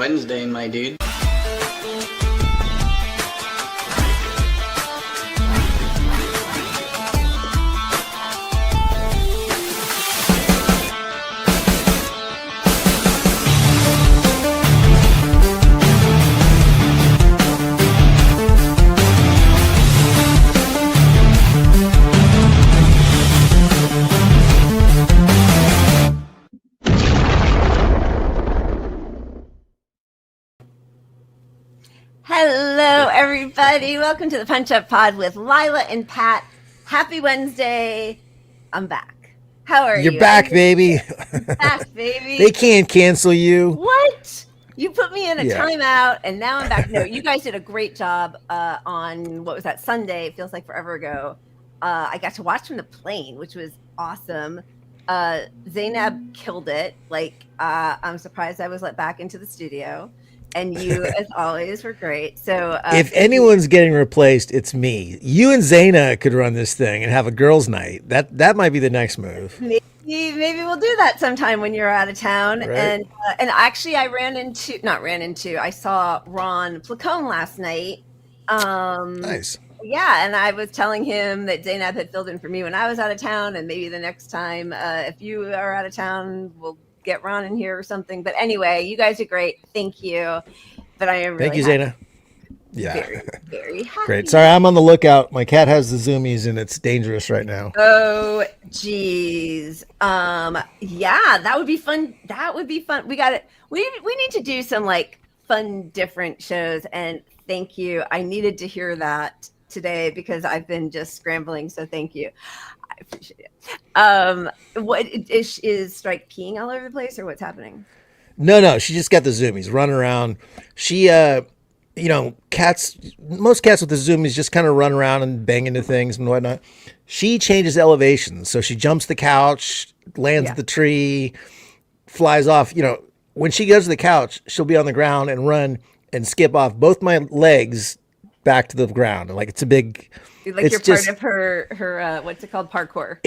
Wednesday, my dude. Hello, everybody. Welcome to the Punch Up Pod with Lila and Pat. Happy Wednesday. I'm back. How are you? You're back, baby. Back, baby. They can't cancel you. What? You put me in a Yeah. timeout, and now I'm back. No, you guys did a great job on, what was that, Sunday? It feels like forever ago. I got to watch from the plane, which was awesome. Zainab killed it. I'm surprised I was let back into the studio. And you, as always, were great. So if anyone's getting replaced, it's me. You and Zaina could run this thing and have a girls' night. That might be the next move. Maybe we'll do that sometime when you're out of town. Right. And actually, I saw Ron Placone last night. Nice. Yeah, and I was telling him that Zainab had filled in for me when I was out of town, and maybe the next time, if you are out of town, we'll get Ron in here or something. But anyway, you guys are great. Thank you. But I am really Thank you, happy. Zaina. Yeah. Very, very happy. Great. Sorry, I'm on the lookout. My cat has the zoomies and it's dangerous right now. Oh, geez. Yeah, that would be fun. That would be fun. We got it. We need to do some fun, different shows. And thank you. I needed to hear that today because I've been just scrambling. So thank you. I appreciate it. What is Strike peeing all over the place or what's happening? No, she just got the zoomies running around. She, most cats with the zoomies just kind of run around and bang into things and whatnot. She changes elevations. So she jumps the couch, lands at the tree, flies off. When she goes to the couch, she'll be on the ground and run and skip off both my legs back to the ground. It's a big... You're part of her what's it called? Parkour.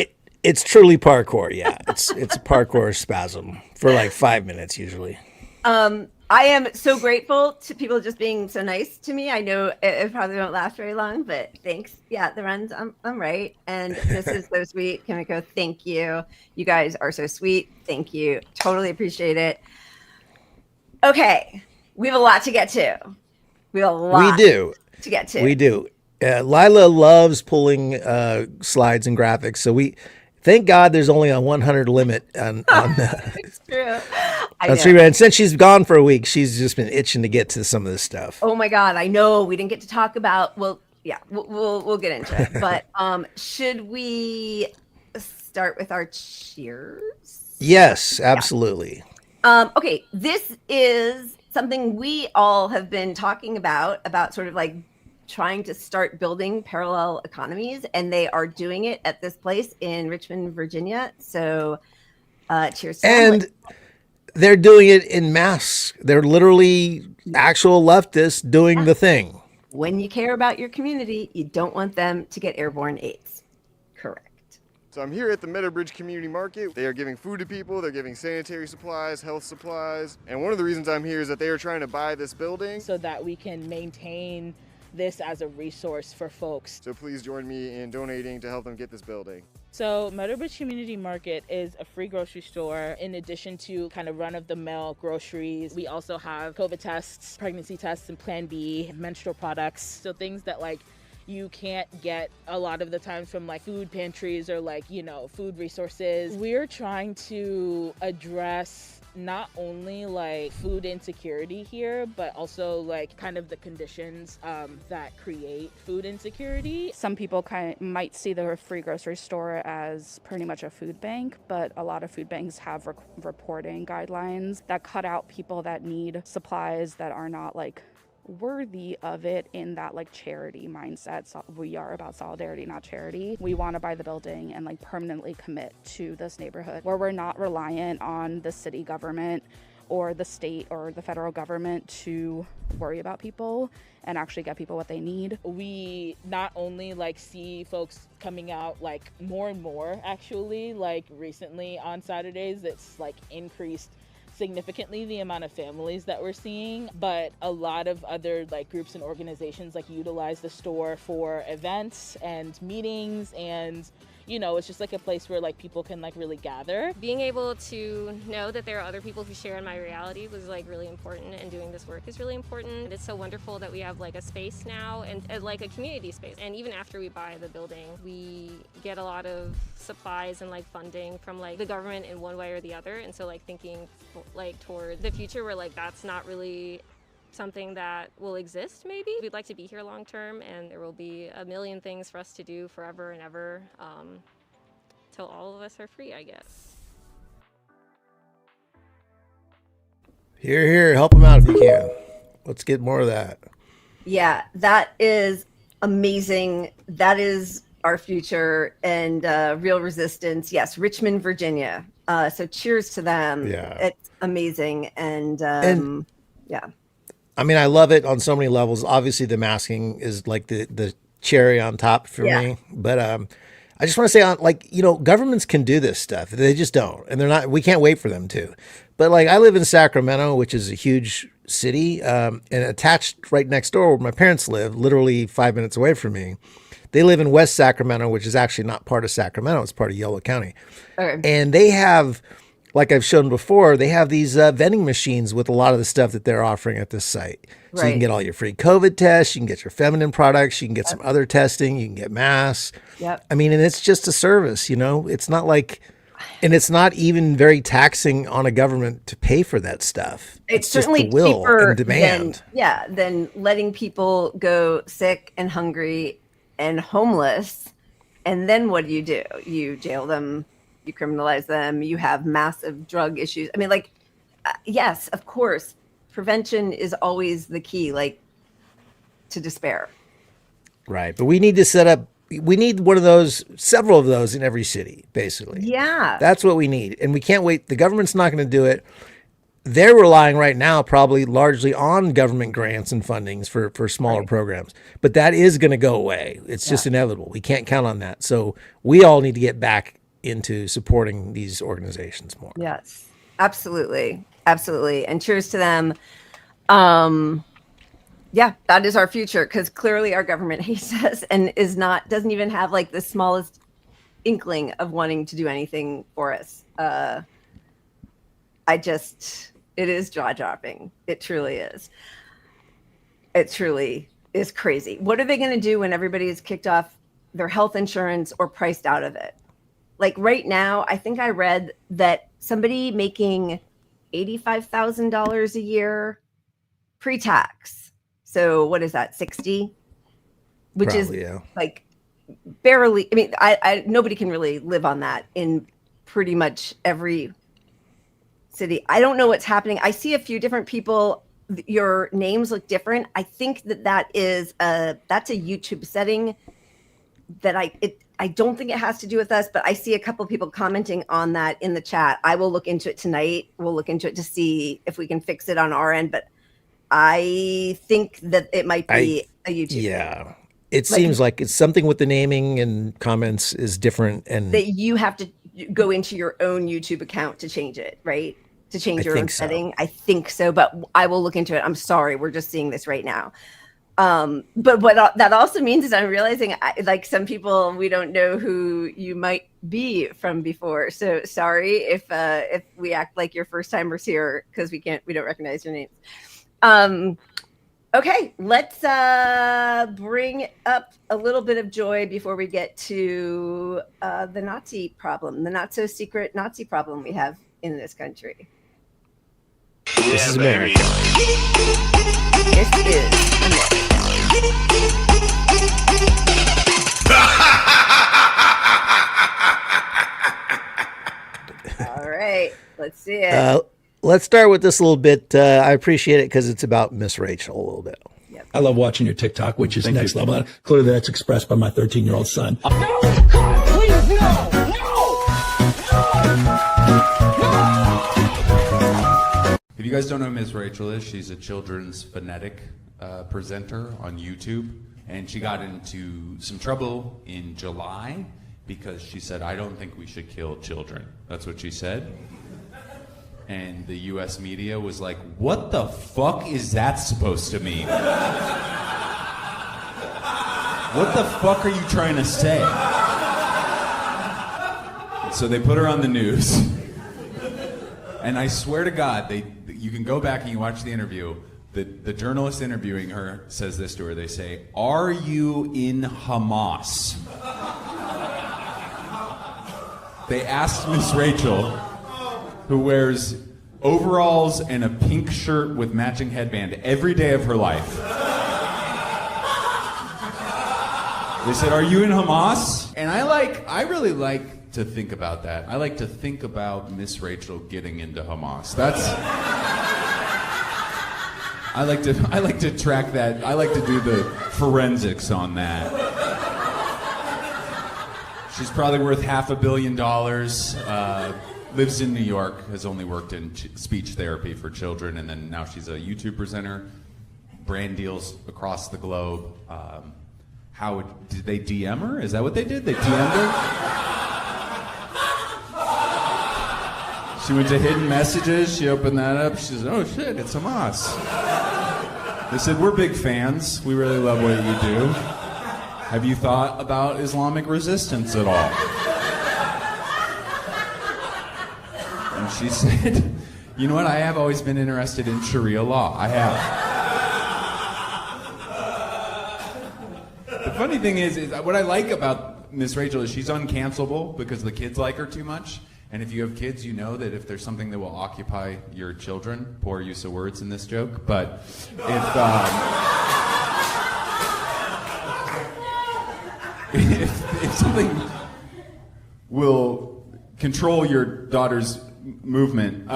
It's truly parkour. Yeah. It's a parkour spasm for 5 minutes usually. I am so grateful to people just being so nice to me. I know it probably won't last very long, but thanks. Yeah, the runs, I'm right. And this is so sweet. Kimiko, thank you. You guys are so sweet. Thank you. Totally appreciate it. Okay. We have a lot to get to. We do. To get to. We do. Lila loves pulling slides and graphics. So thank God there's only a 100 limit on It's true. And since she's gone for a week, she's just been itching to get to some of this stuff. Oh my God, I know we didn't get to talk about. Well, yeah, we'll get into it. But should we start with our cheers? Yes, absolutely. Yeah. Okay, this is something we all have been talking about sort of trying to start building parallel economies, and they are doing it at this place in Richmond, Virginia. So cheers to and they're doing it in mass. They're literally actual leftists doing the thing. When you care about your community, you don't want them to get airborne AIDS. Correct. So I'm here at the Meadowbridge Community Market. They are giving food to people, they're giving sanitary supplies, health supplies, and one of the reasons I'm here is that they are trying to buy this building so that we can maintain this as a resource for folks. So please join me in donating to help them get this building. So Meadowbridge Community Market is a free grocery store. In addition to kind of run-of-the-mill groceries, we also have COVID tests, pregnancy tests, and Plan B, menstrual products. So things that you can't get a lot of the times from food pantries or food resources. We're trying to address not only food insecurity here, but also kind of the conditions that create food insecurity. Some people might see the free grocery store as pretty much a food bank, but a lot of food banks have reporting guidelines that cut out people that need supplies that are not worthy of it in that charity mindset. So we are about solidarity, not charity. We want to buy the building and permanently commit to this neighborhood where we're not reliant on the city government or the state or the federal government to worry about people and actually get people what they need. We not only see folks coming out more and more actually recently on Saturdays, it's increased significantly the amount of families that we're seeing, but a lot of other like groups and organizations like utilize the store for events and meetings, and you know, it's just like a place where like people can like really gather. Being able to know that there are other people who share in my reality was like really important, and doing this work is really important. It's so wonderful that we have like a space now, and like a community space. And even after we buy the building, we get a lot of supplies and like funding from like the government in one way or the other. And so like thinking like toward the future where like that's not really something that will exist, maybe. We'd like to be here long term, and there will be a million things for us to do forever and ever, till all of us are free, I guess. Here, here, help them out if you can. Let's get more of that. Yeah, that is amazing. That is our future, and real resistance. Yes, Richmond, Virginia. So cheers to them. Yeah. It's amazing. And yeah. I mean, I love it on so many levels. Obviously, the masking is like the cherry on top for me. But I just want to say, like, you know, governments can do this stuff. They just don't, and they're not. We can't wait for them to. But like, I live in Sacramento, which is a huge city, and attached right next door where my parents live, literally 5 minutes away from me. They live in West Sacramento, which is actually not part of Sacramento. It's part of Yolo County. Okay. And they have, like I've shown before, they have these vending machines with a lot of the stuff that they're offering at this site. So you can get all your free COVID tests, you can get your feminine products, you can get some other testing, you can get masks. Yep. I mean, and it's just a service, you know? It's not like, and it's not even very taxing on a government to pay for that stuff. It's just certainly the will cheaper and demand. than letting people go sick and hungry and homeless. And then what do? You jail them, you criminalize them, you have massive drug issues. I mean, like, yes, of course, prevention is always the key, like, to despair. Right. But we need to set up, we need one of those, several of those in every city, basically. Yeah. That's what we need. And we can't wait. The government's not going to do it. They're relying right now probably largely on government grants and fundings for smaller programs. But that is going to go away. It's just inevitable. We can't count on that. So we all need to get back into supporting these organizations more. Yes, absolutely. Absolutely. And cheers to them. Yeah, that is our future, because clearly our government hates us and doesn't even have like the smallest inkling of wanting to do anything for us. It is jaw-dropping. It truly is. It truly is crazy. What are they going to do when everybody is kicked off their health insurance or priced out of it? Like right now, I think I read that somebody making $85,000 a year pre-tax. So what is that, 60? Which Probably, is like barely, I mean, I nobody can really live on that in pretty much every city. I don't know what's happening. I see a few different people. Your names look different. I think that's a YouTube setting that I don't think it has to do with us, but I see a couple of people commenting on that in the chat. I will look into it tonight. We'll look into it to see if we can fix it on our end, but I think that it might be a YouTube thing. It seems like it's something with the naming and comments is different, and that you have to go into your own YouTube account to change it, right? To change your own setting. I think so, but I will look into it. I'm sorry. We're just seeing this right now. But what that also means is I'm realizing like some people, we don't know who you might be from before. So sorry if we act like your first timers here, because we don't recognize your names. Okay, let's bring up a little bit of joy before we get to the Nazi problem, the not so secret Nazi problem we have in this country. This is America. This is America. All right, let's see it. Let's start with this a little bit. I appreciate it because it's about Miss Rachel a little bit. Yep. I love watching your TikTok, which is next level. Clearly, that's expressed by my 13-year-old son. No! God, please, no! If you guys don't know who Ms. Rachel is, she's a children's phonetic presenter on YouTube. And she got into some trouble in July because she said, "I don't think we should kill children." That's what she said. and the U.S. media was like, what the fuck is that supposed to mean? What the fuck are you trying to say? So they put her on the news. And I swear to God, you can go back and you watch the interview. The journalist interviewing her says this to her. They say, "Are you in Hamas?" They asked Miss Rachel, who wears overalls and a pink shirt with matching headband every day of her life. They said, "Are you in Hamas?" And I really like to think about that. I like to think about Miss Rachel getting into Hamas. I like to track that. I like to do the forensics on that. She's probably worth $500 million. Lives in New York. Has only worked in speech therapy for children, and then now she's a YouTube presenter. Brand deals across the globe. How did they DM her? Is that what they did? They DM'd her? She went to hidden messages. She opened that up. She says, "Oh shit, it's Hamas." They said, "We're big fans. We really love what you do. Have you thought about Islamic resistance at all?" And she said, "You know what? I have always been interested in Sharia law. I have." The funny thing is what I like about Miss Rachel is she's uncancelable because the kids like her too much. And if you have kids, you know that if there's something that will occupy your children, poor use of words in this joke, but if something will control your daughter's movement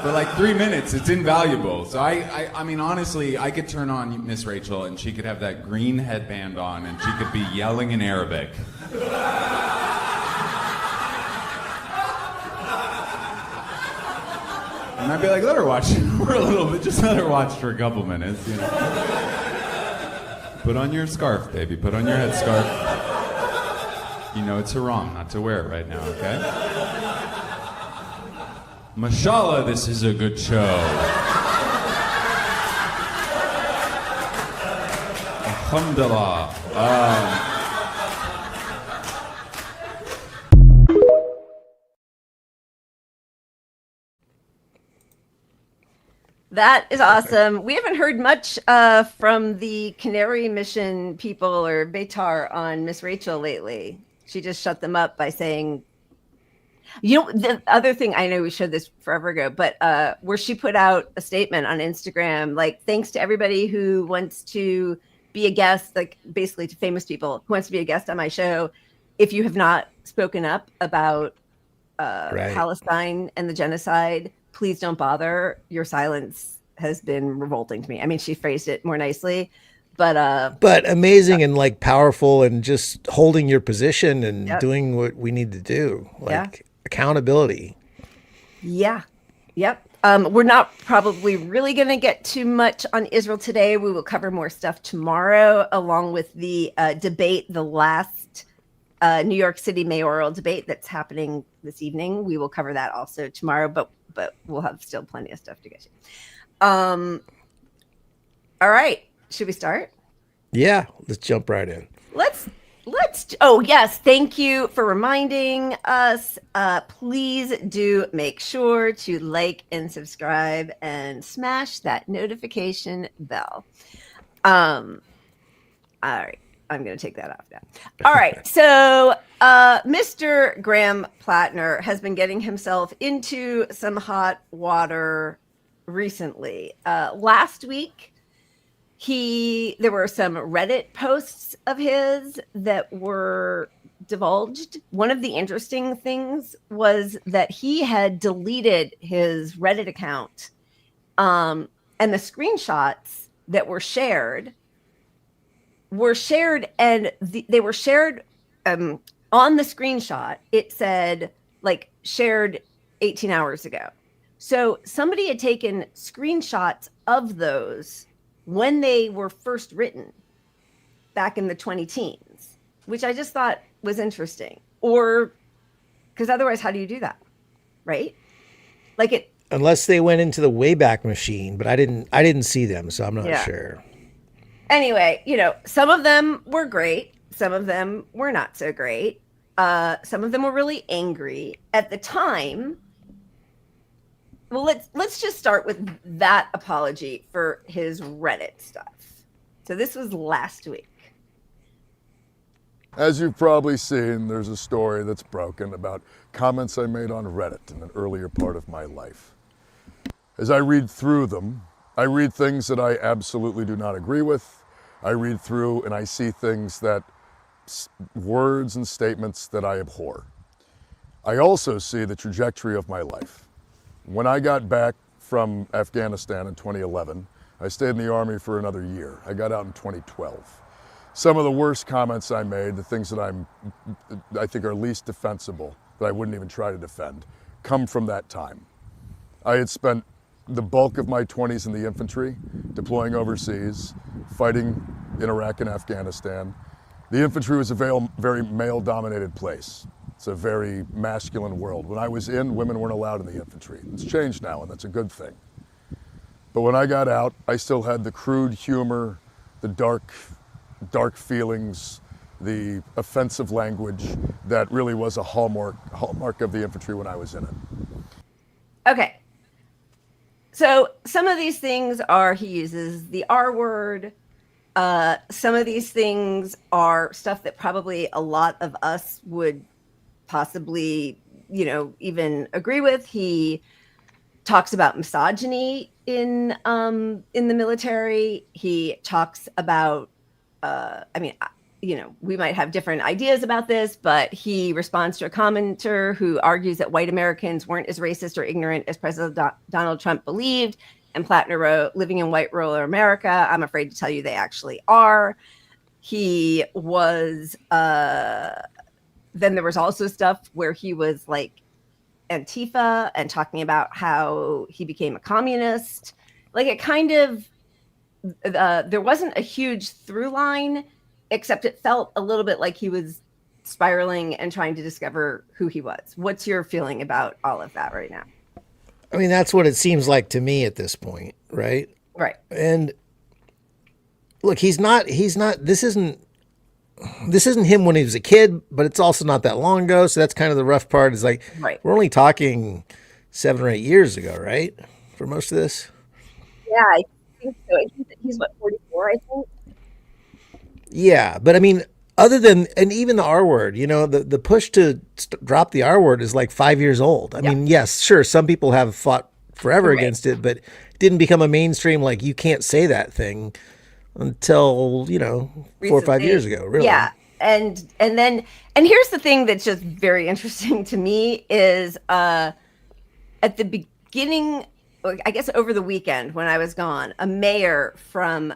for like 3 minutes, it's invaluable. So I mean, honestly, I could turn on Miss Rachel and she could have that green headband on and she could be yelling in Arabic. And I'd be like, let her watch for a little bit, just let her watch for a couple minutes, you know. Put on your scarf, baby, put on your headscarf. You know it's haram not to wear it right now, okay? Mashallah, this is a good show. Alhamdulillah. That is awesome. We haven't heard much from the Canary Mission people or Beitar on Miss Rachel lately. She just shut them up by saying, you know, the other thing, I know we showed this forever ago, but where she put out a statement on Instagram, like, thanks to everybody who wants to be a guest, like basically to famous people who wants to be a guest on my show. If you have not spoken up about Palestine and the genocide, please don't bother. Your silence has been revolting to me. I mean, she phrased it more nicely, but amazing and like powerful and just holding your position and doing what we need to do, like accountability. Yeah. Yep. We're not probably really going to get too much on Israel today. We will cover more stuff tomorrow, along with the debate, the last New York City mayoral debate that's happening this evening. We will cover that also tomorrow, but we'll have still plenty of stuff to get to. All right. Should we start? Yeah, let's jump right in. Let's oh yes, thank you for reminding us. Please do make sure to like and subscribe and smash that notification bell. All right, I'm going to take that off now. All right, so Mr. Graham Platner has been getting himself into some hot water recently. Last week, there were some Reddit posts of his that were divulged. One of the interesting things was that he had deleted his Reddit account, and the screenshots that were shared, and they were shared on the screenshot. It said like shared 18 hours ago. So somebody had taken screenshots of those when they were first written back in the 20 teens, which I just thought was interesting. Or Because otherwise, how do you do that? Right? Like it. Unless they went into the Wayback Machine, but I didn't see them, so I'm not sure. Anyway, some of them were great. Some of them were not so great. Some of them were really angry at the time. Well, let's just start with that apology for his Reddit stuff. So this was last week. As you've probably seen, there's a story that's broken about comments I made on Reddit in an earlier part of my life. As I read through them, I read things that I absolutely do not agree with. I read through and I see things that, words and statements that I abhor. I also see the trajectory of my life. When I got back from Afghanistan in 2011, I stayed in the Army for another year. I got out in 2012. Some of the worst comments I made, the things that I think are least defensible, that I wouldn't even try to defend, come from that time. I had spent the bulk of my 20s in the infantry, deploying overseas, fighting in Iraq and Afghanistan. The infantry was a very male-dominated place. It's a very masculine world. When I was in, women weren't allowed in the infantry. It's changed now, and that's a good thing. But when I got out, I still had the crude humor, the dark feelings, the offensive language that really was a hallmark of the infantry when I was in it. Okay. So some of these things are, he uses the R word. Some of these things are stuff that probably a lot of us would possibly, even agree with. He talks about misogyny in the military. He talks about, we might have different ideas about this, but he responds to a commenter who argues that white Americans weren't as racist or ignorant as President Donald Trump believed. And Platner wrote, living in white rural America, I'm afraid to tell you they actually are. He was, then there was also stuff where he was like Antifa and talking about how he became a communist. Like it kind of, there wasn't a huge through line, except it felt a little bit like he was spiraling and trying to discover who he was. What's your feeling about all of that right now? I mean, that's what it seems like to me at this point, right? Right. And look, this isn't him when he was a kid, but it's also not that long ago. So that's kind of the rough part, is like, right, we're only talking 7 or 8 years ago, right? For most of this. Yeah, I think so. He's what, 44, I think? Yeah, but I mean, other than, and even the R word, the push to drop the R word is like 5 years old. I mean, yes, sure, some people have fought forever against it, but it didn't become a mainstream, like, you can't say that thing until, 4 or 5 years ago, really. Yeah. And here's the thing that's just very interesting to me is at the beginning, I guess over the weekend when I was gone, a mayor from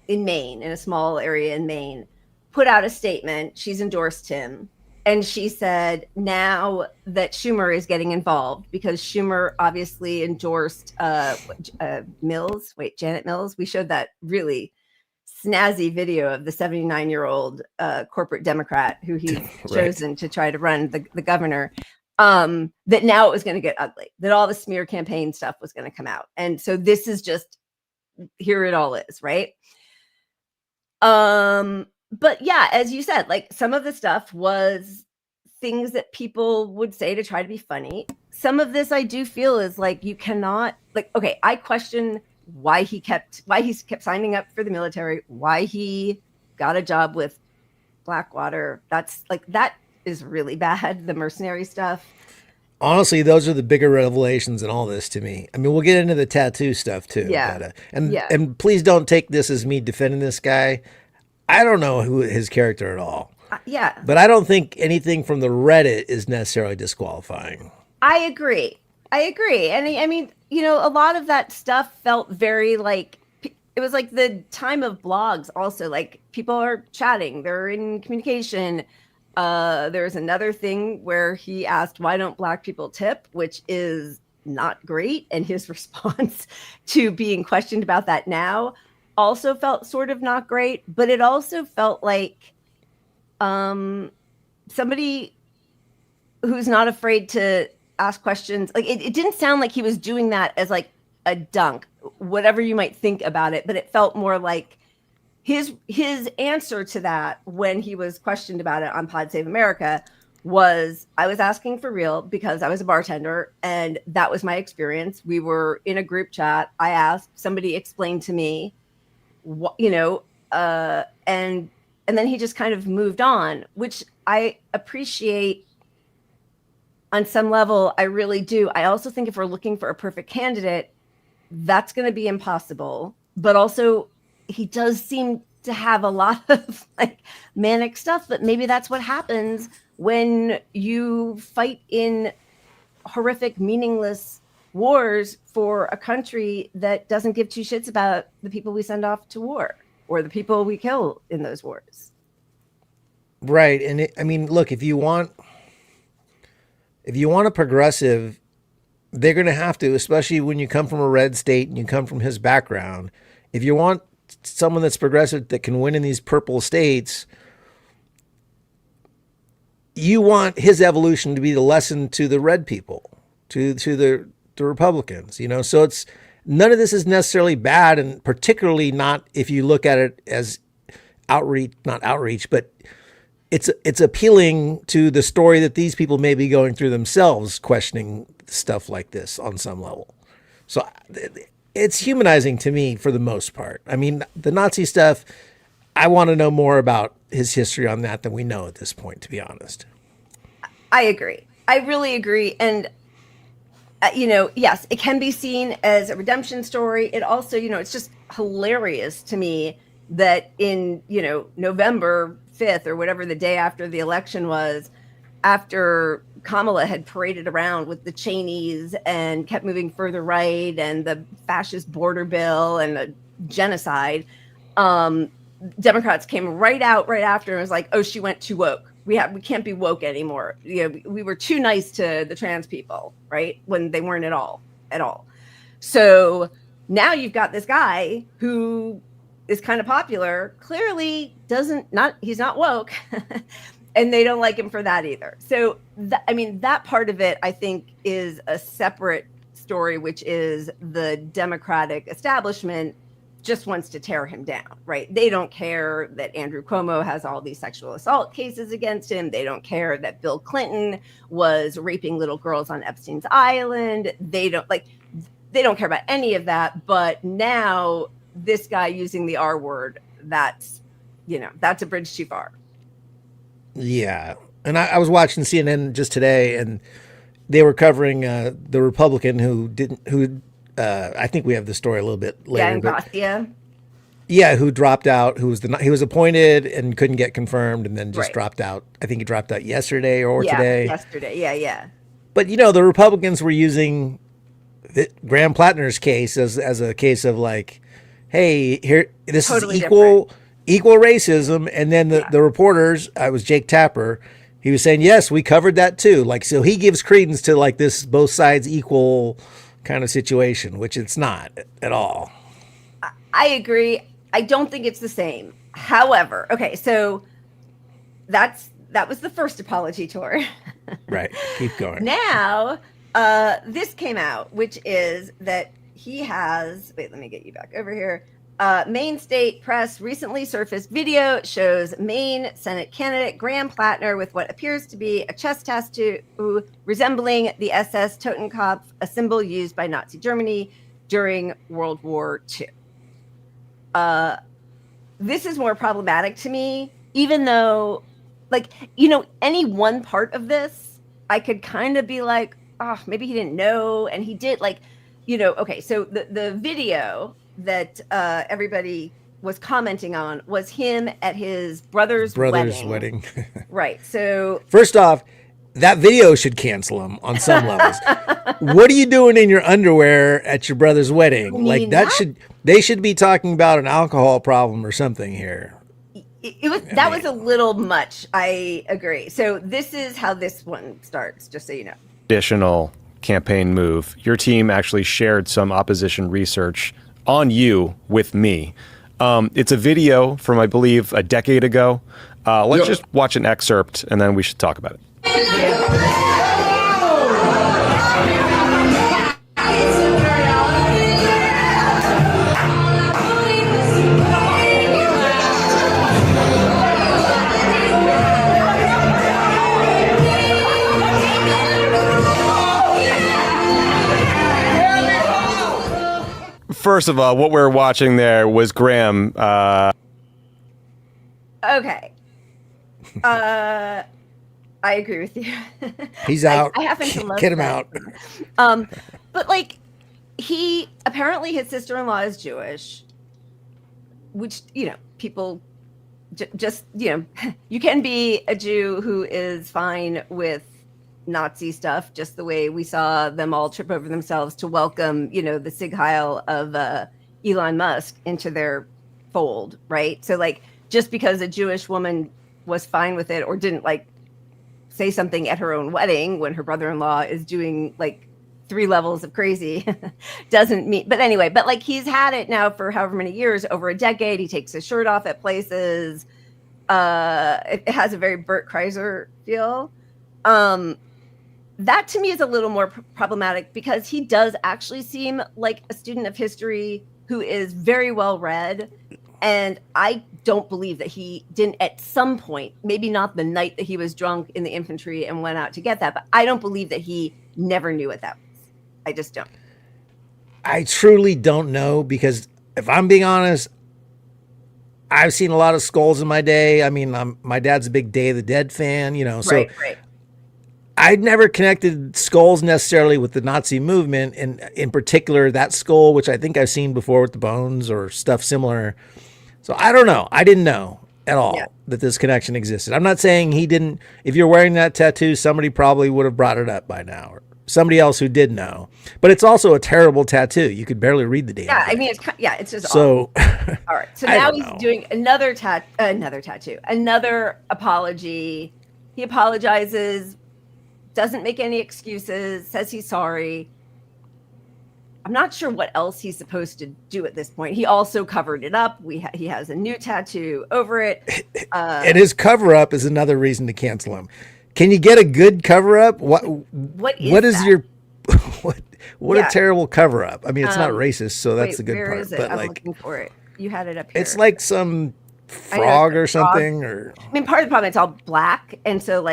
in Maine, in a small area in Maine, put out a statement. She's endorsed him. And she said now that Schumer is getting involved, because Schumer obviously endorsed Janet Mills. We showed that really snazzy video of the 79-year-old corporate Democrat who he's chosen to try to run the governor. That now it was going to get ugly, that all the smear campaign stuff was going to come out. And so this is just, here it all is, right? But yeah, as you said, like some of the stuff was things that people would say to try to be funny. Some of this I do feel is like, you cannot, like, okay, I question why he kept signing up for the military, why he got a job with Blackwater. That's like, that is really bad, the mercenary stuff. Honestly, those are the bigger revelations in all this to me. I mean, we'll get into the tattoo stuff too. Yeah. And please don't take this as me defending this guy. I don't know his character at all. Yeah. But I don't think anything from the Reddit is necessarily disqualifying. I agree. And I mean, a lot of that stuff felt very like, it was like the time of blogs also, like people are chatting, they're in communication. There's another thing where he asked, why don't Black people tip, which is not great. And his response to being questioned about that now also felt sort of not great, but it also felt like somebody who's not afraid to ask questions. Like it didn't sound like he was doing that as like a dunk, whatever you might think about it, but it felt more like his answer to that when he was questioned about it on Pod Save America was, I was asking for real because I was a bartender and that was my experience. We were in a group chat. I asked, somebody explained to me what, and then he just kind of moved on, which I appreciate on some level. I really do. I also think if we're looking for a perfect candidate, that's going to be impossible. But also, he does seem to have a lot of like manic stuff, but maybe that's what happens when you fight in horrific, meaningless wars for a country that doesn't give two shits about the people we send off to war or the people we kill in those wars. Right. And look, if you want a progressive, they're going to have to, especially when you come from a red state and you come from his background. If you want someone that's progressive that can win in these purple states, you want his evolution to be the lesson to the red people, to the Republicans, So it's none of this is necessarily bad, and particularly not if you look at it as not outreach, but it's appealing to the story that these people may be going through themselves, questioning stuff like this on some level. So it's humanizing to me for the most part. I mean, the Nazi stuff, I want to know more about his history on that than we know at this point, to be honest. I agree. I really agree. And, yes, it can be seen as a redemption story. It also, it's just hilarious to me that in, November 5th or whatever the day after the election was, after Kamala had paraded around with the Cheneys and kept moving further right and the fascist border bill and the genocide, Democrats came right after and was like, oh, she went too woke. We can't be woke anymore. We were too nice to the trans people, right? When they weren't at all. So now you've got this guy who is kind of popular, clearly he's not woke. And they don't like him for that either. So, that part of it, I think, is a separate story, which is the Democratic establishment just wants to tear him down, right? They don't care that Andrew Cuomo has all these sexual assault cases against him. They don't care that Bill Clinton was raping little girls on Epstein's Island. They don't care about any of that. But now this guy using the R word, that's a bridge too far. Yeah. And I was watching CNN just today, and they were covering the Republican who I think we have the story a little bit later. Who dropped out, he was appointed and couldn't get confirmed and then just dropped out. I think he dropped out yesterday or today. Yesterday. Yeah. But the Republicans were using Graham Platner's case as a case of like, hey, here, this totally is equal racism. And then the reporters, I was Jake Tapper, he was saying, yes, we covered that too. Like, so he gives credence to like this both sides equal kind of situation, which it's not at all. I agree. I don't think it's the same. However, okay, so that was the first apology tour. Right. Keep going. Now, this came out, which is that he has, wait, let me get you back over here. Maine State Press recently surfaced video shows Maine Senate candidate Graham Platner with what appears to be a chest tattoo resembling the SS Totenkopf, a symbol used by Nazi Germany during World War II. This is more problematic to me, even though, any one part of this, I could kind of be like, oh, maybe he didn't know, and he did, okay, so the video that everybody was commenting on was him at his brother's wedding. Right. So first off, that video should cancel him on some levels. What are you doing in your underwear at your brother's wedding? They should be talking about an alcohol problem or something here. That was a little much. I agree. So this is how this one starts, just so you know. Additional campaign move. Your team actually shared some opposition research on you with me. It's a video from, I believe, a decade ago. Let's just watch an excerpt and then we should talk about it. First of all, what we're watching there was Graham. Okay. I agree with you. He's out. I happen to love Get him that. out. But like, he apparently his sister-in-law is Jewish, which people just you can be a Jew who is fine with Nazi stuff, just the way we saw them all trip over themselves to welcome the Sig Heil of Elon Musk into their fold, right? So like, just because a Jewish woman was fine with it or didn't like say something at her own wedding when her brother-in-law is doing like 3 levels of crazy doesn't mean. But anyway, but like, he's had it now for however many years, over a decade. He takes his shirt off at places. It has a very Bert Kreischer feel. That to me is a little more problematic because he does actually seem like a student of history who is very well read. And I don't believe that he didn't at some point, maybe not the night that he was drunk in the infantry and went out to get that, but I don't believe that he never knew what that was. I just don't. I truly don't know, because if I'm being honest, I've seen a lot of skulls in my day. I mean, my dad's a big Day of the Dead fan, so right. I'd never connected skulls necessarily with the Nazi movement, and in particular that skull, which I think I've seen before with the bones or stuff similar. So I don't know. I didn't know at all that this connection existed. I'm not saying he didn't. If you're wearing that tattoo, somebody probably would have brought it up by now, or somebody else who did know. But it's also a terrible tattoo. You could barely read the damn thing. I mean, it's just awful. All right. So now he's doing another tattoo, another apology. He apologizes, doesn't make any excuses, says he's sorry. I'm not sure what else he's supposed to do at this point. He also covered it up. He has a new tattoo over it. And his cover up is another reason to cancel him. Can you get a good cover up? What is your what a terrible cover up? I mean, it's not racist, so that's the good where part. Is it? But I'm like, looking for it. You had it up here. It's like some frog or something, or I mean, part of the problem, it's all black, and so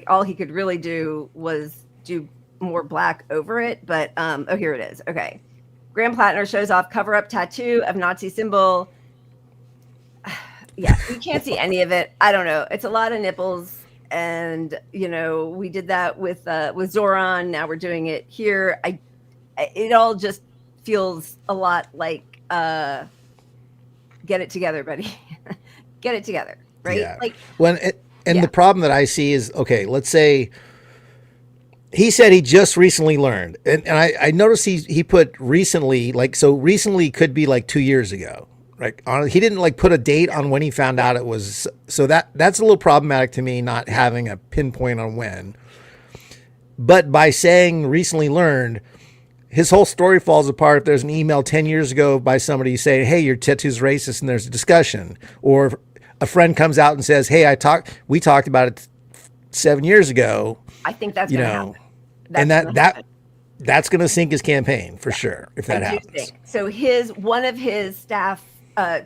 all he could really do was do more black over it. But here it is. Okay, Graham Platner shows off cover-up tattoo of Nazi symbol. Yeah, you can't see any of it. I don't know. It's a lot of nipples, and we did that with Zoran. Now we're doing it here. It all just feels a lot like get it together, buddy. Get it together, right? Yeah. The problem that I see is, okay, let's say he said he just recently learned, and I noticed he put recently, so recently could be like 2 years ago. Right? He didn't put a date on when he found out it was, so that's a little problematic to me, not having a pinpoint on when. But by saying recently learned, his whole story falls apart if there's an email 10 years ago by somebody saying, hey, your tattoo's racist, and there's a discussion. Or a friend comes out and says, hey, we talked about it 7 years ago. I think that's going to happen. That's going to sink his campaign for sure if that happens. So one of his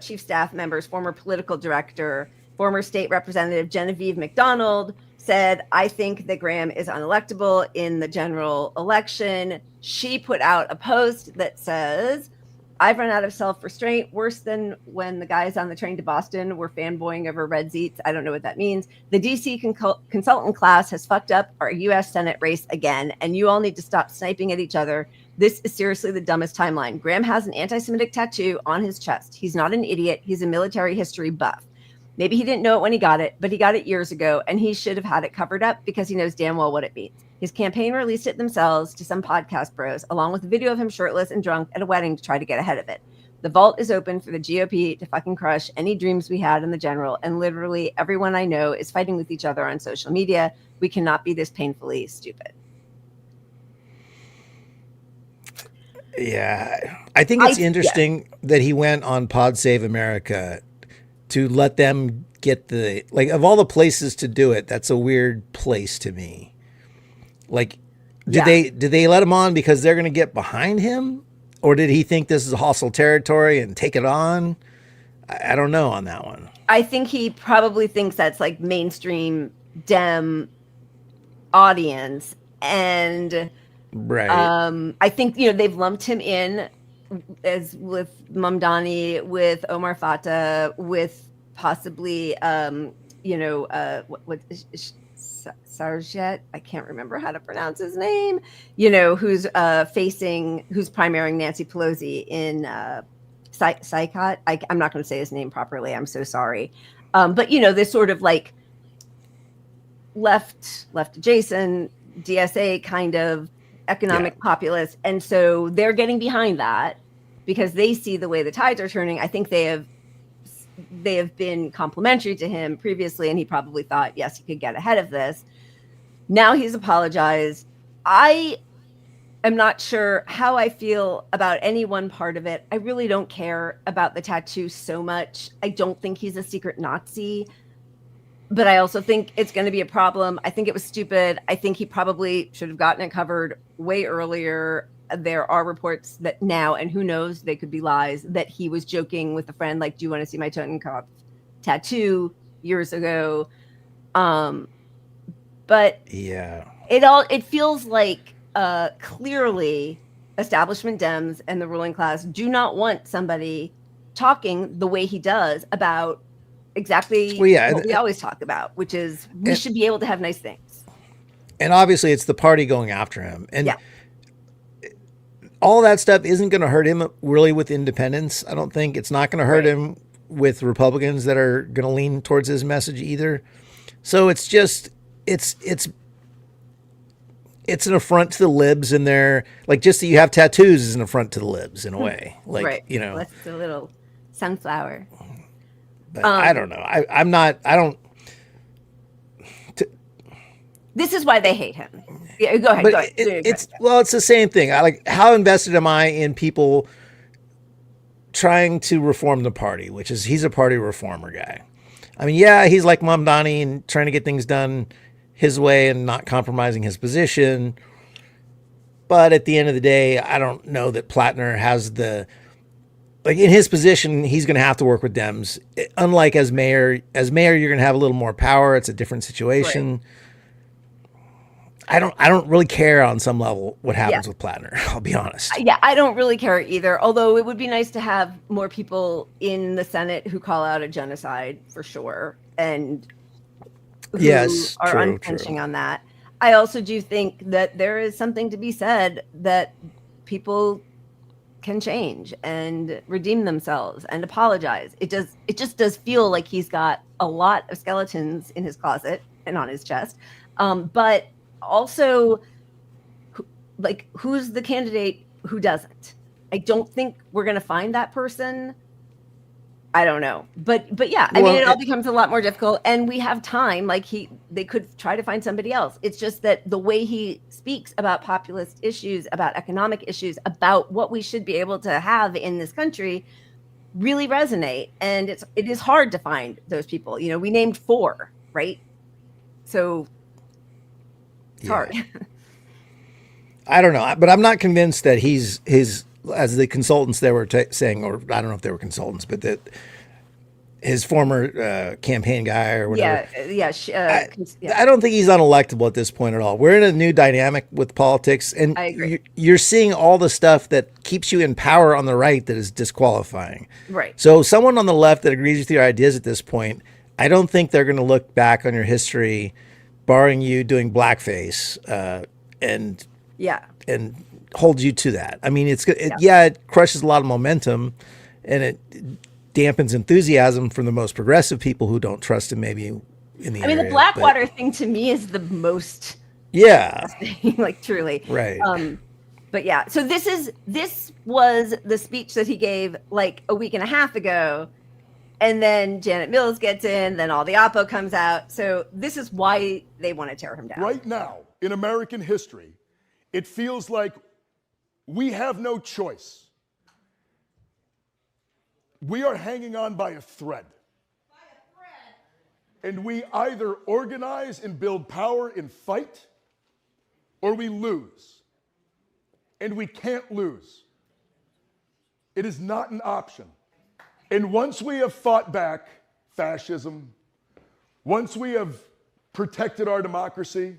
chief staff members, former political director, former state representative Genevieve McDonald, said, I think that Graham is unelectable in the general election. She put out a post that says, I've run out of self-restraint, worse than when the guys on the train to Boston were fanboying over red seats. I don't know what that means. The DC consultant class has fucked up our U.S. Senate race again, and you all need to stop sniping at each other. This is seriously the dumbest timeline. Graham has an anti-Semitic tattoo on his chest. He's not an idiot. He's a military history buff. Maybe he didn't know it when he got it, but he got it years ago, and he should have had it covered up because he knows damn well what it means. His campaign released it themselves to some podcast bros, along with a video of him shirtless and drunk at a wedding to try to get ahead of it. The vault is open for the GOP to fucking crush any dreams we had in the general, and literally everyone I know is fighting with each other on social media. We cannot be this painfully stupid. Yeah, I think it's interesting that he went on Pod Save America to let them get the, like, of all the places to do it, that's a weird place to me. Like, did they let him on because they're going to get behind him? Or did he think this is hostile territory and take it on? I don't know on that one. I think he probably thinks that's like mainstream Dem audience. And right. I think, you know, they've lumped him in as with Mamdani, with Omar Fatah, with possibly, you know, what Sarjet, I can't remember how to pronounce his name, you know, who's primarying Nancy Pelosi in Sykot. I'm not going to say his name properly. I'm so sorry. But, you know, this sort of like left adjacent DSA kind of economic populist. And so they're getting behind that because they see the way the tides are turning. I think they have been complimentary to him previously, and he probably thought, yes, he could get ahead of this. Now he's apologized. I am not sure how I feel about any one part of it. I really don't care about the tattoo so much. I don't think he's a secret Nazi, but I also think it's going to be a problem. I think it was stupid. I think he probably should have gotten it covered way earlier. There are reports that now, and who knows, they could be lies, that he was joking with a friend, like, do you want to see my Totenkopf tattoo years ago? But yeah, it feels like clearly establishment Dems and the ruling class do not want somebody talking the way he does about exactly what we always talk about, which is we should be able to have nice things. And obviously it's the party going after him. And all that stuff isn't going to hurt him really with independents. I don't think it's not going to hurt him with Republicans that are going to lean towards his message either. So it's just, it's an affront to the libs, and they're like, just that you have tattoos is an affront to the libs in a way. Like, you know, that's a little sunflower. But I don't know. I don't. This is why they hate him. Yeah, go ahead. Go ahead. It's the same thing. I like, how invested am I in people trying to reform the party, which is he's a party reformer guy. I mean, yeah, he's like Mamdani and trying to get things done his way and not compromising his position. But at the end of the day, I don't know that Platner has the, like, in his position, he's going to have to work with Dems. Unlike as mayor, you're going to have a little more power. It's a different situation. Right. I don't really care on some level what happens with Platner. I'll be honest. Yeah, I don't really care either. Although it would be nice to have more people in the Senate who call out a genocide for sure, and who are unflinching on that. I also do think that there is something to be said that people can change and redeem themselves and apologize. It just does feel like he's got a lot of skeletons in his closet and on his chest, but also, like, who's the candidate who doesn't? I don't think we're going to find that person. I don't know, but yeah, I mean, it all becomes a lot more difficult, and we have time. Like, they could try to find somebody else. It's just that the way he speaks about populist issues, about economic issues, about what we should be able to have in this country really resonate, and it is hard to find those people. You know, we named 4, right? So it's hard. I don't know, but I'm not convinced that he's as the consultants they were saying, or I don't know if they were consultants, but that his former campaign guy or whatever. I don't think he's unelectable at this point at all. We're in a new dynamic with politics, and I agree. You're seeing all the stuff that keeps you in power on the right that is disqualifying. Right. So someone on the left that agrees with your ideas at this point, I don't think they're going to look back on your history, barring you doing blackface, and hold you to that. I mean, it crushes a lot of momentum, and it dampens enthusiasm from the most progressive people who don't trust him maybe in the area. The Blackwater thing to me is the most like, truly. Right. But yeah, so this was the speech that he gave like a week and a half ago, and then Janet Mills gets in, then all the oppo comes out. So this is why they want to tear him down. Right now, in American history, it feels like we have no choice. We are hanging on by a thread. And we either organize and build power and fight, or we lose. And we can't lose. It is not an option. And once we have fought back fascism, once we have protected our democracy,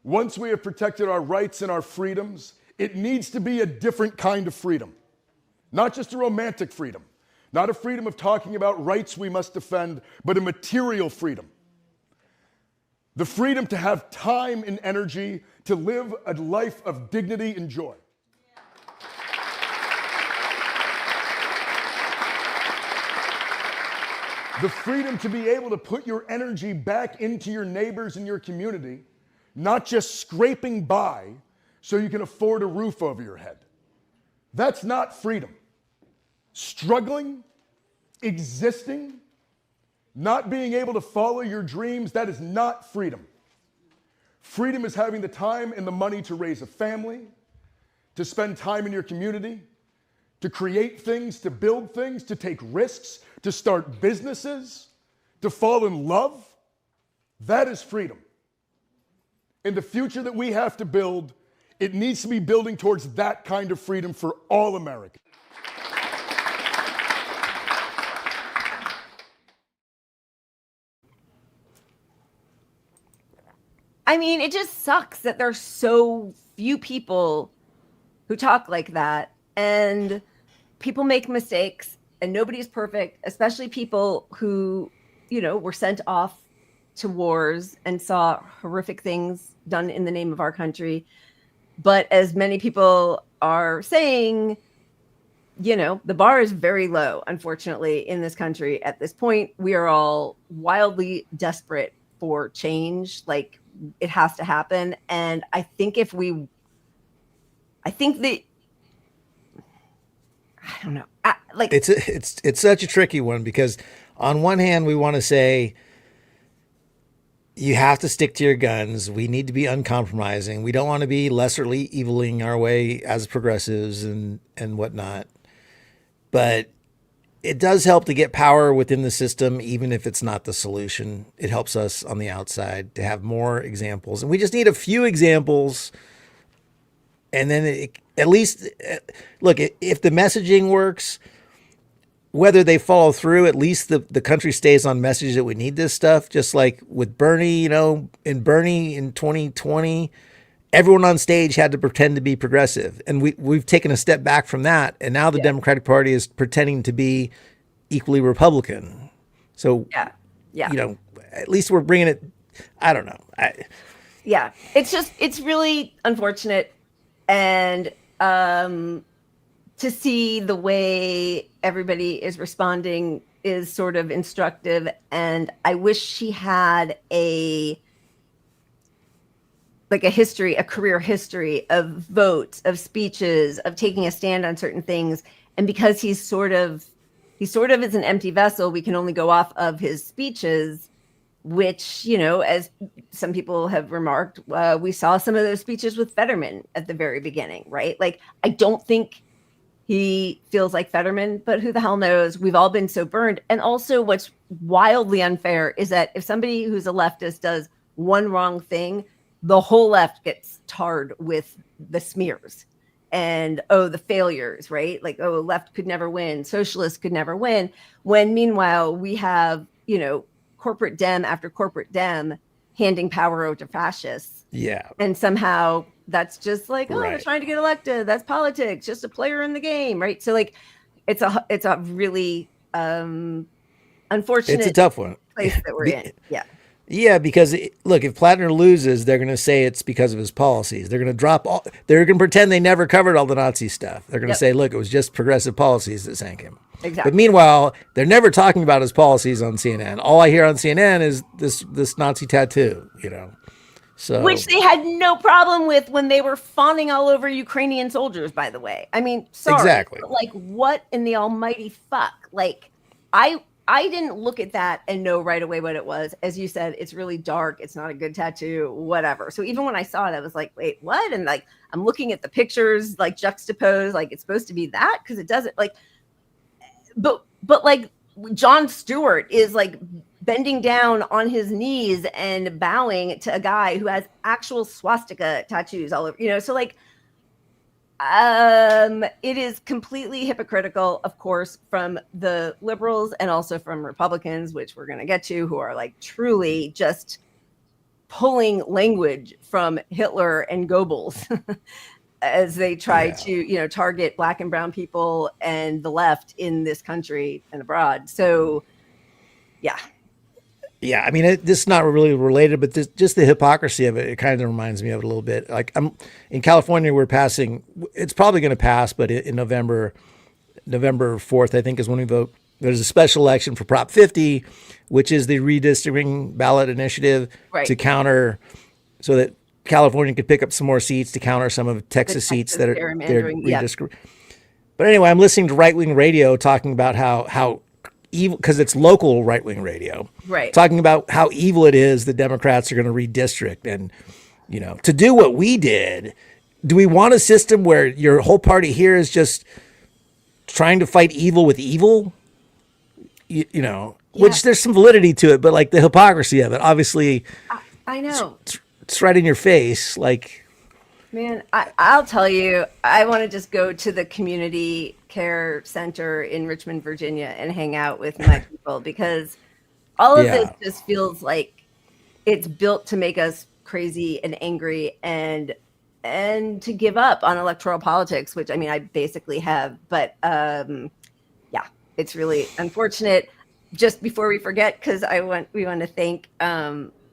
once we have protected our rights and our freedoms, it needs to be a different kind of freedom. Not just a romantic freedom, not a freedom of talking about rights we must defend, but a material freedom. The freedom to have time and energy to live a life of dignity and joy. The freedom to be able to put your energy back into your neighbors and your community, not just scraping by so you can afford a roof over your head. That's not freedom. Struggling, existing, not being able to follow your dreams, that is not freedom. Freedom is having the time and the money to raise a family, to spend time in your community, to create things, to build things, to take risks, to start businesses, to fall in love. That is freedom. And the future that we have to build, it needs to be building towards that kind of freedom for all Americans. I mean, it just sucks that there's so few people who talk like that, and people make mistakes, and nobody's perfect, especially people who, you know, were sent off to wars and saw horrific things done in the name of our country. But as many people are saying, you know, the bar is very low, unfortunately, in this country at this point. We are all wildly desperate for change. Like, it has to happen. And I think I don't know. It's such a tricky one, because on one hand, we want to say you have to stick to your guns. We need to be uncompromising. We don't want to be lesserly eviling our way as progressives and whatnot. But it does help to get power within the system, even if it's not the solution. It helps us on the outside to have more examples. And we just need a few examples. And then at least, look, if the messaging works, whether they follow through, at least the country stays on message that we need this stuff. Just like with Bernie, you know, in Bernie in 2020, everyone on stage had to pretend to be progressive. And we've taken a step back from that. And now the Democratic Party is pretending to be equally Republican. So, you know, at least we're bringing it, I don't know. It's really unfortunate. And to see the way everybody is responding is sort of instructive. And I wish she had a career history of votes, of speeches, of taking a stand on certain things. And because he's sort of is an empty vessel, we can only go off of his speeches, which, you know, as some people have remarked, we saw some of those speeches with Fetterman at the very beginning, right? Like, I don't think he feels like Fetterman, but who the hell knows? We've all been so burned. And also what's wildly unfair is that if somebody who's a leftist does one wrong thing, the whole left gets tarred with the smears and, the failures, right? Like, left could never win, socialists could never win. When meanwhile, we have, you know, corporate Dem after corporate Dem handing power over to fascists. Yeah. And somehow that's just like, Right. they're trying to get elected. That's politics, just a player in the game, right? So like, it's a really unfortunate. It's a tough one. Place that we're in. Yeah. Yeah, because look, if Platner loses, they're going to say it's because of his policies. They're going to they're going to pretend they never covered all the Nazi stuff. They're going to say, look, it was just progressive policies that sank him. Exactly. But meanwhile, they're never talking about his policies on CNN. All I hear on CNN is this Nazi tattoo, you know. So, which they had no problem with when they were fawning all over Ukrainian soldiers, by the way. I mean, sorry. Exactly. But like, what in the almighty fuck? Like, I didn't look at that and know right away what it was. As you said, it's really dark. It's not a good tattoo, whatever. So even when I saw it, I was like, wait, what? And like, I'm looking at the pictures, like juxtaposed, like it's supposed to be that, because it doesn't, like, but like Jon Stewart is like bending down on his knees and bowing to a guy who has actual swastika tattoos all over, so like, it is completely hypocritical, of course, from the liberals and also from Republicans, which we're going to get to, who are like truly just pulling language from Hitler and Goebbels as they try to, target Black and brown people and the left in this country and abroad. So, yeah. Yeah, I mean, this is not really related, but just the hypocrisy of it kind of reminds me of it a little bit. Like, I'm in California, we're passing. It's probably going to pass, but in November 4th, I think, is when we vote. There's a special election for Prop 50, which is the redistricting ballot initiative to counter, so that California could pick up some more seats to counter some of Texas seats that are redistricting. But anyway, I'm listening to right-wing radio talking about how evil, because it's local right-wing radio, talking about how evil it is the Democrats are going to redistrict. And, to do what we did, do we want a system where your whole party here is just trying to fight evil with evil? Which there's some validity to it, but like the hypocrisy of it, obviously, I know it's right in your face. Like, man, I'll tell you, I want to just go to the community care center in Richmond, Virginia, and hang out with my people, because all of this just feels like it's built to make us crazy and angry and to give up on electoral politics, which, I mean, I basically have. But it's really unfortunate. Just before we forget, because we want to thank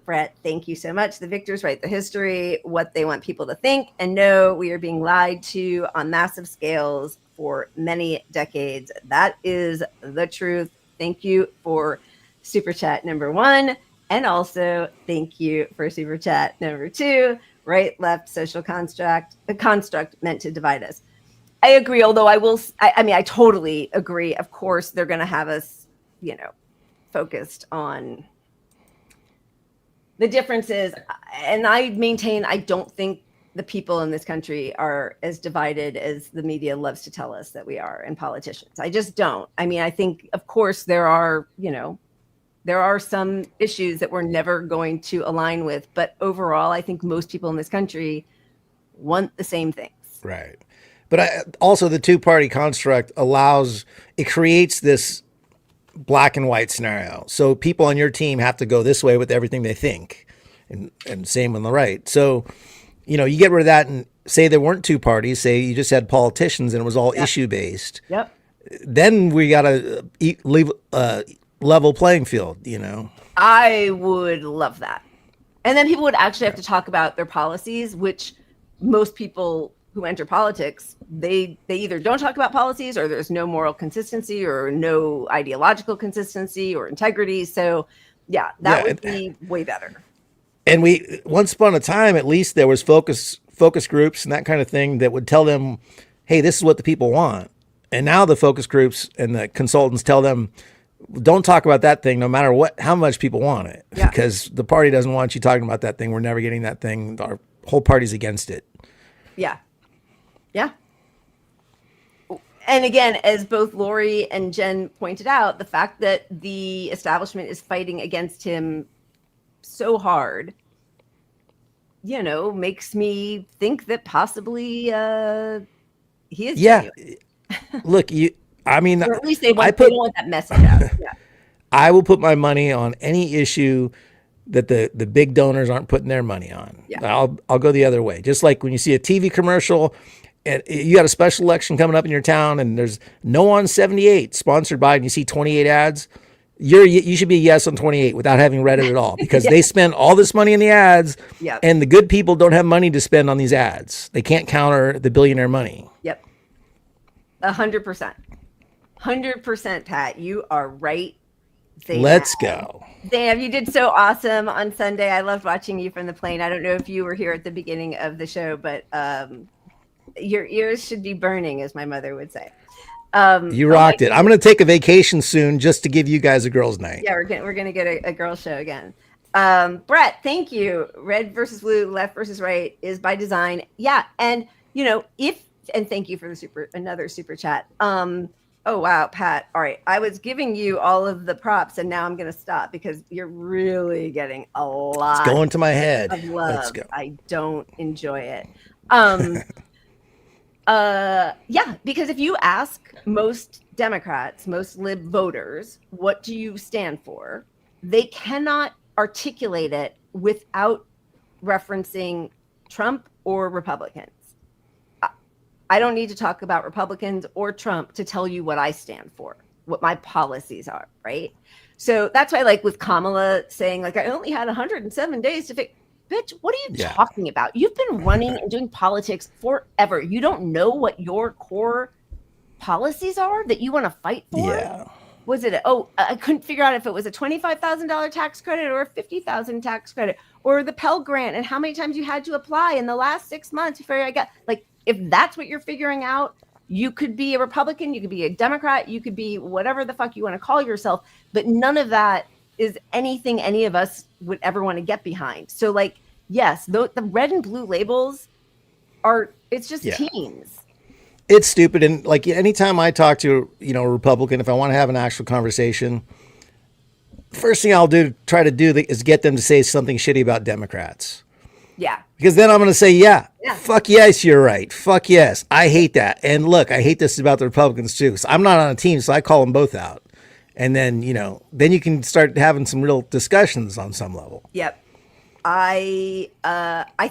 Brett. Thank you so much. The victors write the history, what they want people to think and know. We are being lied to on massive scales for many decades. That is the truth. Thank you for Super Chat number 1. And also thank you for Super Chat number 2. Right, left, social construct, the construct meant to divide us. I agree, although I totally agree. Of course, they're going to have us, focused on the differences. And I maintain, I don't think the people in this country are as divided as the media loves to tell us that we are, and politicians. I just don't. I mean, I think, of course, there are some issues that we're never going to align with. But overall, I think most people in this country want the same things. Right. But also the two-party construct creates this black and white scenario. So people on your team have to go this way with everything they think, and same on the right. So, you get rid of that and say there weren't two parties, say you just had politicians and it was all issue-based. Yep. Then we got to leave level playing field, I would love that. And then people would actually have to talk about their policies, which most people who enter politics, they either don't talk about policies, or there's no moral consistency, or no ideological consistency or integrity. So that would be way better. And once upon a time, at least there was focus groups and that kind of thing that would tell them, hey, this is what the people want. And now the focus groups and the consultants tell them, don't talk about that thing, no matter how much people want it, because the party doesn't want you talking about that thing. We're never getting that thing. Our whole party's against it. Yeah. Yeah. And again, as both Lori and Jen pointed out, the fact that the establishment is fighting against him so hard, makes me think that possibly he is genuine. Look, or at least they don't want that message out. Yeah. I will put my money on any issue that the big donors aren't putting their money on. Yeah. I'll go the other way. Just like when you see a TV commercial and you got a special election coming up in your town and there's no on 78 sponsored by, and you see 28 ads, you should be a yes on 28 without having read it at all, because they spend all this money in the ads, and the good people don't have money to spend on these ads. They can't counter the billionaire money. Yep. 100%. 100%, Pat. You are right. Let's go. Dave, you did so awesome on Sunday. I loved watching you from the plane. I don't know if you were here at the beginning of the show, but your ears should be burning, as my mother would say. You rocked it. I'm going to take a vacation soon just to give you guys a girls' night. Yeah, we're going to get a girls' show again. Brett, thank you. Red versus blue, left versus right is by design. Yeah, and and thank you for the another super chat. Oh, wow, Pat. All right. I was giving you all of the props, and now I'm going to stop because you're really getting a lot It's going to my head. of love. Let's go. I don't enjoy it. Yeah, because if you ask most Democrats, most lib voters, what do you stand for? They cannot articulate it without referencing Trump or Republicans. I don't need to talk about Republicans or Trump to tell you what I stand for, what my policies are, right? So that's why, like with Kamala saying, like, I only had 107 days to fix. Bitch, what are you talking about? You've been running and doing politics forever. You don't know what your core policies are that you want to fight for? Yeah. Was it? I couldn't figure out if it was a $25,000 tax credit or a $50,000 tax credit or the Pell Grant and how many times you had to apply in the last 6 months before I got, like, if that's what you're figuring out, you could be a Republican, you could be a Democrat, you could be whatever the fuck you want to call yourself, but none of that is anything any of us would ever want to get behind. So, like, yes, the red and blue labels are, it's just teams. It's stupid. And like anytime I talk to, a Republican, if I want to have an actual conversation, first thing I'll try to do is get them to say something shitty about Democrats. Yeah. Because then I'm going to say, fuck yes, you're right. Fuck yes. I hate that. And look, I hate this about the Republicans too. Because I'm not on a team, so I call them both out. And then, then you can start having some real discussions on some level. Yep. I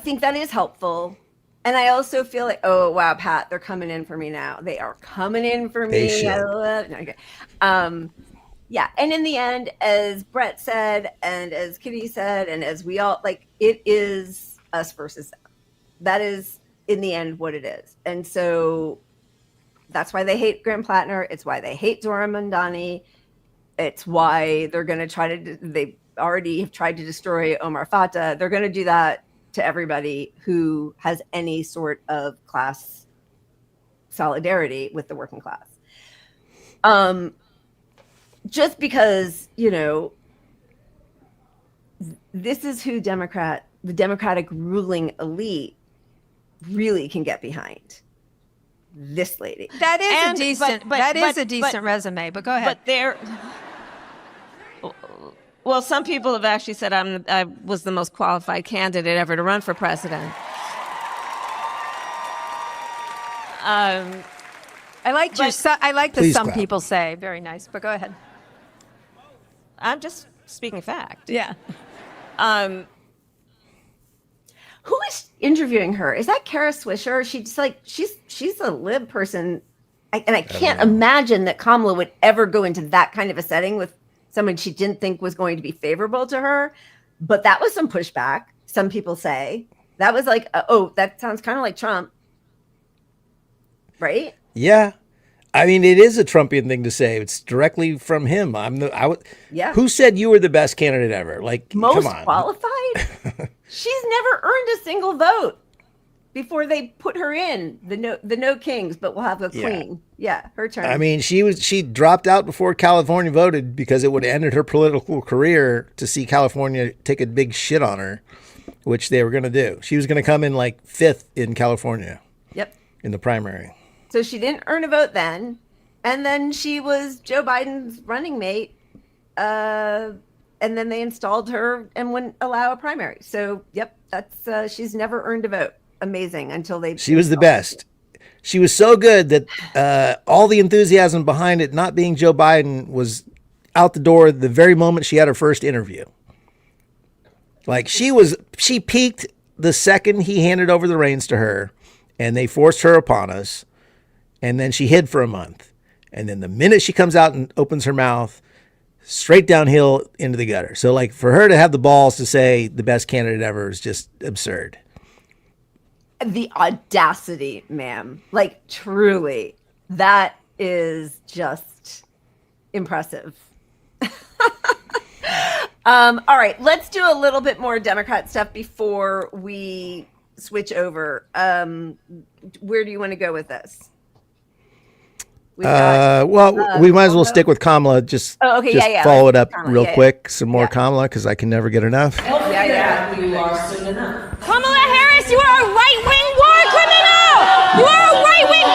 think that is helpful. And I also feel like, oh, wow, Pat, they're coming in for me now. They are coming in for me. They should. Okay. Yeah. And in the end, as Brett said, and as Kitty said, and as we all, like, it is us versus them. That is, in the end, what it is. And so that's why they hate Graham Platner. It's why they hate Zohran Mamdani. It's why they're going to try to, they already have tried to destroy Omar Fatah. They're going to do that to everybody who has any sort of class solidarity with the working class. Just because, this is who the Democratic ruling elite really can get behind. This lady. That is a decent resume, but go ahead. Well, some people have actually said I was the most qualified candidate ever to run for president. I like the some people say. Very nice, but go ahead. I'm just speaking fact. Yeah. Who is interviewing her? Is that Kara Swisher? She's a lib person. I can't imagine that Kamala would ever go into that kind of a setting with someone she didn't think was going to be favorable to her. But that was some pushback. Some people say that was like, that sounds kind of like Trump. Right? Yeah. I mean, it is a Trumpian thing to say. It's directly from him. Who said you were the best candidate ever? Like, most come on. Qualified? She's never earned a single vote before they put her in the no kings, but we'll have a queen. Yeah, her turn. I mean, she dropped out before California voted because it would have ended her political career to see California take a big shit on her, which they were going to do. She was going to come in like 5th in California. Yep. In the primary. So she didn't earn a vote then. And then she was Joe Biden's running mate. And then they installed her and wouldn't allow a primary. So, yep, that's she's never earned a vote. Amazing until they. She was the best. She was so good that all the enthusiasm behind it not being Joe Biden was out the door the very moment she had her first interview. Like she peaked the second he handed over the reins to her and they forced her upon us. And then she hid for a month. And then the minute she comes out and opens her mouth, straight downhill into the gutter. So like for her to have the balls to say the best candidate ever is just absurd. The audacity, ma'am. Like truly, that is just impressive. All right, let's do a little bit more Democrat stuff before we switch over. Where do you want to go with this? We might as well stick with Kamala. Just follow it up real quick. Some more Kamala, because I can never get enough. You are soon enough. Kamala Harris, you are a right-wing war criminal. You are a right-wing.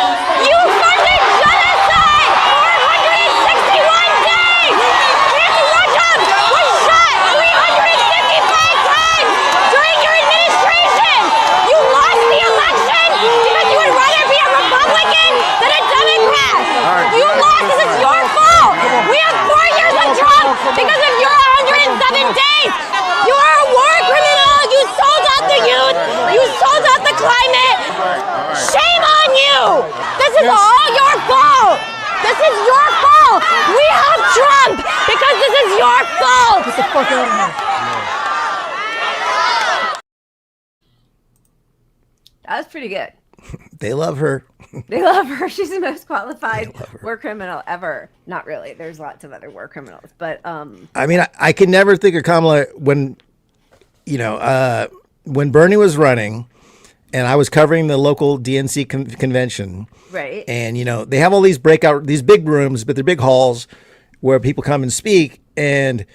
You funded genocide for fuck out of here. That was pretty good. They love her. They love her. She's the most qualified war criminal ever. Not really. There's lots of other war criminals, but I mean, I can never think of Kamala when, when Bernie was running, and I was covering the local DNC convention. Right. And they have all these big rooms, but they're big halls where people come and speak, and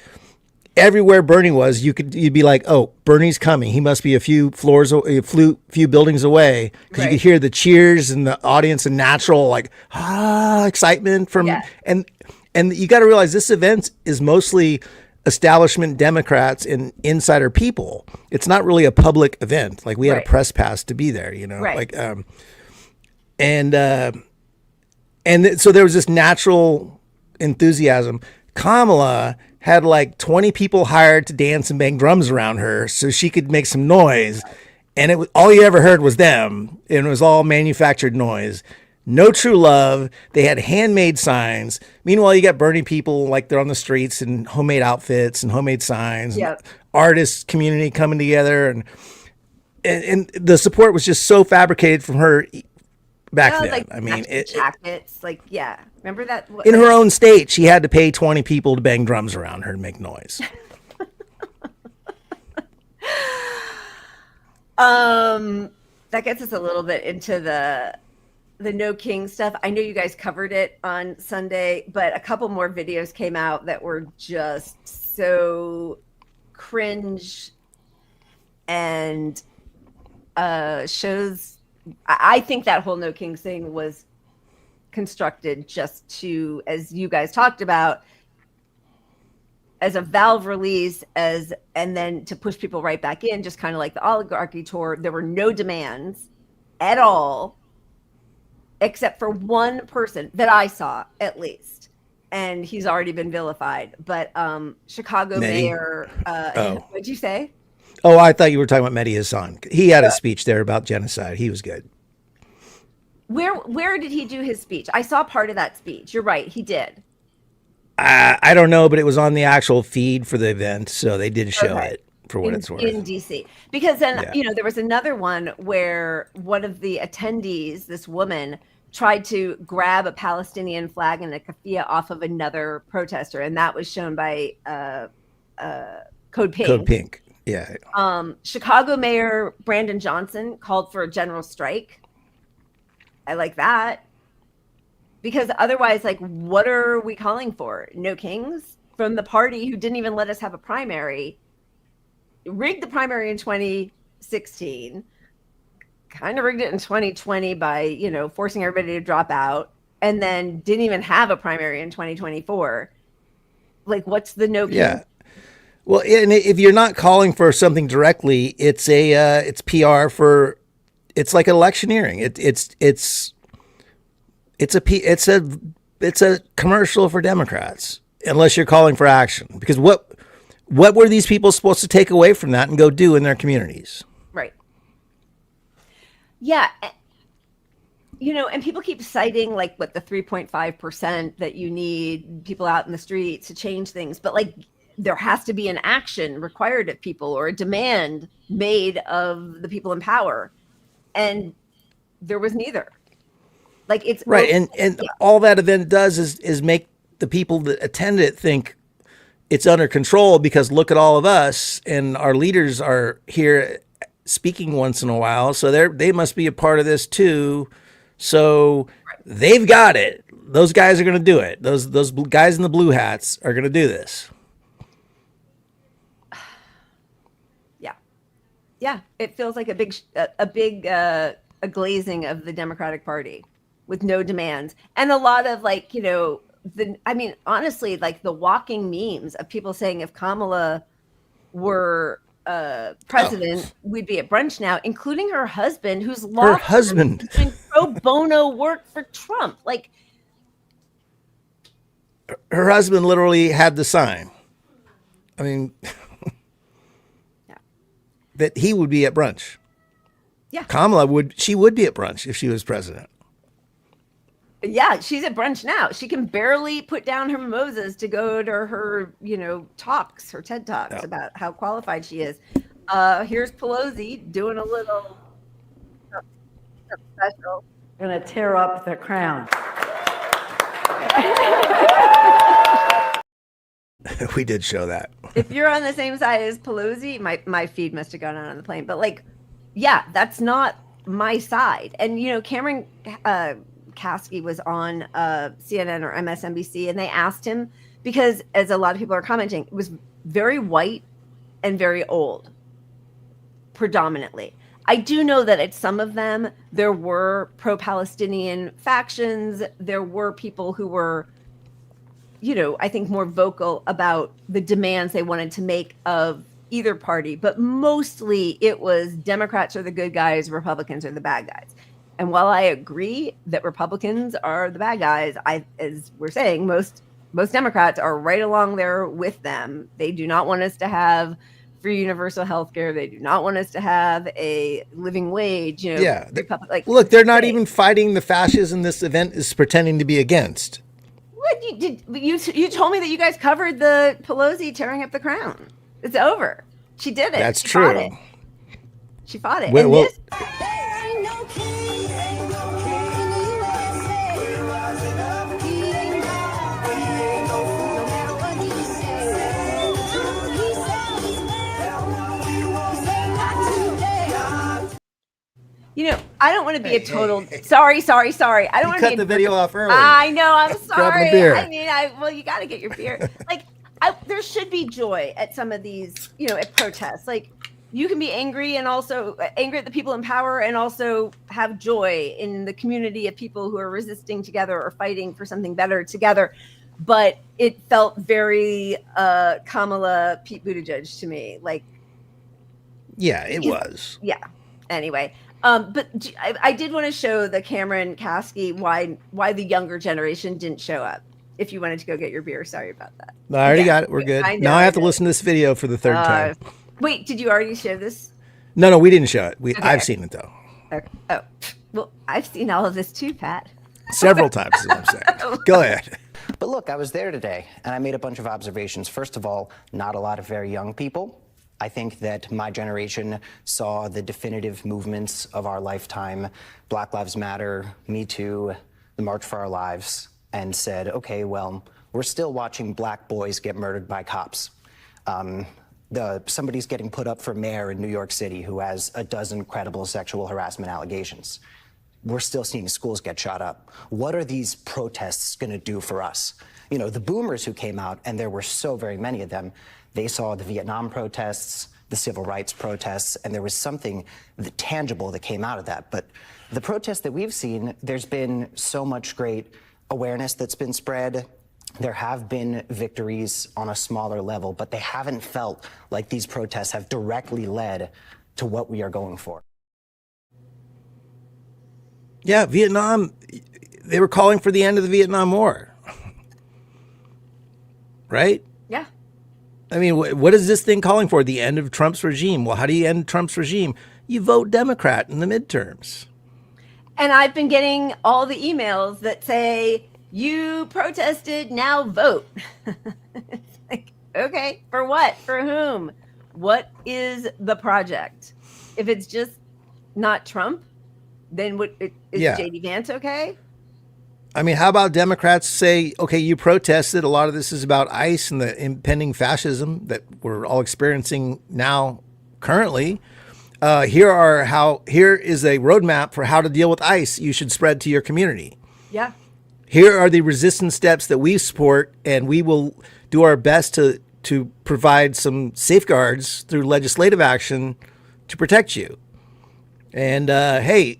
everywhere Bernie was, you'd be like, oh, Bernie's coming. He must be a few buildings away, because you could hear the cheers in the audience and natural excitement from and you got to realize this event is mostly establishment Democrats and insider people. It's not really a public event. Like we had a press pass to be there, and so there was this natural enthusiasm. Kamala had like 20 people hired to dance and bang drums around her so she could make some noise. And it was, all you ever heard was them. And it was all manufactured noise. No true love. They had handmade signs. Meanwhile, you got Bernie people like they're on the streets in homemade outfits and homemade signs. Yep. Artists community coming together. And the support was just so fabricated from her back then. Like, I mean, jackets, remember that? In her own state, she had to pay 20 people to bang drums around her to make noise. That gets us a little bit into the No King stuff. I know you guys covered it on Sunday, but a couple more videos came out that were just so cringe and shows. I think that whole No King thing was constructed just to, as you guys talked about, as a valve release, and then to push people right back in, just kind of like the oligarchy tour. There were no demands at all, except for one person that I saw, at least, and he's already been vilified. But Chicago Mayor, what'd you say? Oh, I thought you were talking about Mehdi Hassan. He had a speech there about genocide. He was good. Where did he do his speech? I saw part of that speech. You're right, he did. I don't know, but it was on the actual feed for the event, so they did show it for what it's worth. In DC. Because then, there was another one where one of the attendees, this woman, tried to grab a Palestinian flag and a keffiyeh off of another protester, and that was shown by Code Pink. Code Pink, yeah. Chicago Mayor Brandon Johnson called for a general strike. I like that. Because otherwise, what are we calling for? No kings? From the party who didn't even let us have a primary, rigged the primary in 2016, kind of rigged it in 2020 by, forcing everybody to drop out, and then didn't even have a primary in 2024. What's the no king? Yeah. Well, and if you're not calling for something directly, it's PR for, it's like electioneering. It's a commercial for Democrats, unless you're calling for action. Because what were these people supposed to take away from that and go do in their communities? Right. Yeah. And people keep citing the 3.5% that you need people out in the streets to change things. But there has to be an action required of people or a demand made of the people in power. And there was neither. It's right. And all that event does is make the people that attend it think it's under control, because look at all of us and our leaders are here speaking once in a while. So they must be a part of this too. So they've got it. Those guys are going to do it. Those guys in the blue hats are going to do this. Yeah. It feels like a big glazing of the Democratic Party with no demands, and a lot of honestly, the walking memes of people saying if Kamala were president, we'd be at brunch now, including her husband, who's doing pro bono work for Trump. Her husband literally had the sign. I mean, that he would be at brunch. Yeah, Kamala would be at brunch if she was president. Yeah, she's at brunch now. She can barely put down her mimosas to go to her, talks, her TED Talks about how qualified she is. Here's Pelosi doing a little special. Gonna tear up the crown. We did show that. If you're on the same side as Pelosi, my feed must have gone out on the plane. But yeah, that's not my side. And Cameron Kasky was on CNN or MSNBC, and they asked him because, as a lot of people are commenting, it was very white and very old, predominantly. I do know that at some of them there were pro-Palestinian factions. There were people who were, I think more vocal about the demands they wanted to make of either party, but mostly it was Democrats are the good guys, Republicans are the bad guys. And while I agree that Republicans are the bad guys, as we're saying, most Democrats are right along there with them. They do not want us to have free universal health care. They do not want us to have a living wage. Yeah. Look, they're not even fighting the fascism this event is pretending to be against. What you told me that you guys covered the Pelosi tearing up the crown. It's over. She did it. That's true. She fought it. Well, I don't want to be a total. Sorry. I don't want to cut the video off early. I know. I'm sorry. Beer. I mean, you got to get your beer. There should be joy at some of these, at protests. You can be angry and also angry at the people in power, and also have joy in the community of people who are resisting together or fighting for something better together. But it felt very Kamala Pete Buttigieg to me. Yeah, it was. Yeah. Anyway. But I did want to show the Cameron Kasky why the younger generation didn't show up. If you wanted to go get your beer, sorry about that. No, I already got it. We're good. Now I have to listen to this video for the third time. Wait, did you already show this? No, we didn't show it. I've seen it though. Okay. Oh, well, I've seen all of this too, Pat. Several times, is what I'm saying. Go ahead. But look, I was there today, and I made a bunch of observations. First of all, not a lot of very young people. I think that my generation saw the definitive movements of our lifetime, Black Lives Matter, Me Too, the March for Our Lives, and said, okay, well, we're still watching black boys get murdered by cops. Somebody's getting put up for mayor in New York City who has a dozen credible sexual harassment allegations. We're still seeing schools get shot up. What are these protests going to do for us? The boomers who came out, and there were so very many of them, they saw the Vietnam protests, the civil rights protests, and there was something tangible that came out of that. But the protests that we've seen, there's been so much great awareness that's been spread. There have been victories on a smaller level, but they haven't felt like these protests have directly led to what we are going for. Yeah, Vietnam, they were calling for the end of the Vietnam War. Right? Yeah. I mean, what is this thing calling for? The end of Trump's regime. Well, how do you end Trump's regime? You vote Democrat in the midterms. And I've been getting all the emails that say, you protested, now vote. It's okay, for what? For whom? What is the project? If it's just not Trump, then is JD Vance okay? I mean, how about Democrats say, okay, you protested. A lot of this is about ICE and the impending fascism that we're all experiencing now currently. Here is a roadmap for how to deal with ICE you should spread to your community. Yeah. Here are the resistance steps that we support, and we will do our best to provide some safeguards through legislative action to protect you. And hey,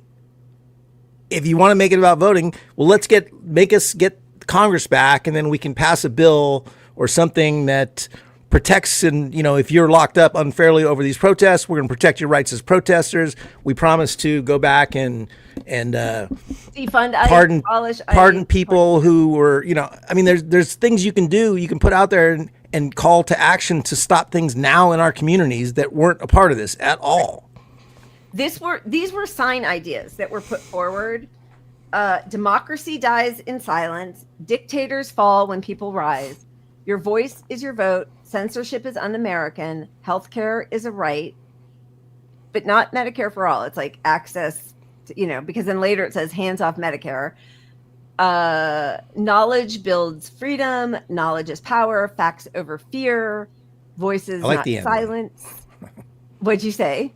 if you want to make it about voting, well, make us get Congress back, and then we can pass a bill or something that protects. And if you're locked up unfairly over these protests, we're going to protect your rights as protesters. We promise to go back and defund, pardon people who were, I mean, there's things you can do. You can put out there and call to action to stop things now in our communities that weren't a part of this at all. These were sign ideas that were put forward democracy dies in silence. Dictators fall when people rise. Your voice is your vote. Censorship is un-American. Healthcare is a right, but not Medicare for all. It's like access to, because then later it says hands off Medicare. Knowledge builds freedom. Knowledge is power. Facts over fear. Voices, not silence. What'd you say?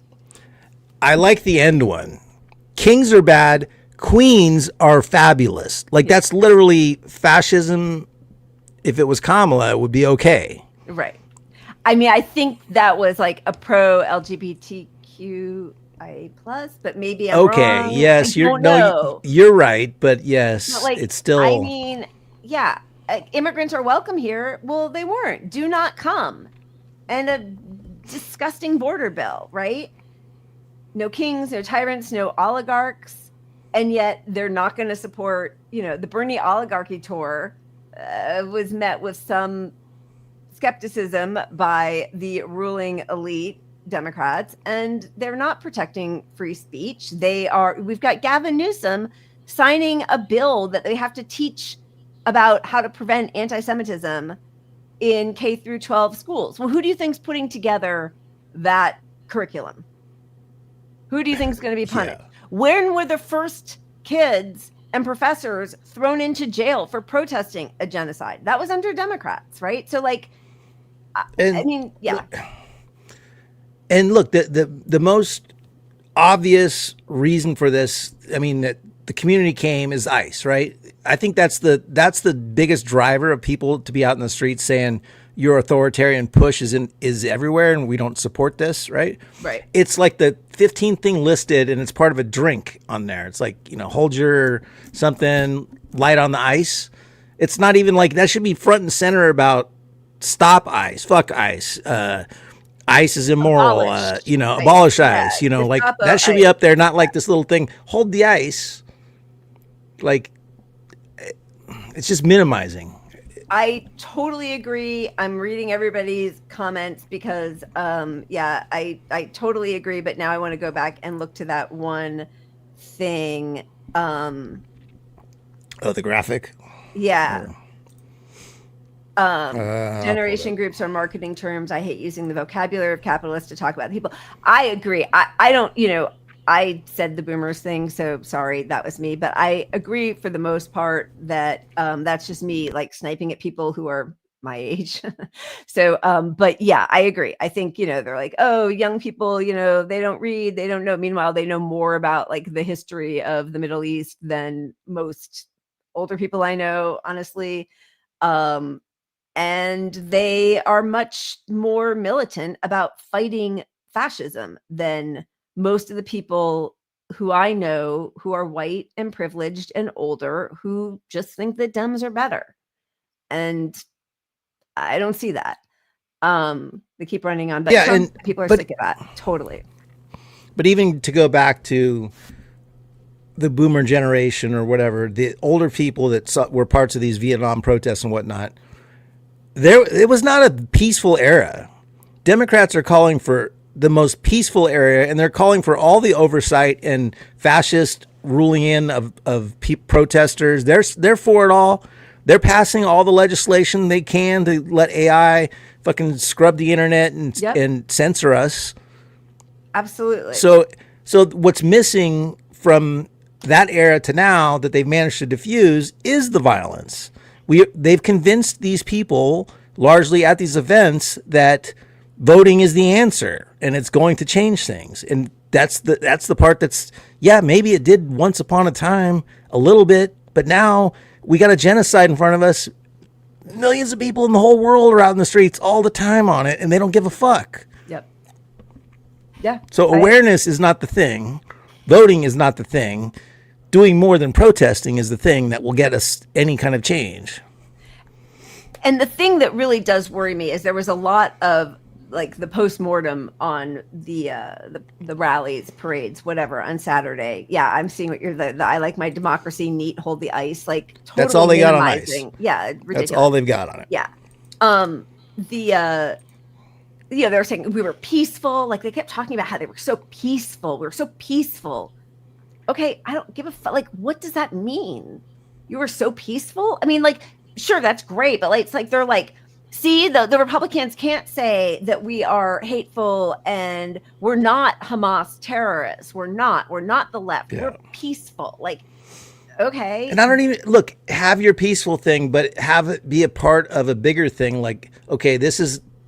I like the end one. Kings are bad. Queens are fabulous. Like, that's literally fascism. If it was Kamala, it would be okay. Right. I mean, I think that was like a pro LGBTQIA plus, but maybe I'm wrong. Yes, you're right, but yes, like, it's still. I mean, yeah, immigrants are welcome here. Well, they weren't. Do not come, and a disgusting border bill, right? No kings, no tyrants, no oligarchs, and yet they're not going to support. The Bernie oligarchy tour was met with some skepticism by the ruling elite Democrats, and they're not protecting free speech. We've got Gavin Newsom signing a bill that they have to teach about how to prevent anti-Semitism in K through 12 schools. Well, who do you think's putting together that curriculum? Who do you think is going to be punished? Yeah. When were the first kids and professors thrown into jail for protesting a genocide? That was under Democrats, right? So, like, I mean, yeah. And look, the most obvious reason for this, I mean, that the community came is ICE, right? I think that's the biggest driver of people to be out in the streets saying your authoritarian push is everywhere and we don't support this, right? Right. It's like the 15th thing listed and it's part of a drink on there. It's like, hold your something light on the ice. It's not even like that should be front and center about stop ICE, fuck ICE. ICE is immoral, abolish ICE, like that should be up there, not like this little thing, hold the ICE. Like, it's just minimizing. I totally agree. I'm reading everybody's comments because, I totally agree. But now I want to go back and look to that one thing. The graphic? Yeah. Generation groups are marketing terms. I hate using the vocabulary of capitalists to talk about people. I agree. I don't, I said the boomers thing, so sorry, that was me. But I agree for the most part that that's just me like sniping at people who are my age. So, but yeah, I agree. I think, they're like, oh, young people, they don't read, they don't know. Meanwhile, they know more about like the history of the Middle East than most older people I know, honestly. And they are much more militant about fighting fascism than most of the people who I know who are white and privileged and older who just think that Dems are better. And I don't see that. They keep running on, but people are sick of that. Totally. But even to go back to the boomer generation or whatever, the older people that were parts of these Vietnam protests and whatnot, it was not a peaceful era. Democrats are calling for the most peaceful era, and they're calling for all the oversight and fascist ruling in of protesters. They're for it all. They're passing all the legislation they can to let AI fucking scrub the internet and censor us. Absolutely. So what's missing from that era to now that they've managed to diffuse is the violence. They've convinced these people largely at these events that voting is the answer and it's going to change things. And that's the part that's, maybe it did once upon a time a little bit, but now we got a genocide in front of us. Millions of people in the whole world are out in the streets all the time on it and they don't give a fuck. Yep. Yeah. So awareness is not the thing. Voting is not the thing. Doing more than protesting is the thing that will get us any kind of change. And the thing that really does worry me is there was a lot of like the postmortem on the rallies, parades, whatever on Saturday. Yeah, I'm seeing what you're the I like my democracy, neat, hold the ice. Like totally that's all they got on ice. Yeah, ridiculous. That's all they've got on it. Yeah. They were saying we were peaceful. Like they kept talking about how they were so peaceful. We were so peaceful. okay, I don't give a fuck. Like, what does that mean? You were so peaceful. I mean, like, sure, that's great, but like, it's like they're like, see, the Republicans can't say that we are hateful and we're not Hamas terrorists. We're not the left. Yeah. We're peaceful. Like, okay. And I don't even look, have your peaceful thing, but have it be a part of a bigger thing. Like, okay,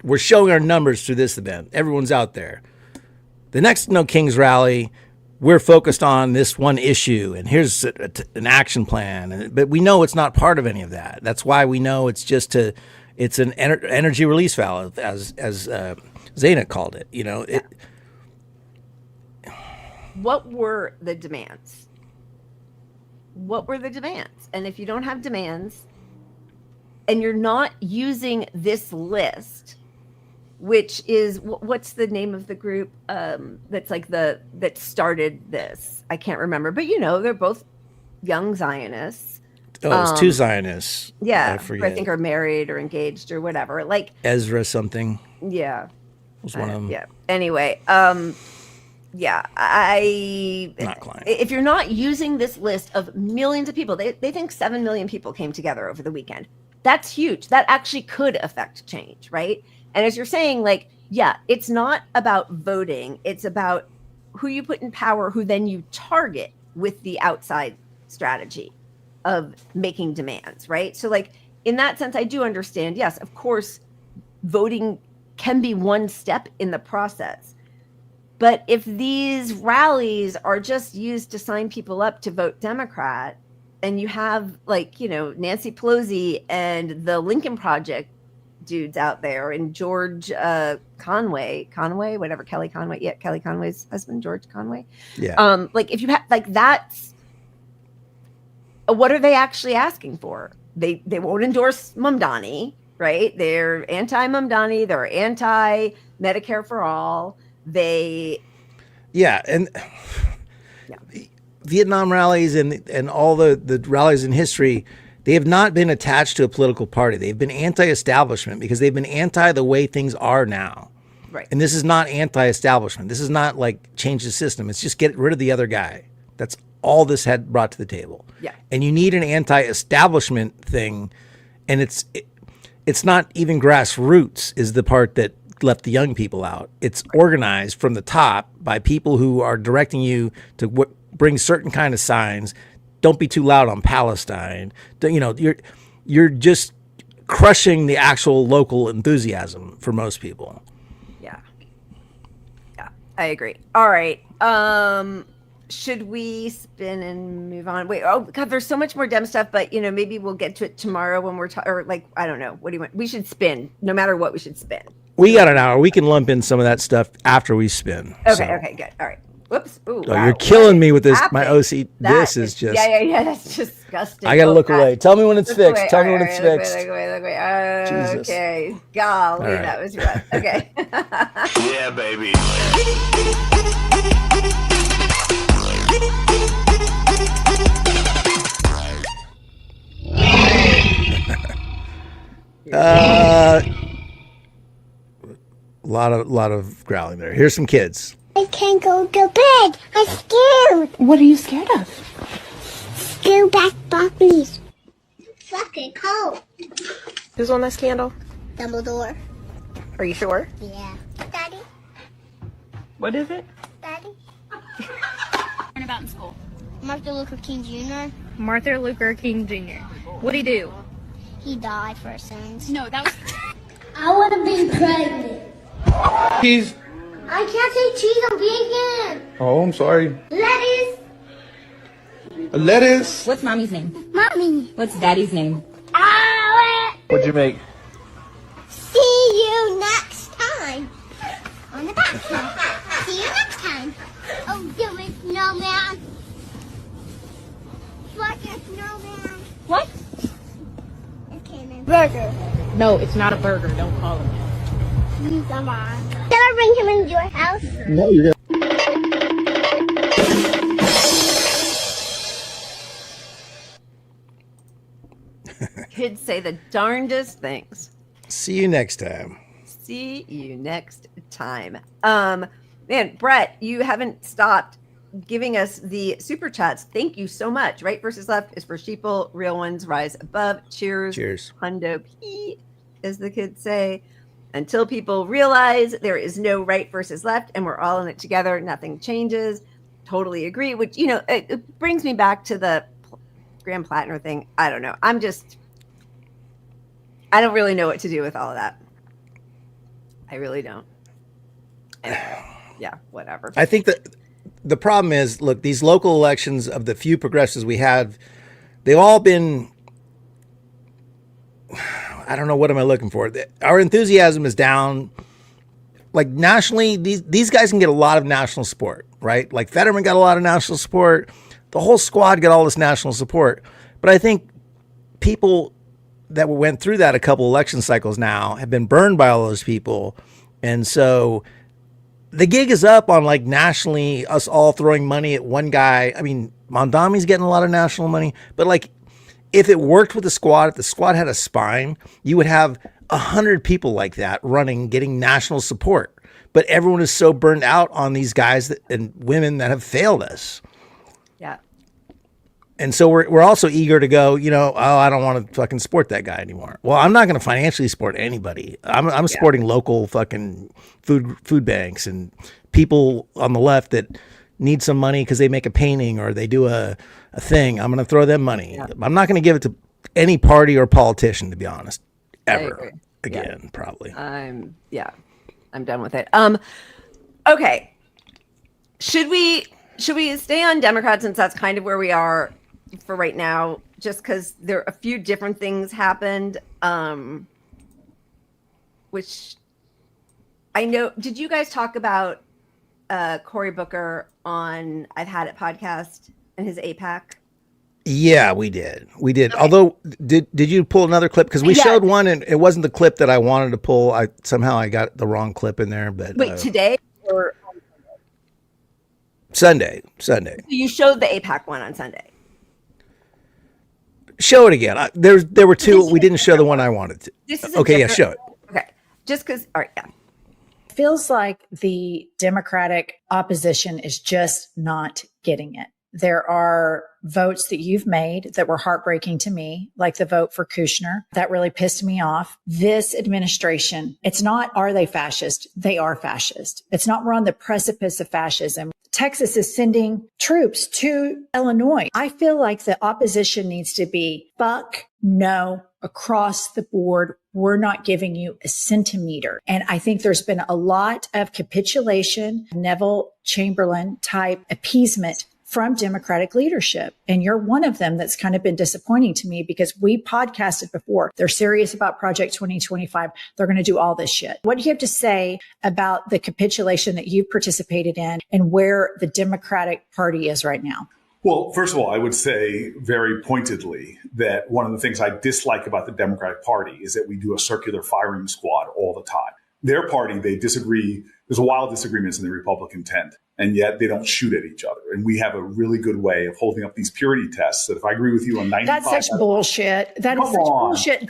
we're showing our numbers through this event. Everyone's out there. The next No Kings rally, we're focused on this one issue, and here's an action plan. But we know it's not part of any of that. That's why we know it's just it's an energy release valve, as Zaina called it. You know, What were the demands? What were the demands? And if you don't have demands, and you're not using this list, which is what's the name of the group that's like that started this? I can't remember, but they're both young Zionists. Oh, it's two Zionists. Yeah, I think are married or engaged or whatever. Like Ezra something. Yeah, was one of them. Yeah. Anyway, yeah, if you're not using this list of millions of people, they think 7 million people came together over the weekend. That's huge. That actually could affect change, right? And as you're saying, like, yeah, it's not about voting. It's about who you put in power, who then you target with the outside strategy of making demands, right? So, like, in that sense, I do understand. Yes, of course, voting can be one step in the process. But if these rallies are just used to sign people up to vote Democrat, and you have, like, Nancy Pelosi and the Lincoln Project dudes out there, and George Conway, whatever, Kelly Conway's husband, George Conway. Yeah. Like, if you have, like, that's, what are they actually asking for? They won't endorse Mamdani, right? They're anti-Mamdani. They're anti-Medicare for all. And Vietnam rallies and all the rallies in history, they have not been attached to a political party. They've been anti-establishment because they've been anti the way things are now. Right. And this is not anti-establishment. This is not like change the system. It's just get rid of the other guy. That's all this had brought to the table. Yeah. And you need an anti-establishment thing, and it's not even grassroots is the part that left the young people out. It's organized from the top by people who are directing you to bring certain kind of signs. Don't be too loud on Palestine. You're just crushing the actual local enthusiasm for most people. Yeah, I agree. All right. Should we spin and move on? Wait, oh God, there's so much more Dem stuff, but maybe we'll get to it tomorrow when we're or like, I don't know. What do you want? We should spin. No matter what, we should spin. We got an hour. We can lump in some of that stuff after we spin. Okay, good. All right. Whoops. Ooh, wow. You're killing me with this. My OC. This is just. Yeah. That's disgusting. I gotta look away. Tell me when it's fixed. Tell me when it's fixed. Look away. Okay. Golly, right. that was rough. Okay. Yeah, baby. Lot of growling there. Here's some kids. I can't go to bed. I'm scared. What are you scared of? Scared back puppies. Fucking cold. Who's on this candle? Dumbledore. Are you sure? Yeah. Daddy. What is it? Daddy. Learn about in school. Martin Luther King Jr. Martin Luther King Jr. What'd he do? He died for our sins. No, that was. I want to be pregnant. He's. I can't say cheese. I'm vegan. Oh, I'm sorry. Lettuce. Lettuce. What's mommy's name? Mommy. What's daddy's name? What'd you make? See you next time. On the back. See you next time. Oh, do it, snowman. Fucking snowman. What? Okay, man. Burger. No, it's not a burger. Don't call him that. Come on. Can I bring him into your house? No, you're Kids say the darndest things. See you next time. See you next time. Man, Brett, you haven't stopped giving us the super chats. Thank you so much. Right versus left is for sheeple. Real ones rise above. Cheers. Cheers. Hundo P, as the kids say. Until people realize there is no right versus left and we're all in it together, nothing changes. Totally agree. Which, it brings me back to the Graham Platner thing. I don't know. I don't really know what to do with all of that. I really don't. Yeah, whatever. I think that the problem is, look, these local elections of the few progressives we have, they've all been, I don't know, what am I looking for? Our enthusiasm is down. Like nationally, these guys can get a lot of national support, right? Like Fetterman got a lot of national support. The whole squad got all this national support. But I think people that went through that a couple election cycles now have been burned by all those people. And so the gig is up on like nationally, us all throwing money at one guy. I mean, Mondami's getting a lot of national money, but like if it worked with the squad, if the squad had a spine, you would have 100 people like that running, getting national support. But everyone is so burned out on these guys and women that have failed us. Yeah. And so we're also eager to go, I don't want to fucking support that guy anymore. Well, I'm not going to financially support anybody. I'm supporting local fucking food banks and people on the left that need some money because they make a painting or they do a thing. I'm going to throw them money. Yeah. I'm not going to give it to any party or politician, to be honest, ever again, probably. I'm done with it. Okay. Should we stay on Democrats since that's kind of where we are for right now, just because there are a few different things happened, which I know. Did you guys talk about Cory Booker on I've Had It podcast and his AIPAC? Yeah, we did. Okay. Although, did you pull another clip? Because we showed one and it wasn't the clip that I wanted to pull. I got the wrong clip in there. But wait, today or Sunday? You showed the AIPAC one on Sunday. Show it again. There were two. We didn't show the one I wanted to. This is okay. Yeah, show it. Okay, just because. All right. Yeah. Feels like the Democratic opposition is just not getting it. There are votes that you've made that were heartbreaking to me, like the vote for Kushner. That really pissed me off. This administration, it's not, are they fascist? They are fascist. It's not, we're on the precipice of fascism. Texas is sending troops to Illinois. I feel like the opposition needs to be fuck no across the board. We're not giving you a centimeter. And I think there's been a lot of capitulation, Neville Chamberlain type appeasement from Democratic leadership. And you're one of them that's kind of been disappointing to me because we podcasted before. They're serious about Project 2025. They're going to do all this shit. What do you have to say about the capitulation that you've participated in and where the Democratic Party is right now? Well, first of all, I would say very pointedly that one of the things I dislike about the Democratic Party is that we do a circular firing squad all the time. Their party, they disagree. There's a wild disagreements in the Republican tent, and yet they don't shoot at each other. And we have a really good way of holding up these purity tests that if I agree with you on 95... That's such bullshit. That is such bullshit.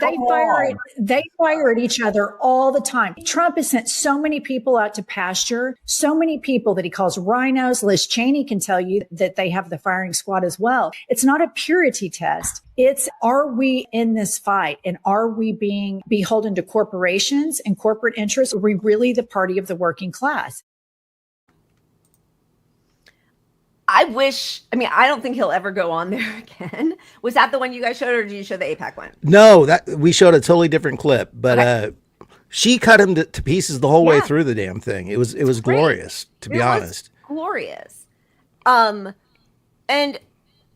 They fire at each other all the time. Trump has sent so many people out to pasture, so many people that he calls rhinos. Liz Cheney can tell you that they have the firing squad as well. It's not a purity test. It's, are we in this fight and are we being beholden to corporations and corporate interests? Are we really the party of the working class? I don't think he'll ever go on there again. Was that the one you guys showed or did you show the AIPAC one? No, we showed a totally different clip, but she cut him to pieces the whole way through the damn thing. It was glorious, to be honest. Glorious. And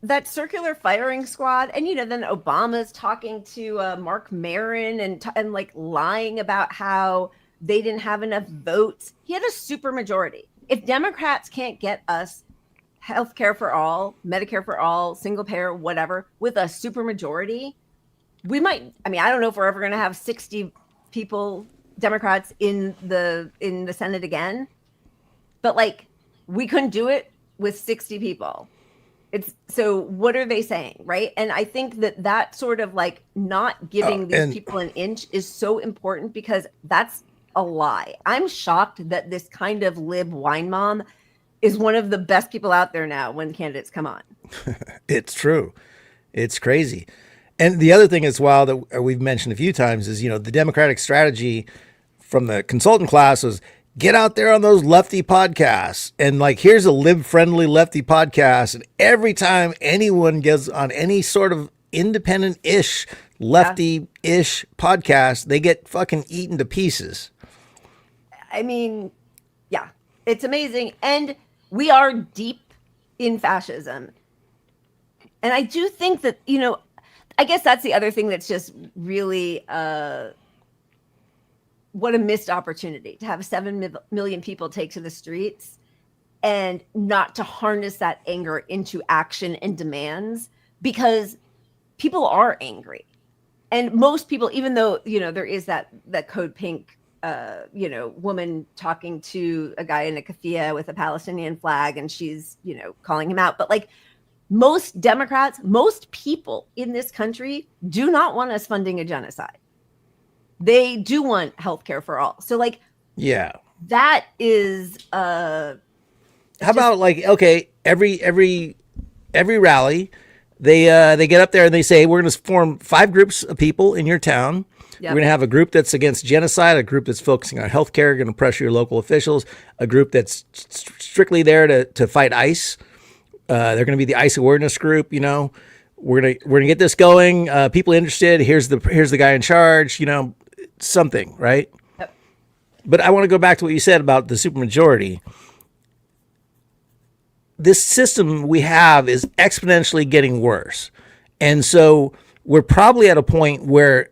that circular firing squad, and then Obama's talking to Mark Maron and like lying about how they didn't have enough votes. He had a super majority. If Democrats can't get us healthcare for all, Medicare for all, single payer, whatever, with a super majority, we might. I don't know if we're ever going to have 60 people, Democrats in the Senate again, but like we couldn't do it with 60 people. So what are they saying, right? And I think that sort of like not giving these people an inch is so important because that's a lie. I'm shocked that this kind of lib wine mom is one of the best people out there now when candidates come on. It's true. It's crazy. And the other thing as well that we've mentioned a few times is, the Democratic strategy from the consultant class was get out there on those lefty podcasts. And like, here's a lib-friendly lefty podcast. And every time anyone gets on any sort of independent-ish, lefty-ish podcast, they get fucking eaten to pieces. I mean, yeah, it's amazing. And we are deep in fascism. And I do think that, I guess that's the other thing that's just really what a missed opportunity to have 7 million people take to the streets and not to harness that anger into action and demands, because people are angry. And most people, even though, there is that Code Pink, woman talking to a guy in a keffiyeh with a Palestinian flag, and she's, calling him out. But like, most Democrats, most people in this country do not want us funding a genocide. They do want healthcare for all. So like, yeah, that is how about like, okay, every rally, they get up there and they say, we're going to form 5 groups of people in your town. Yep. We're going to have a group that's against genocide, a group that's focusing on healthcare, going to pressure your local officials, a group that's strictly there to fight ICE. They're going to be the ICE awareness group. We're gonna get this going. People interested. Here's the guy in charge. Something, right? Yep. But I want to go back to what you said about the supermajority. This system we have is exponentially getting worse, and so we're probably at a point where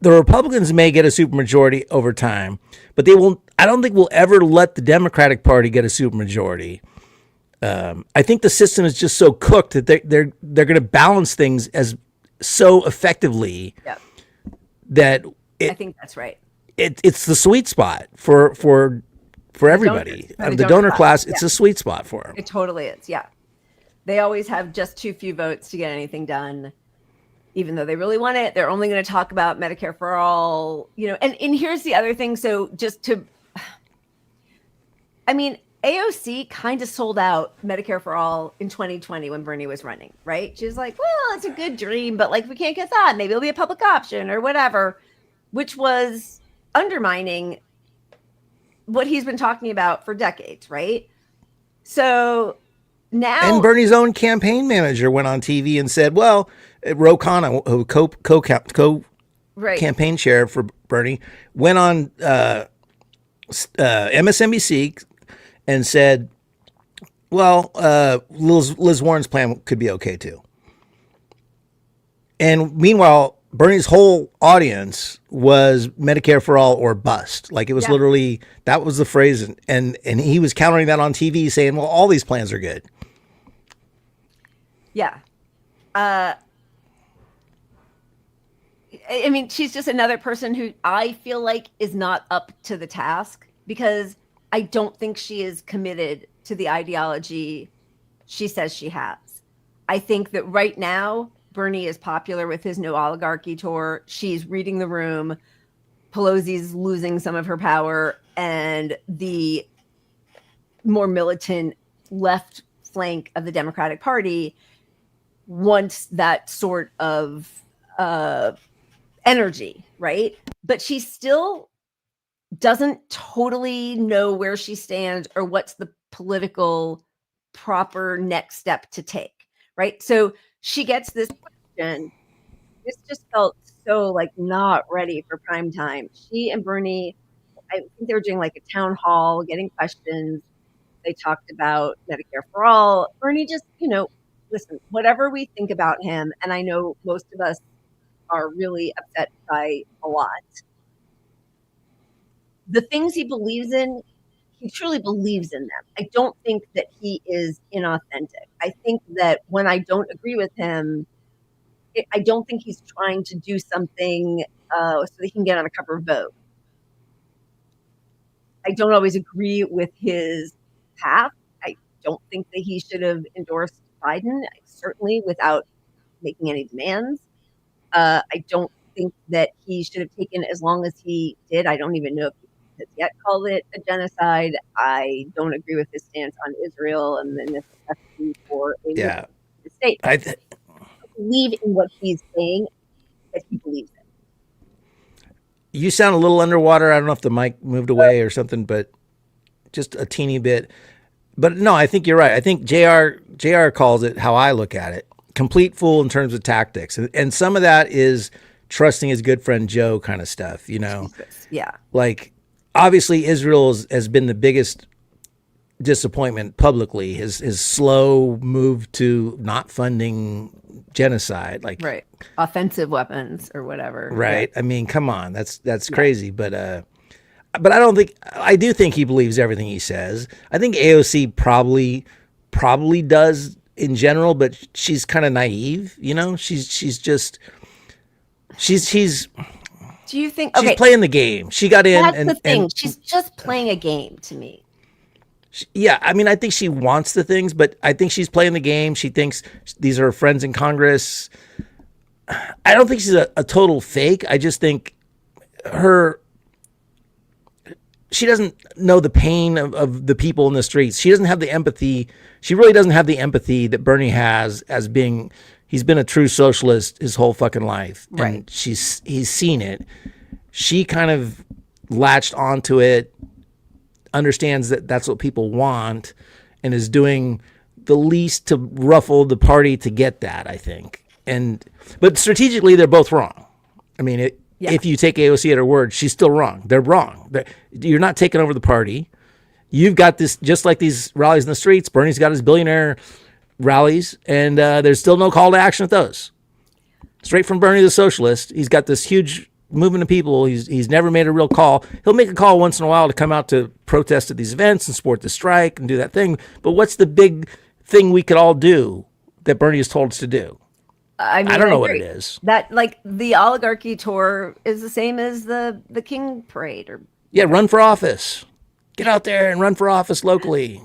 the Republicans may get a supermajority over time, but they will. I don't think we'll ever let the Democratic Party get a supermajority. I think the system is just so cooked that they're going to balance things as so effectively that I think that's right. It's the sweet spot for everybody. The donor class, it's a sweet spot for them. It totally is. Yeah, they always have just too few votes to get anything done, even though they really want it. They're only going to talk about Medicare for all. And here's the other thing. So AOC kind of sold out Medicare for all in 2020 when Bernie was running, right? She was like, well, it's a good dream, but like, we can't get that. Maybe it'll be a public option or whatever, which was undermining what he's been talking about for decades, right? So now... And Bernie's own campaign manager went on TV and said, well, Ro Khanna, who campaign chair for Bernie, went on MSNBC and said, well, Liz Warren's plan could be okay too. And meanwhile, Bernie's whole audience was Medicare for all or bust. Like, it was literally, that was the phrase. And he was countering that on TV saying, well, all these plans are good. Yeah. She's just another person who I feel like is not up to the task, because I don't think she is committed to the ideology she says she has. I think that right now, Bernie is popular with his no oligarchy tour. She's reading the room. Pelosi's losing some of her power, and the more militant left flank of the Democratic Party wants that sort of energy, right? But she still doesn't totally know where she stands or what's the political proper next step to take, right? So she gets this question. This just felt so like not ready for prime time. She and Bernie, I think they were doing like a town hall, getting questions. They talked about Medicare for all. Bernie just, listen, whatever we think about him, and I know most of us are really upset by a lot. The things he believes in, he truly believes in them. I don't think that he is inauthentic. I think that when I don't agree with him, I don't think he's trying to do something so he can get on a cover vote. I don't always agree with his path. I don't think that he should have endorsed Biden, certainly without making any demands. I don't think that he should have taken as long as he did. I don't even know if he has yet called it a genocide. I don't agree with his stance on Israel and the necessity for a Yeah. state. I believe in what he's saying, that he believes it. You sound a little underwater. I don't know if the mic moved away or something, but just a teeny bit. But no, I think you're right. I think JR calls it how I look at it. Complete fool in terms of tactics. And some of that is trusting his good friend Joe kind of stuff, you know? Jesus. Yeah. Like, obviously, Israel has been the biggest disappointment publicly. His slow move to not funding genocide. Like, right. Offensive weapons or whatever. Right. Yeah. I mean, come on. That's crazy. But I do think he believes everything he says. I think AOC probably does in general, but she's kind of naive, you know? She's Do you think she's playing the game? She got in. That's the thing. She's just playing a game to me. Yeah, I mean, I think she wants the things, but I think she's playing the game. She thinks these are her friends in Congress. I don't think she's a total fake. I just think she doesn't know the pain of the people in the streets. She doesn't have the empathy. She really doesn't have the empathy that Bernie has as he's been a true socialist his whole fucking life. Right. And he's seen it. She kind of latched onto it, understands that that's what people want, and is doing the least to ruffle the party to get that, I think. But strategically, they're both wrong. I mean, if you take AOC at her word, she's still wrong. They're wrong. You're not taking over the party. You've got this, just like these rallies in the streets. Bernie's got his billionaire rallies, and there's still no call to action at those. Straight from Bernie the socialist, he's got this huge movement of people. He's never made a real call. He'll make a call once in a while to come out to protest at these events and support the strike and do that thing. But what's the big thing we could all do that Bernie has told us to do? I mean, I don't know what it is. That, like, the oligarchy tour is the same as the King Parade. Yeah, run for office. Get out there and run for office locally.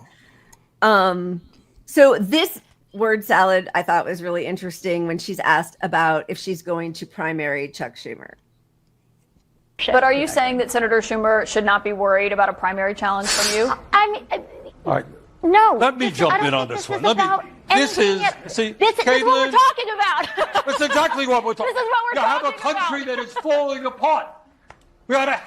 So this word salad I thought was really interesting when she's asked about if she's going to primary Chuck Schumer. But are you saying that Senator Schumer should not be worried about a primary challenge from you? I mean, All right. no. Let me jump in on this one. This is what we're talking about. That's exactly what we're talking This is what we're You have a talking country about. that is falling apart. We had a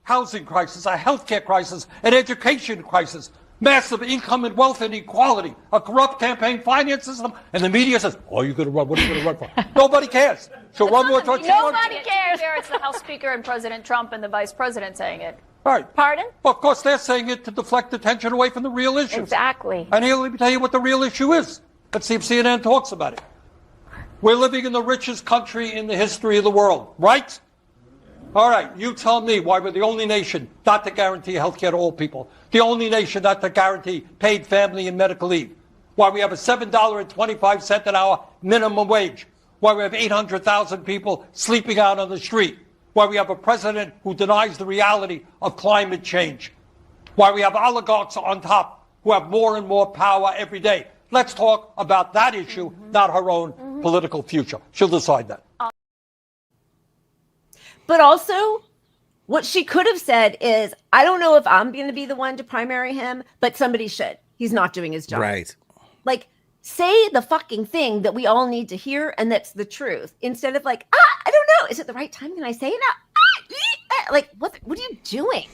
housing crisis, a healthcare crisis, an education crisis, massive income and wealth inequality, a corrupt campaign finance system, and the media says, "Oh, you're going to run? What are you going to run for?" Nobody cares. So run what you want. Nobody cares. It's the House Speaker and President Trump and the Vice President saying it. All right. Pardon? Well, of course, they're saying it to deflect attention away from the real issue. Exactly. And here, let me tell you what the real issue is. Let's see if CNN talks about it. We're living in the richest country in the history of the world, right? All right, you tell me why we're the only nation not to guarantee health care to all people, the only nation not to guarantee paid family and medical leave, why we have a $7.25 an hour minimum wage, why we have 800,000 people sleeping out on the street, why we have a president who denies the reality of climate change, why we have oligarchs on top who have more and more power every day. Let's talk about that issue, not her own political future. She'll decide that. But also, what she could have said is, I don't know if I'm going to be the one to primary him, but somebody should. He's not doing his job. Right. Like, say the fucking thing that we all need to hear, and that's the truth. Instead of like, I don't know. Is it the right time? Can I say it now? Like, what are you doing?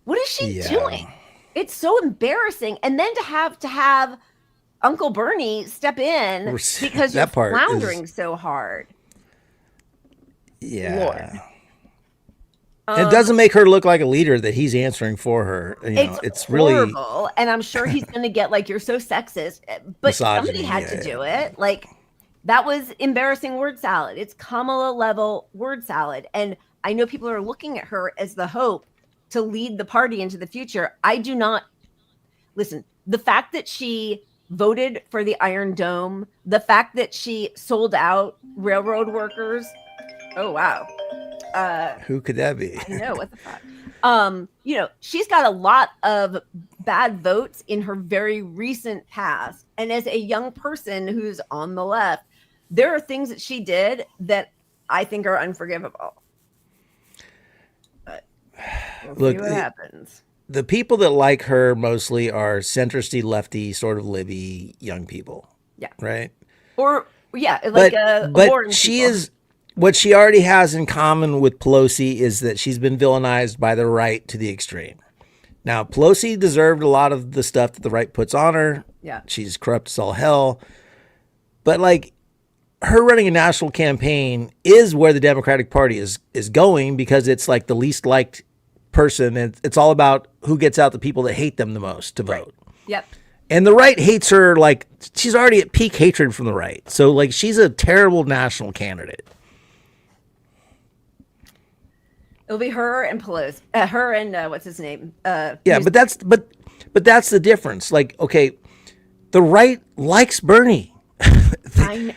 What is she doing? It's so embarrassing. And then to have Uncle Bernie step in because you're floundering so hard. Yeah. Lord. It doesn't make her look like a leader that he's answering for her. You know, it's horrible. really, and I'm sure he's going to get like, you're so sexist, but somebody had to do it. Like, that was embarrassing word salad. It's Kamala level word salad. And I know people are looking at her as the hope to lead the party into the future. I do not listen. The fact that she voted for the Iron Dome, the fact that she sold out railroad workers. Oh, wow. Who could that be? I know, what the fuck. You know, she's got a lot of bad votes in her very recent past. And as a young person who's on the left, there are things that she did that I think are unforgivable. We'll see what happens. The people that like her mostly are centristy, lefty, sort of libby young people. Yeah. Right. Or like but she is what she already has in common with Pelosi is that she's been villainized by the right to the extreme. Now, Pelosi deserved a lot of the stuff that the right puts on her. Yeah. She's corrupt as all hell. But like her running a national campaign is where the Democratic Party is going because it's like the least liked person. And it's all about who gets out the people that hate them the most to vote. Yep. And the right hates her like she's already at peak hatred from the right. So like she's a terrible national candidate. It'll be her and Pelosi, her and what's his name? Yeah, but that's the difference. Like, okay, the right likes Bernie.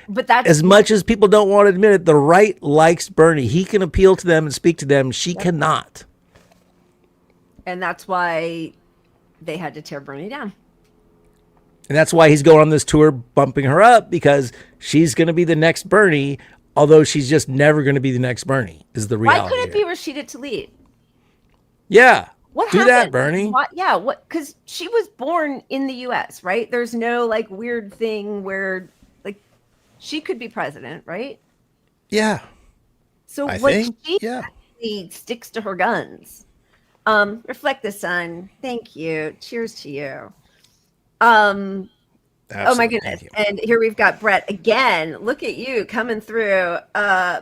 But that's as much as people don't want to admit it, the right likes Bernie. He can appeal to them and speak to them. She cannot. And that's why they had to tear Bernie down. And that's why he's going on this tour bumping her up because she's going to be the next Bernie, although she's just never going to be the next Bernie is the reality. Why couldn't it be Rashida Tlaib? Yeah. What do happened? That, Bernie. Because she was born in the U.S., right? There's no like weird thing where like she could be president, right? Yeah. So I what think, she actually sticks to her guns. Reflect the sun. Thank you. Cheers to you. Absolutely. Oh my goodness. And here we've got Brett again. Look at you coming through.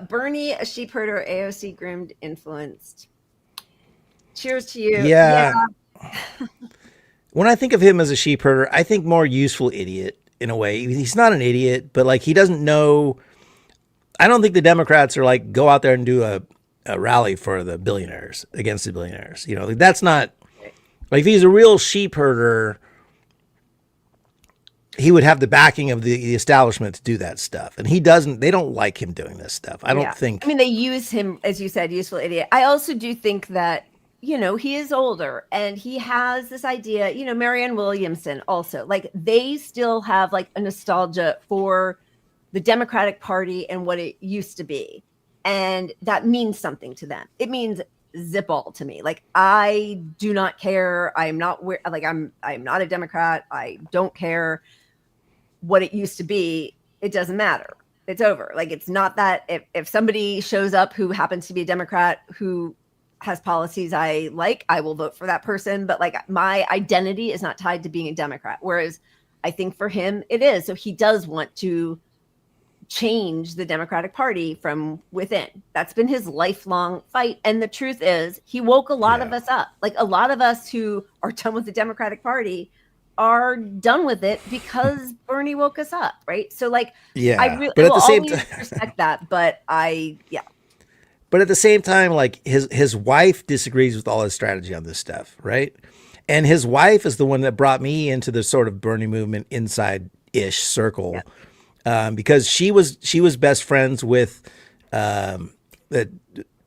Bernie, a sheep herder, AOC groomed, influenced. Cheers to you. Yeah. When I think of him as a sheep herder, I think more useful idiot in a way. He's not an idiot, but like he doesn't know. I don't think the Democrats are like go out there and do a rally for the billionaires against the billionaires. You know, like, that's not like if he's a real sheep herder, he would have the backing of the establishment to do that stuff. And he doesn't, they don't like him doing this stuff. I don't think. I mean, they use him, as you said, useful idiot. I also do think that, you know, he is older and he has this idea, you know, Marianne Williamson also, like they still have like a nostalgia for the Democratic Party and what it used to be. And that means something to them. It means zip all to me. Like, I do not care. I'm not a Democrat. I don't care what it used to be. It doesn't matter. It's over. Like, it's not that if somebody shows up who happens to be a Democrat who has policies I like, I will vote for that person. But like, my identity is not tied to being a Democrat. Whereas I think for him, it is. So he does want to change the Democratic Party from within. That's been his lifelong fight. And the truth is, he woke a lot of us up. Like, a lot of us who are done with the Democratic Party are done with it because Bernie woke us up, right? So like, I really will always respect that, but But at the same time, like his wife disagrees with all his strategy on this stuff, right? And his wife is the one that brought me into the sort of Bernie movement inside-ish circle. Because she was best friends with the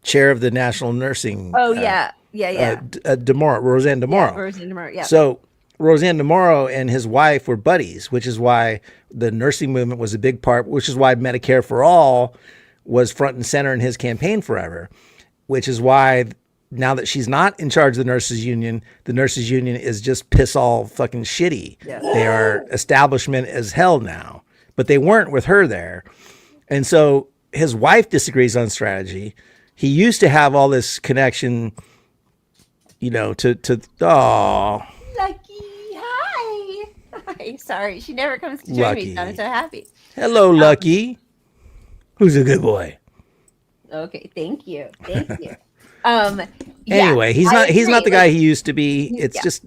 chair of the National Nursing. Roseanne DeMorrow. Roseanne DeMorrow, yeah. So Roseanne DeMorrow and his wife were buddies, which is why the nursing movement was a big part, which is why Medicare for All was front and center in his campaign forever, which is why now that she's not in charge of the nurses union is just piss all fucking shitty. Yeah. They are establishment as hell now. But they weren't with her there. And so his wife disagrees on strategy. He used to have all this connection, you know, to Lucky, hi. Hi, sorry. She never comes to join me, so I'm so happy. Hello, Lucky. Who's a good boy? Okay, thank you. Anyway, he's not the guy he used to be. It's just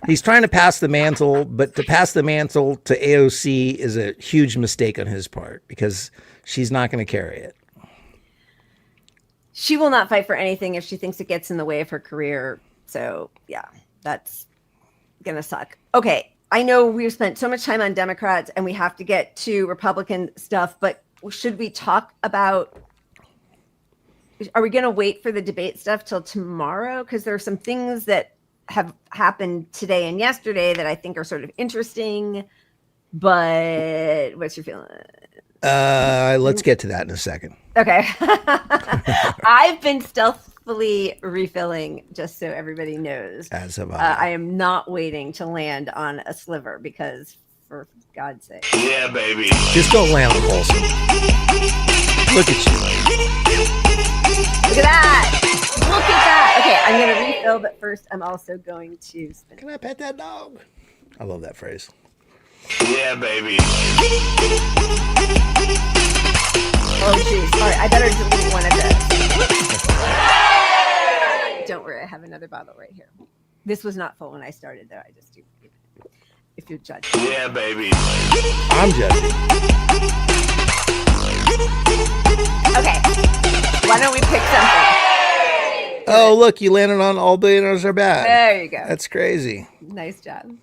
he's trying to pass the mantle, but to pass the mantle to AOC is a huge mistake on his part because she's not going to carry it. She will not fight for anything if she thinks it gets in the way of her career. So, yeah, that's going to suck. Okay, I know we've spent so much time on Democrats and we have to get to Republican stuff, but should we talk about... Are we going to wait for the debate stuff till tomorrow? Because there are some things that have happened today and yesterday that I think are sort of interesting, but what's your feeling? Let's get to that in a second. Okay. I've been thoughtfully refilling, just so everybody knows. As have I am not waiting to land on a sliver because, for God's sake. Yeah, baby. Just don't land on Wholesome. Look at you. Look at that. Look at that. Okay, I'm going to refill, but first I'm also going to spin. Can I pet that dog? I love that phrase. Yeah, baby. Oh, jeez. All right, I better delete one of those. Don't worry, I have another bottle right here. This was not full when I started, though. I just do. If you're judging. Yeah, baby. I'm judging. Okay. Why don't we pick something? Oh, look, you landed on All Billionaires Are Bad. There you go. That's crazy. Nice job.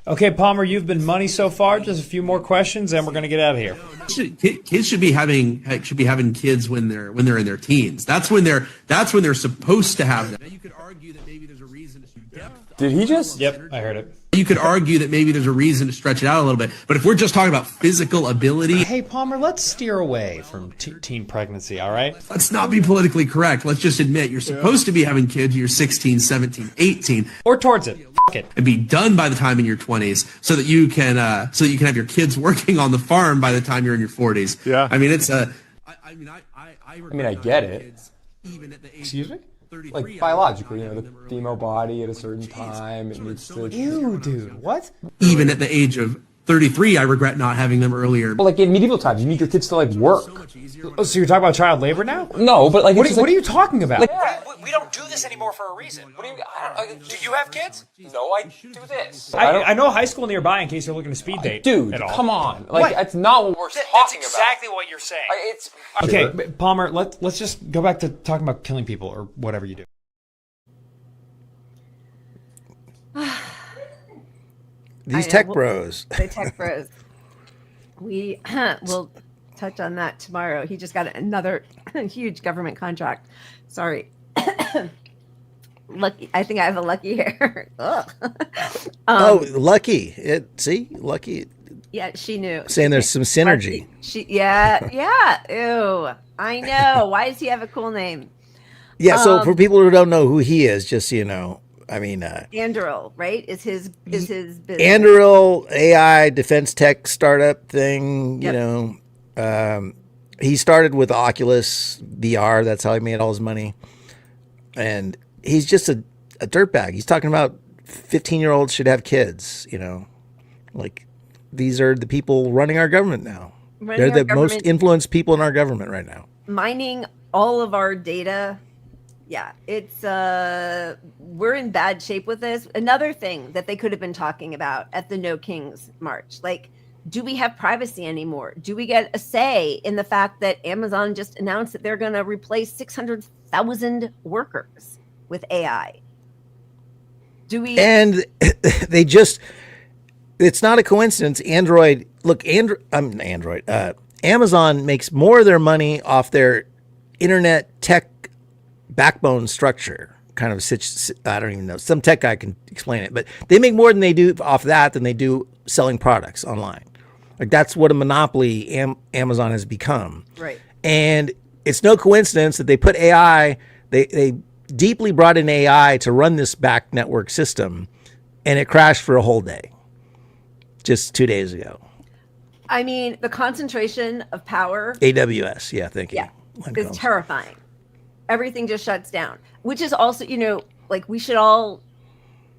Okay, Palmer, you've been money so far. Just a few more questions, and we're going to get out of here. Kids should be having kids when they're in their teens. That's when they're supposed to have them. Now you could argue that maybe there's a reason to Did he just? Yep, I heard it. You could argue that maybe there's a reason to stretch it out a little bit. But if we're just talking about physical ability, Hey, Palmer, let's steer away from teen pregnancy, all right? let's not be politically correct. Let's just admit you're supposed to be having kids when you're 16, 17, 18. Or towards it. F*** it. And be done by the time in your 20s so that you can have your kids working on the farm by the time you're in your 40s. Yeah. I mean, it's a I get it. Excuse me? Like biologically, the female body at a certain time, it needs to. Ew, dude, what? even at the age of 33, I regret not having them earlier. Well, like in medieval times, you need your kids to like work. Oh, so you're talking about child labor now? No, but like What are you talking about? Like, We don't do this anymore for a reason. What do you? Do you have kids? No, I do this. I know a high school nearby in case you're looking to speed date. Dude, at all. come on. Like, that's not what we're talking That's exactly what you're saying. Okay, Palmer, let's just go back to talking about killing people or whatever you do. These tech bros. The tech bros. We will touch on that tomorrow. He just got another huge government contract. Sorry. Lucky. I think I have a lucky hair. Lucky. Lucky. Yeah, she knew. Saying there's some synergy. Yeah. Ew. I know. Why does he have a cool name? Yeah. So for people who don't know who he is, just so you know, I mean, Anduril, right? Is his business. Anduril AI defense tech startup thing. Yep. You know, he started with Oculus VR. That's how he made all his money. And he's just a dirtbag. He's talking about 15-year-olds should have kids. You know, like these are the people running our government now. They're the most influenced people in our government right now. Mining all of our data. Yeah, it's we're in bad shape with this. Another thing that they could have been talking about at the No Kings March, like, do we have privacy anymore? Do we get a say in the fact that Amazon just announced that they're going to replace 600,000 workers with AI? Do we? And they just, it's not a coincidence. Amazon makes more of their money off their internet tech backbone structure, kind of, I don't even know. Some tech guy can explain it, but they make more than they do off that than they do selling products online. Like, that's what a monopoly Amazon has become. Right. And it's no coincidence that they put AI, they deeply brought in AI to run this back network system, and it crashed for a whole day just 2 days ago. I mean, the concentration of power. AWS, yeah, thank you. Yeah, is terrifying. Everything just shuts down, which is also, you know, like, we should all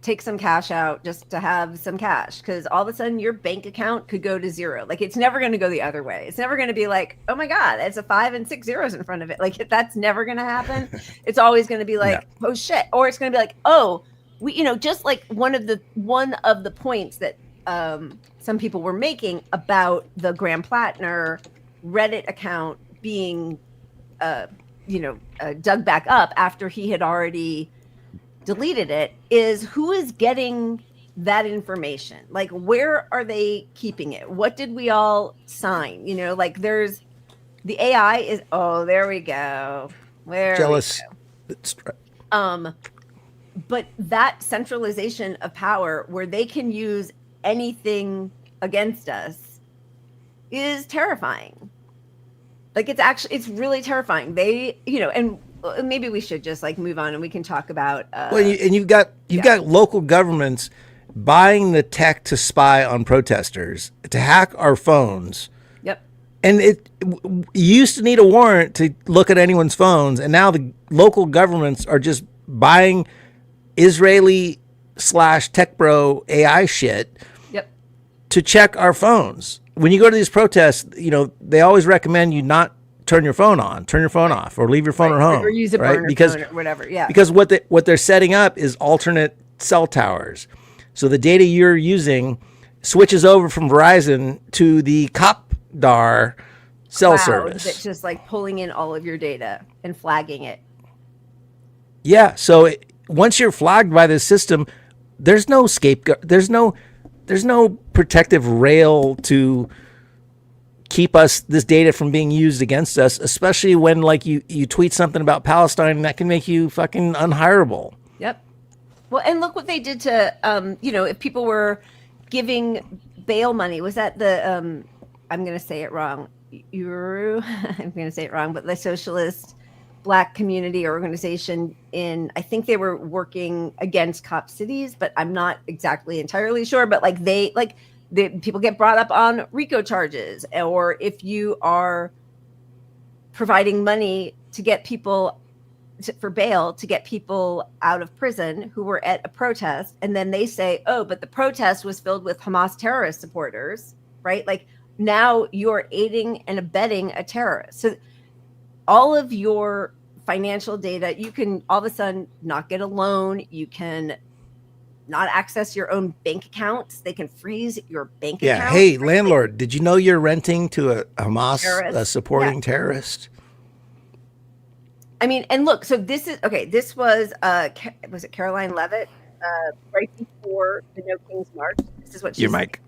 take some cash out just to have some cash, because all of a sudden your bank account could go to zero. Like, it's never going to go the other way. It's never going to be like, oh my God, it's a 5 and 6 zeros in front of it. Like, that's never going to happen. It's always going to be like, oh shit. Or it's going to be like, oh, we, you know, just like one of the points that some people were making about the Graham Platner Reddit account being, dug back up after he had already deleted it, is who is getting that information? Like, where are they keeping it? What did we all sign? You know, like, there's the AI is, oh, there we go. Jealous. but that centralization of power where they can use anything against us is terrifying. Like it's really terrifying. They, and maybe we should just like move on and we can talk about. You've got local governments buying the tech to spy on protesters, to hack our phones. Yep. And you used to need a warrant to look at anyone's phones, and now the local governments are just buying Israeli /tech bro AI shit. Yep. To check our phones. When you go to these protests, they always recommend you not turn your phone on, turn your phone off, or leave your phone at home, or use a burner phone or whatever. Yeah. Because what they're setting up is alternate cell towers. So the data you're using switches over from Verizon to the Copdar cell service. That's just like pulling in all of your data and flagging it. Yeah. So once you're flagged by this system, there's no scapegoat. There's no protective rail to keep this data from being used against us, especially when like you tweet something about Palestine and that can make you fucking unhireable. Yep. Well, and look what they did to, if people were giving bail money, was that the, I'm going to say it wrong. I'm going to say it wrong, but the Socialist Black Community Organization I think they were working against cop cities, but I'm not exactly entirely sure, but people get brought up on RICO charges, or if you are providing money to get people for bail to get people out of prison who were at a protest, and then they say, oh, but the protest was filled with Hamas terrorist supporters, right? Like now you're aiding and abetting a terrorist. So all of your financial data, you can all of a sudden not get a loan. You can not access your own bank accounts. They can freeze your bank account. Yeah. Hey, landlord, did you know you're renting to a Hamas supporting terrorist? I mean, and look, so this was it Caroline Levitt, right before the No Kings March? This is what she Your said. mic.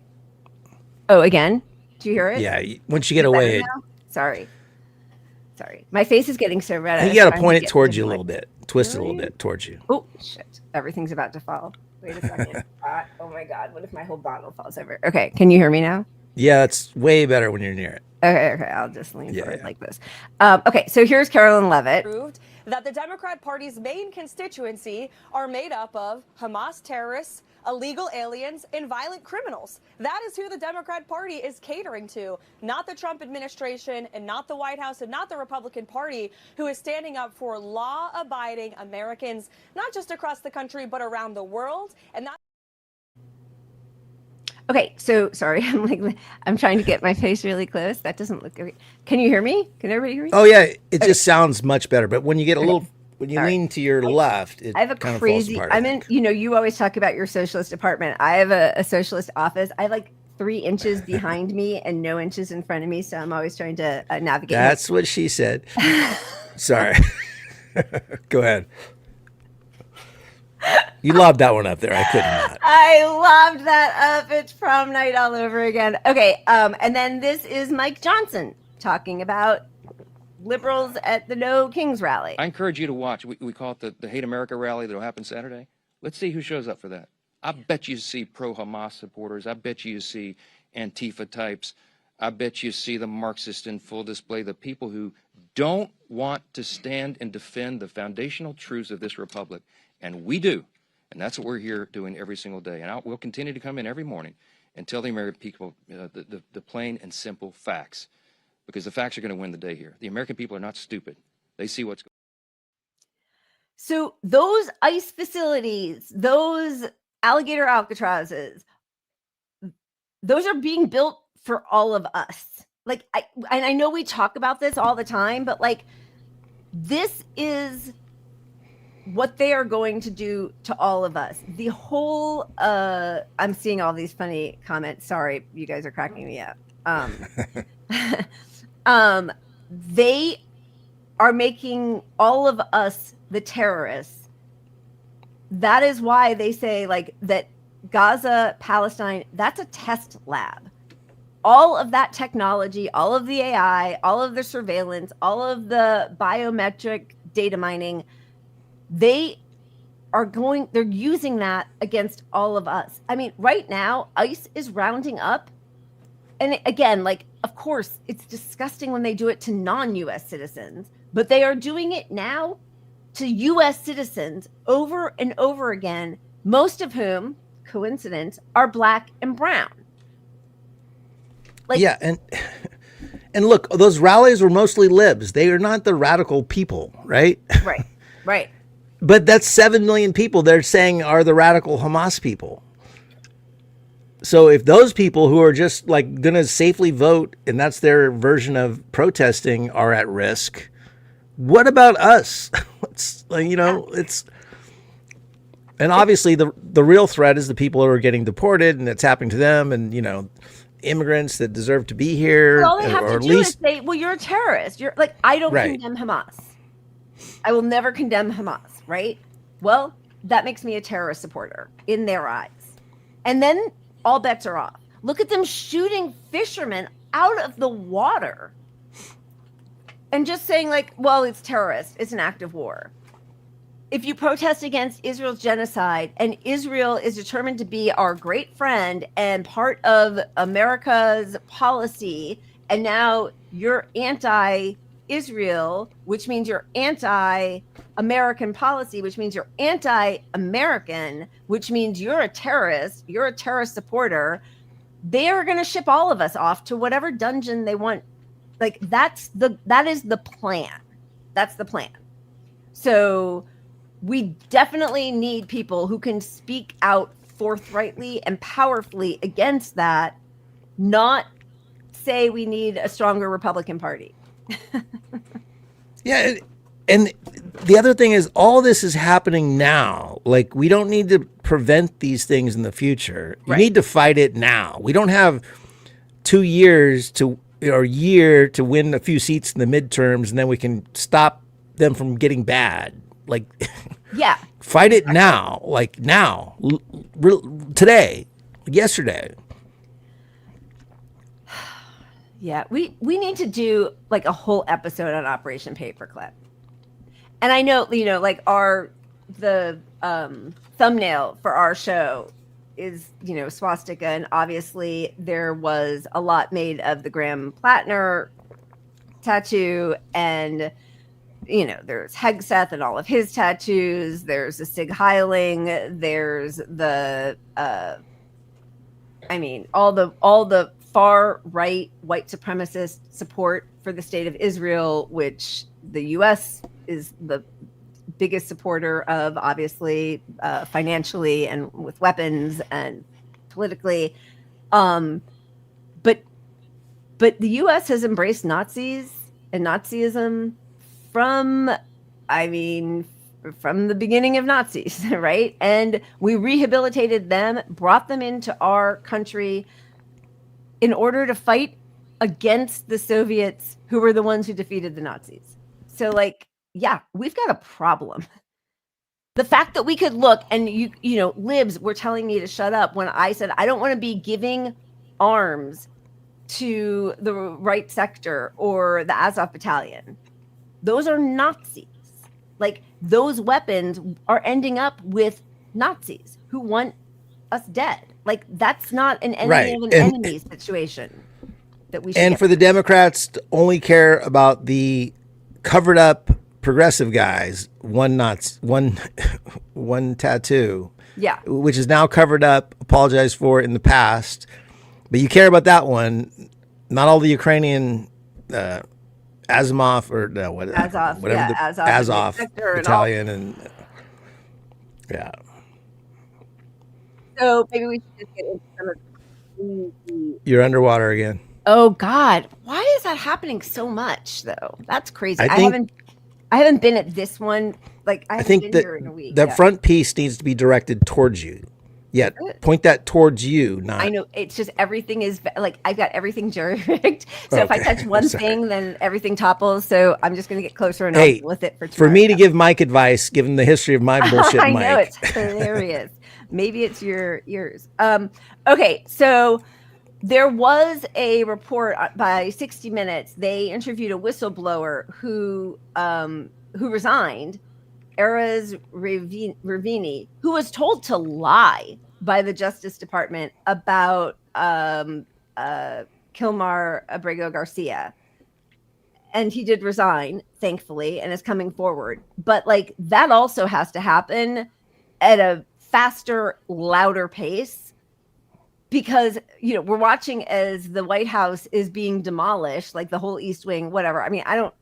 Oh, again? Do you hear it? Yeah, once you get away. Sorry. My face is getting so red. You got to point it towards you a little bit. Twist it a little bit towards you. Oh, shit. Everything's about to fall. Wait a second. Oh, my God. What if my whole bottle falls over? Okay. Can you hear me now? Yeah, it's way better when you're near it. Okay. I'll just lean forward like this. Okay. So here's Caroline Levitt. Proved that the Democrat Party's main constituency are made up of Hamas terrorists, illegal aliens, and violent criminals. That is who the Democrat Party is catering to, not the Trump administration and not the White House and not the Republican Party, who is standing up for law-abiding Americans, not just across the country, but around the world. And that. Okay, so sorry, I'm trying to get my face really close. That doesn't look great. Can you hear me? Can everybody hear me? Oh yeah, it just sounds much better. But when you get a little, when you lean to your left, it I have a kind crazy. of falls apart. You always talk about your socialist apartment. I have a socialist office. I have like 3 inches behind me and no inches in front of me, so I'm always trying to navigate. That's what she said. Sorry. Go ahead. You lobbed that one up there. I could not. I lobbed that up. It's prom night all over again. Okay, and then this is Mike Johnson talking about liberals at the No Kings rally. I encourage you to watch. We call it the Hate America rally that'll happen Saturday. Let's see who shows up for that. I bet you see pro-Hamas supporters. I bet you see Antifa types. I bet you see the Marxists in full display, the people who don't want to stand and defend the foundational truths of this republic. And we do. And that's what we're here doing every single day. And we'll continue to come in every morning and tell the American people the plain and simple facts. Because the facts are going to win the day here. The American people are not stupid. They see what's going on. So those ICE facilities, those alligator Alcatrazes, those are being built for all of us. I know we talk about this all the time, but this is what they are going to do to all of us. The whole, I'm seeing all these funny comments. Sorry, you guys are cracking me up. They are making all of us the terrorists. That is why they say that Gaza, Palestine, that's a test lab. All of that technology, all of the AI, all of the surveillance, all of the biometric data mining, they they're using that against all of us. I mean, right now, ICE is rounding up. And again, like, of course, it's disgusting when they do it to non-US citizens, but they are doing it now to US citizens over and over again, most of whom, coincidence, are Black and brown. Like, yeah, and look, those rallies were mostly libs. They are not the radical people, right? Right. But that's 7 million people they're saying are the radical Hamas people. So if those people who are just like going to safely vote, and that's their version of protesting, are at risk, what about us? It's, it's, and obviously the real threat is the people who are getting deported, and it's happening to them, and immigrants that deserve to be here. Well, all they have to do is say, well, you're a terrorist. You're like, I don't condemn Hamas. I will never condemn Hamas, right? Well, that makes me a terrorist supporter in their eyes. And then all bets are off. Look at them shooting fishermen out of the water and just saying like, well, it's terrorist. It's an act of war. If you protest against Israel's genocide and Israel is determined to be our great friend and part of America's policy, and now you're anti-Israel, which means you're anti-American policy, which means you're anti-American, which means you're a terrorist, you're a terrorist supporter, they're going to ship all of us off to whatever dungeon they want. Like that is the plan. That's the plan. So we definitely need people who can speak out forthrightly and powerfully against that, not say we need a stronger Republican Party. Yeah. And the other thing is all this is happening now. Like, we don't need to prevent these things in the future. You need to fight it now. We don't have 2 years or a year to win a few seats in the midterms, and then we can stop them from getting bad. Like, yeah, fight it now, like now, today, yesterday. Yeah, we need to do like a whole episode on Operation Paperclip. And I know, like the thumbnail for our show is, swastika, and obviously there was a lot made of the Graham Platner tattoo, and there's Hegseth and all of his tattoos. There's the Sig Heiling. There's the, all the far right white supremacist support for the state of Israel, which the U.S. is the biggest supporter of, obviously, financially and with weapons and politically. But the U.S. has embraced Nazis and Nazism from the beginning of Nazis, right? And we rehabilitated them, brought them into our country in order to fight against the Soviets, who were the ones who defeated the Nazis. So, like, yeah, we've got a problem. The fact that we could look and libs were telling me to shut up when I said I don't want to be giving arms to the right sector or the Azov battalion. Those are Nazis. Like, those weapons are ending up with Nazis who want us dead. Like, that's not an enemy of an enemy situation that we should. And for the Democrats to only care about the covered up progressive guys, one tattoo, which is now covered up, apologized for in the past, but you care about that one, not all the Ukrainian Azov or Azov, whatever Azov battalion and yeah. So maybe we should just get into some of You're underwater again. Oh God, why is that happening so much though? That's crazy. I haven't been at this one. Like, I haven't been here in a week. That front piece needs to be directed towards you. Yeah, point that towards you. Not. I know, it's just everything is like, I've got everything jury-rigged. So if I touch one thing, then everything topples. So I'm just going to get closer and I'll with it for tomorrow. For me to give Mike advice, given the history of my bullshit, I Mike. know, it's hilarious. Maybe it's yours. Okay, so there was a report by 60 Minutes. They interviewed a whistleblower who resigned Erez Ravini, who was told to lie by the Justice Department about Kilmar Abrego Garcia. And he did resign, thankfully, and is coming forward. But like that also has to happen at a faster, louder pace, because, you know, we're watching as the White House is being demolished, like the whole East Wing, whatever. I mean, I don't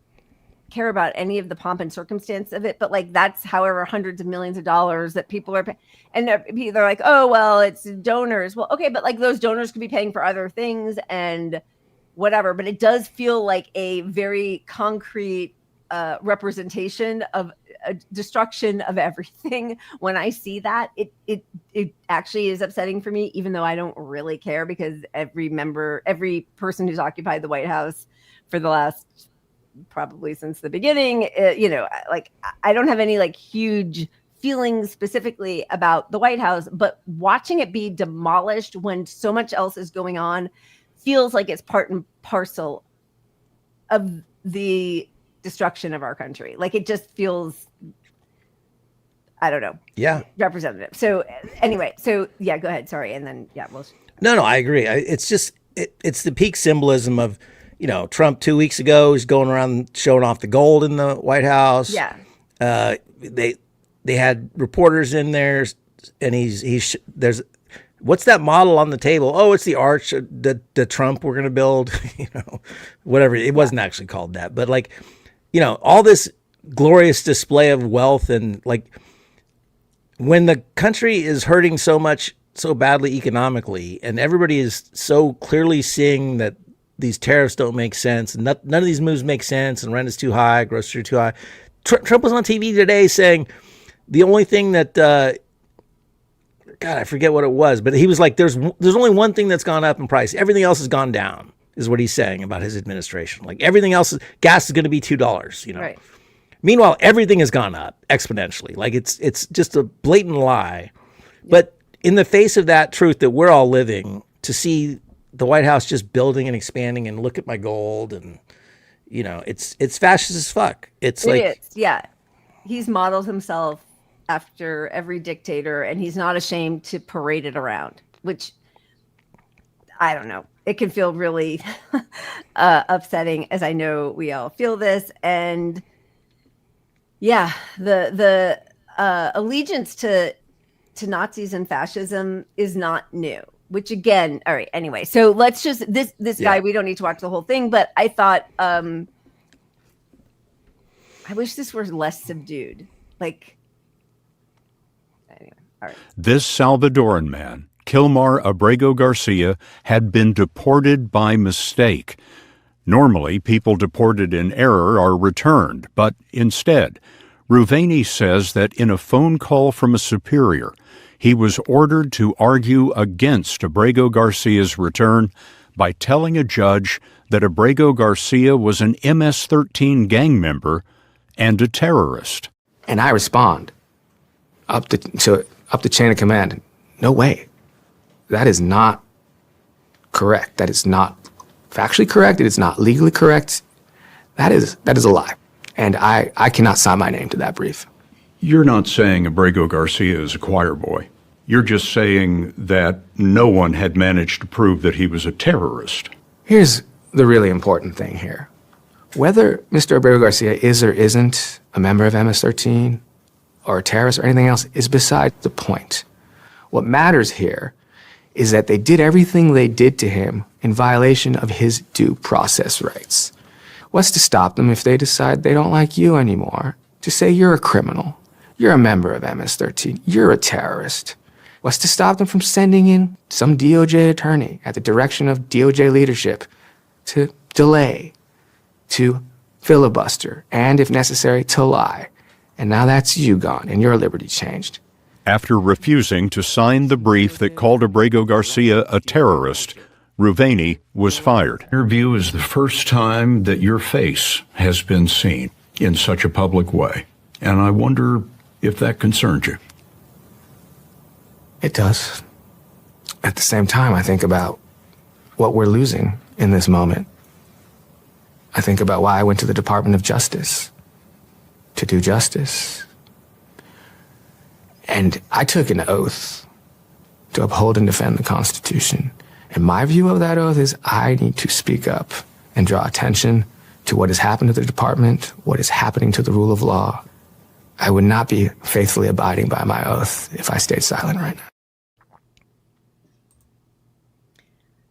care about any of the pomp and circumstance of it, but like that's however hundreds of millions of dollars that people are paying. And they're like, oh, well, it's donors. Well, okay, but like those donors could be paying for other things and whatever. But it does feel like a very concrete representation of a destruction of everything. When I see that, it actually is upsetting for me, even though I don't really care, because every person who's occupied the White House for the last probably since the beginning, you know, like I don't have any like huge feelings specifically about the White House, but watching it be demolished when so much else is going on feels like it's part and parcel of the destruction of our country. Like it just feels, I don't know. Yeah. Representative. So anyway, so yeah, go ahead. Sorry. And then, yeah, well. No, I agree. It's just, it's the peak symbolism of, you know, Trump 2 weeks ago is going around showing off the gold in the White House. Yeah. They had reporters in there, and there's, what's that model on the table? Oh, it's the arch, the Trump we're going to build, you know, whatever. It wasn't actually called that, but like, you know, all this glorious display of wealth, and like when the country is hurting so badly economically, and everybody is so clearly seeing that these tariffs don't make sense, and none of these moves make sense, and rent is too high, groceries are too high. Trump was on TV today saying the only thing that, God, I forget what it was, but he was like, there's only one thing that's gone up in price. Everything else has gone down, is what he's saying about his administration. Like everything else, gas is going to be $2, you know. Right. Meanwhile, everything has gone up exponentially. Like it's just a blatant lie. Yeah. But in the face of that truth that we're all living, to see the White House just building and expanding, and look at my gold, and you know, it's fascist as fuck. It is, yeah. He's modeled himself after every dictator, and he's not ashamed to parade it around, which I don't know. It can feel really upsetting, as I know we all feel this. And yeah, the allegiance to Nazis and fascism is not new. Which again, all right, anyway, so let's just, this guy, we don't need to watch the whole thing, but I thought, I wish this were less subdued. Like, anyway, all right. This Salvadoran man, Kilmar Abrego Garcia, had been deported by mistake. Normally, people deported in error are returned, but instead, Ravini says that in a phone call from a superior, he was ordered to argue against Abrego Garcia's return by telling a judge that Abrego Garcia was an MS-13 gang member and a terrorist. And I respond up the chain of command. No way. That is not correct. That is not factually correct. It is not legally correct. That is a lie. And I cannot sign my name to that brief. You're not saying Abrego Garcia is a choir boy. You're just saying that no one had managed to prove that he was a terrorist. Here's the really important thing here. Whether Mr. Abrego Garcia is or isn't a member of MS-13 or a terrorist or anything else is beside the point. What matters here is that they did everything they did to him in violation of his due process rights. What's to stop them if they decide they don't like you anymore? To say you're a criminal, you're a member of MS-13, you're a terrorist. What's to stop them from sending in some DOJ attorney at the direction of DOJ leadership to delay, to filibuster, and if necessary, to lie? And now that's you gone and your liberty changed. After refusing to sign the brief that called Abrego Garcia a terrorist, Ravini was fired. Your view is the first time that your face has been seen in such a public way. And I wonder if that concerns you. It does. At the same time, I think about what we're losing in this moment. I think about why I went to the Department of Justice, to do justice, And I took an oath to uphold and defend the Constitution. And my view of that oath is I need to speak up and draw attention to what has happened to the department, what is happening to the rule of law. I would not be faithfully abiding by my oath if I stayed silent right now.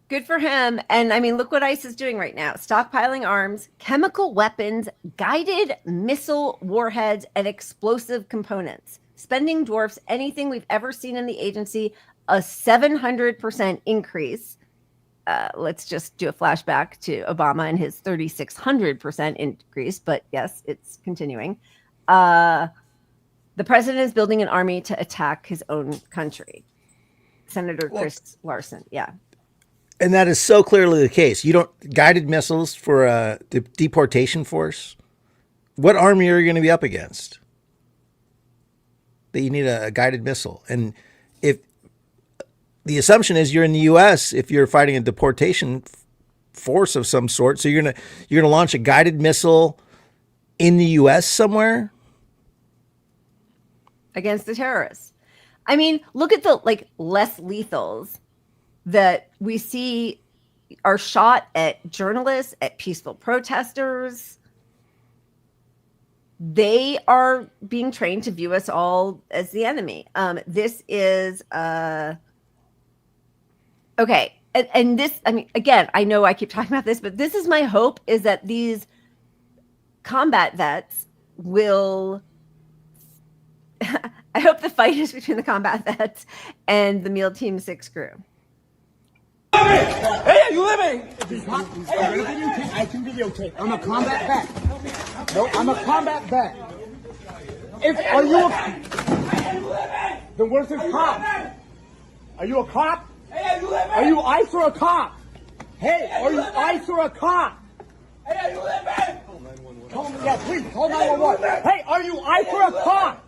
Good for him. And I mean, look what ICE is doing right now. Stockpiling arms, chemical weapons, guided missile warheads, and explosive components. Spending dwarfs anything we've ever seen in the agency, a 700% increase. Let's just do a flashback to Obama and his 3,600% increase. But yes, it's continuing. The president is building an army to attack his own country. Senator Chris Larson. Yeah. And that is so clearly the case. You don't guided missiles for a deportation force. What army are you going to be up against? That you need a guided missile. And if the assumption is you're in the U.S., if you're fighting a deportation force of some sort, so you're gonna launch a guided missile in the U.S. somewhere against the terrorists. I mean, look at the less lethals that we see are shot at journalists, at peaceful protesters. They are being trained to view us all as the enemy. This is okay. And this, I mean, again, I know I keep talking about this, but this is my hope, is that these combat vets will I hope the fight is between the combat vets and the MEAL Team 6 crew. Hey, you living? I can videotape. I'm a combat vet. No, I'm a combat vet. Are you then where's this cop? Are you a cop? Hey, you living? Are you ICE or a cop? Hey, are you ICE or a cop? Hey, are you living? Call me, yeah, please, call 911. Hey, are you ICE or a cop?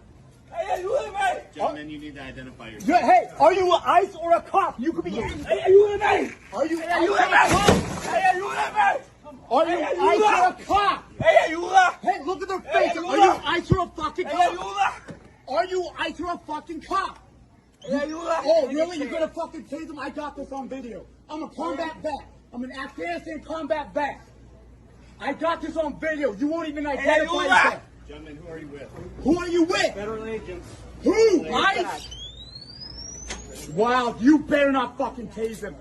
Hey, you living? Gentlemen, you need to identify yourself. Yeah, hey, are you an ICE or a cop? You could be. Hey, are you living? Are you ICE or a cop? Hey, are you living? Are you ICE or a cop? Hey, you Hey, look at their face. Are you ICE or a fucking cop? Are you ICE or a fucking cop? Oh, really? You're gonna fucking tase them? I got this on video. I'm a combat vet. I'm an Afghanistan combat vet. I got this on video. You won't even identify yourself. Gentlemen, who are you with? Who are you with? Federal agents. Who? ICE? Wow, you better not fucking tase them.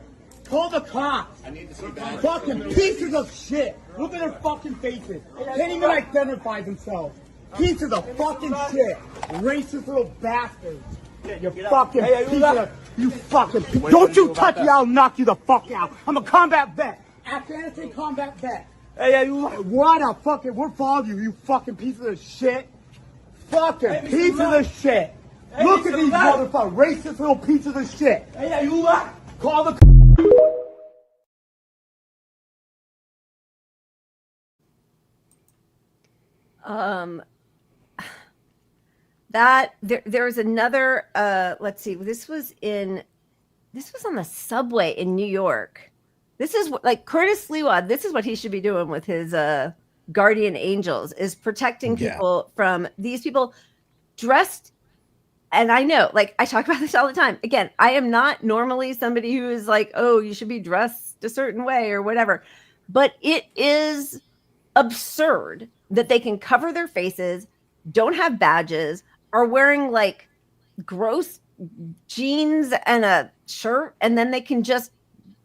Call the cops. I need to see that. Fucking pieces of shit. Look at their fucking faces. Can't even identify themselves. Pieces of fucking shit. Racist little bastards. You fucking piece of... You fucking... Don't you touch me, I'll knock you the fuck out. I'm a combat vet. Afghanistan combat vet. Hey, you... What a fucking... We're following you, you fucking pieces of shit. Fucking pieces of shit. Look at these motherfuckers. Racist little pieces of shit. Hey, you... Call the... That there's another let's see, this was on the subway in New York. This is like Curtis Lewa, this is what he should be doing with his guardian angels, is protecting people from these people dressed. And I know, like, I talk about this all the time. Again, I am not normally somebody who is like, oh, you should be dressed a certain way or whatever, but it is absurd that they can cover their faces, don't have badges, are wearing like gross jeans and a shirt, and then they can just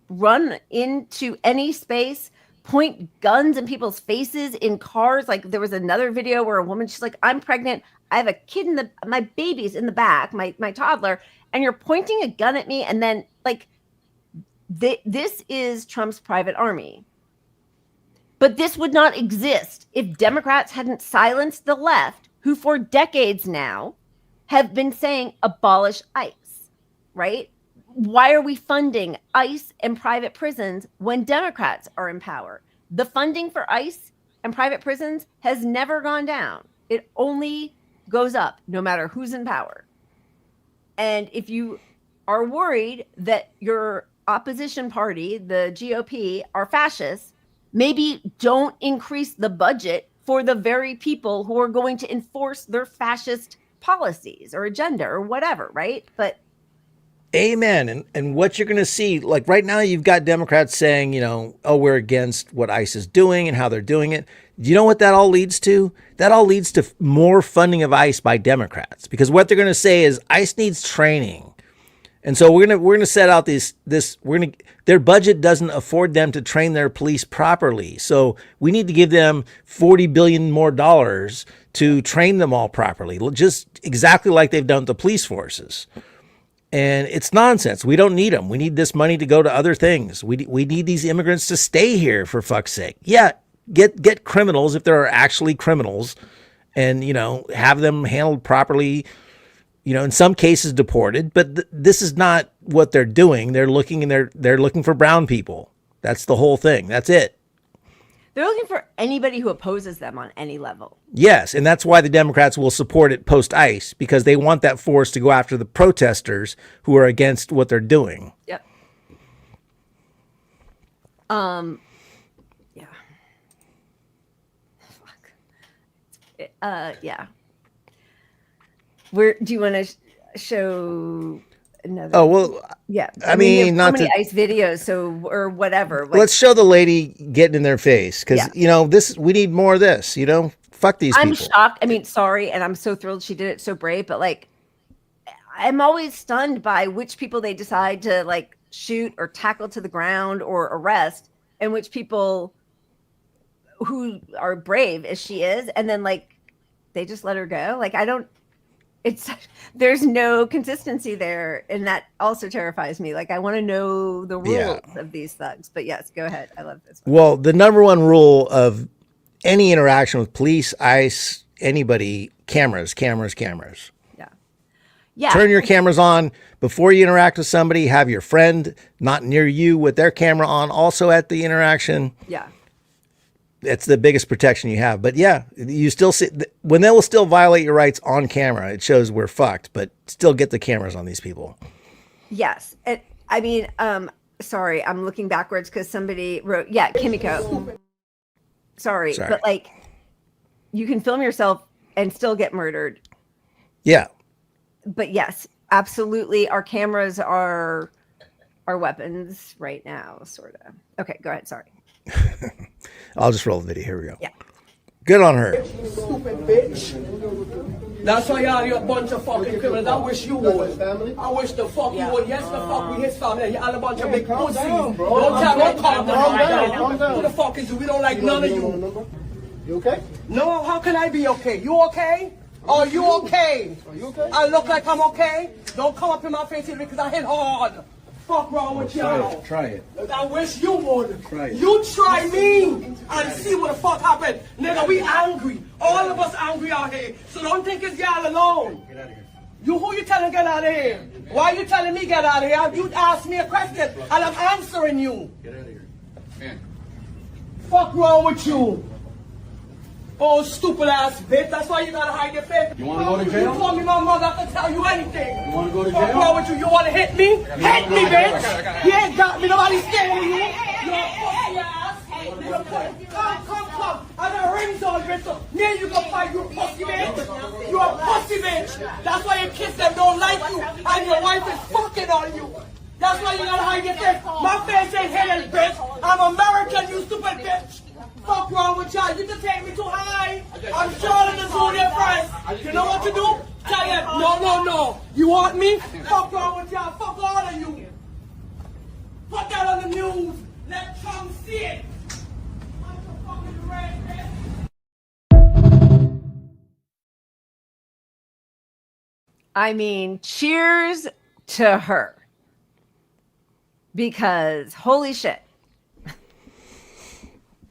run into any space, point guns in people's faces in cars. Like there was another video where a woman, she's like, I'm pregnant, I have a kid my baby's in the back, my toddler, and you're pointing a gun at me. And then like this is Trump's private army. But this would not exist if Democrats hadn't silenced the left, who for decades now have been saying abolish ICE, right? Why are we funding ICE and private prisons when Democrats are in power? The funding for ICE and private prisons has never gone down. It only goes up, no matter who's in power. And if you are worried that your opposition party, the GOP, are fascists, maybe don't increase the budget for the very people who are going to enforce their fascist policies or agenda or whatever, right? But amen. And what you're going to see, like right now, you've got Democrats saying, oh, we're against what ICE is doing and how they're doing it. Do you know what that all leads to? That all leads to more funding of ICE by Democrats, because what they're going to say is ICE needs training. And so we're going to set out their budget doesn't afford them to train their police properly. So we need to give them $40 billion more to train them all properly, just exactly like they've done with the police forces. And it's nonsense. We don't need them. We need this money to go to other things. We need these immigrants to stay here, for fuck's sake. Yeah, get criminals if there are actually criminals, and have them handled properly. In some cases deported, but this is not what they're doing. They're looking for brown people. That's the whole thing. That's it. they're looking for anybody who opposes them on any level. Yes, and that's why the Democrats will support it post-ICE, because they want that force to go after the protesters who are against what they're doing. Yep. Yeah. Fuck. Yeah. Where do you want to show another? Oh, well, yeah. I mean, not not so many to, ICE videos, so or whatever. Like, let's show the lady getting in their face, because we need more of this. Fuck these people. I'm shocked. I mean, sorry, and I'm so thrilled she did it so brave, but like, I'm always stunned by which people they decide to like shoot or tackle to the ground or arrest, and which people who are brave as she is, and then like they just let her go. Like, there's no consistency there, and that also terrifies me. Like, I want to know the rules of these thugs. But yes, go ahead. I love this one. Well, the number one rule of any interaction with police, ICE, anybody, cameras. Yeah. Turn your cameras on before you interact with somebody. Have your friend not near you with their camera on also at the interaction. Yeah. That's the biggest protection you have. But yeah, you still see when they will still violate your rights on camera. It shows we're fucked, but still get the cameras on these people. Yes. I mean, sorry, I'm looking backwards because somebody wrote, Kimiko. Sorry, but like, you can film yourself and still get murdered. Yeah. But yes, absolutely. Our cameras are our weapons right now, sort of. Okay, go ahead. Sorry. I'll just roll the video. Here we go. Yeah. Good on her. Stupid bitch. That's why y'all a bunch of fucking criminals. I wish you would. I wish the fuck you would. Yes, the fuck we his family. Y'all a bunch of big pussies. Don't calm down. Who the fuck is you? We don't like none of you. You okay? No, how can I be okay? You okay? Are you okay? Are you okay? I look like I'm okay? Don't come up in my face here because I hit hard. Fuck wrong with y'all? Try it. I wish you would. Try it. You try me and see what the fuck happened. Nigga, we angry. All of us angry out here. So don't think it's y'all alone. Get out of here. Who you telling get out of here? Why you telling me get out of here? You asked me a question and I'm answering you. Get out of here. Man. Fuck wrong with you? Oh, stupid ass bitch. That's why you gotta hide your face. You wanna go to jail? You told me my mother I can tell you anything. You wanna go to Fuck jail? wrong with you? You wanna hit me? Hit me, bitch. You ain't got me. Nobody's scared of you. You're a pussy ass. Come. I got rings on, bitch. So me you can fight. You pussy bitch. You a pussy bitch. That's why your kids them don't like you. And your wife is fucking on you. That's why you gotta hide your face. My face ain't hidden, bitch. I'm American, you stupid bitch. Fuck wrong with y'all? You can take me too high. I'm Charlotte the Zodiac first. You know what to do? Tell them, no. You want me? Fuck wrong with y'all? Fuck all of you. Put that on the news. Let Trump see it. I mean, cheers to her. Because holy shit.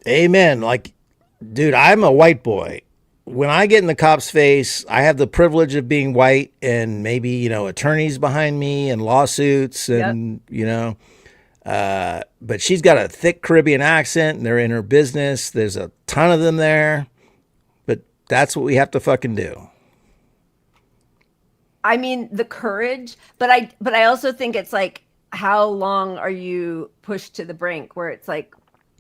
Amen. Like, dude, I'm a white boy. When I get in the cop's face, I have the privilege of being white and maybe, attorneys behind me and lawsuits and, but she's got a thick Caribbean accent and they're in her business. There's a ton of them there, but that's what we have to fucking do. I mean, the courage, but I also think it's like, how long are you pushed to the brink where it's like,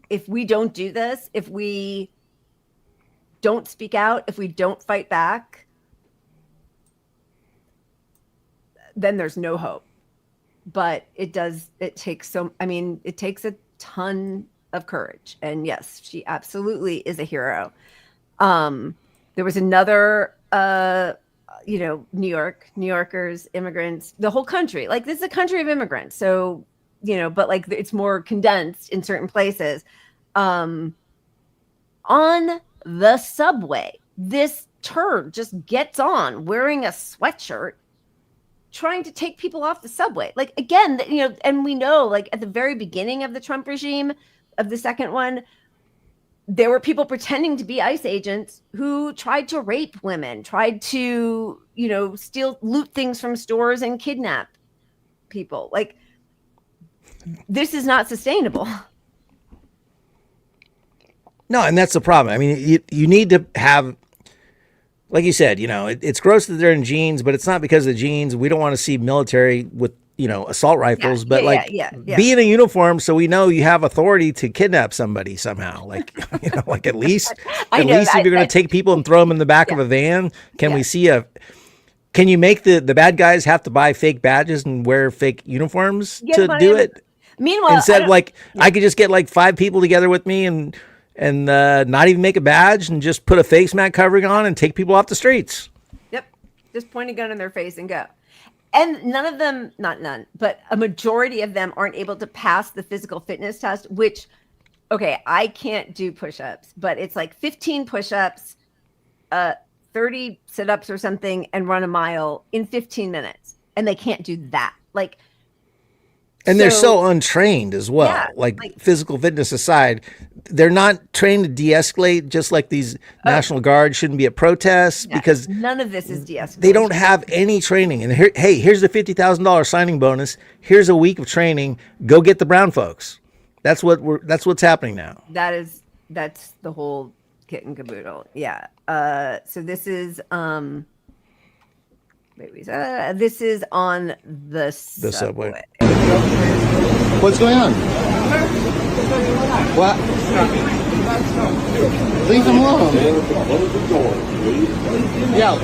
if we don't do this, if we don't speak out, if we don't fight back, then there's no hope. But it takes it takes a ton of courage. And yes, she absolutely is a hero. There was another, New Yorkers, immigrants, the whole country. Like, this is a country of immigrants. So, but like it's more condensed in certain places. On the subway, this turd just gets on wearing a sweatshirt, trying to take people off the subway. Like, again, and we know, like, at the very beginning of the Trump regime, of the second one, there were people pretending to be ICE agents who tried to rape women, tried to, loot things from stores and kidnap people. Like, this is not sustainable. No, and that's the problem. I mean, you need to have, like you said, it's gross that they're in jeans, but it's not because of the jeans. We don't want to see military with, assault rifles, but be in a uniform so we know you have authority to kidnap somebody somehow. Like, like at least if you're going to take people and throw them in the back of a van, can we see can you make the bad guys have to buy fake badges and wear fake uniforms to do it? Meanwhile, instead of I could just get like 5 people together with me and not even make a badge and just put a face mat covering on and take people off the streets. Yep. Just point a gun in their face and go. And none of them, not none, but a majority of them aren't able to pass the physical fitness test, which, okay, I can't do push-ups, but it's like 15 push-ups, 30 sit-ups or something, and run a mile in 15 minutes. And they can't do that. Like, and they're so untrained as well. Yeah, like physical fitness aside, they're not trained to de-escalate, just like these National Guard shouldn't be at protests because none of this is de-escalation. They don't have any training. And here's the $50,000 signing bonus. Here's a week of training. Go get the brown folks. That's what's happening now. That's the whole kit and caboodle. Yeah. So this is this is on the subway. What's going on? What? Leave him alone. Yeah.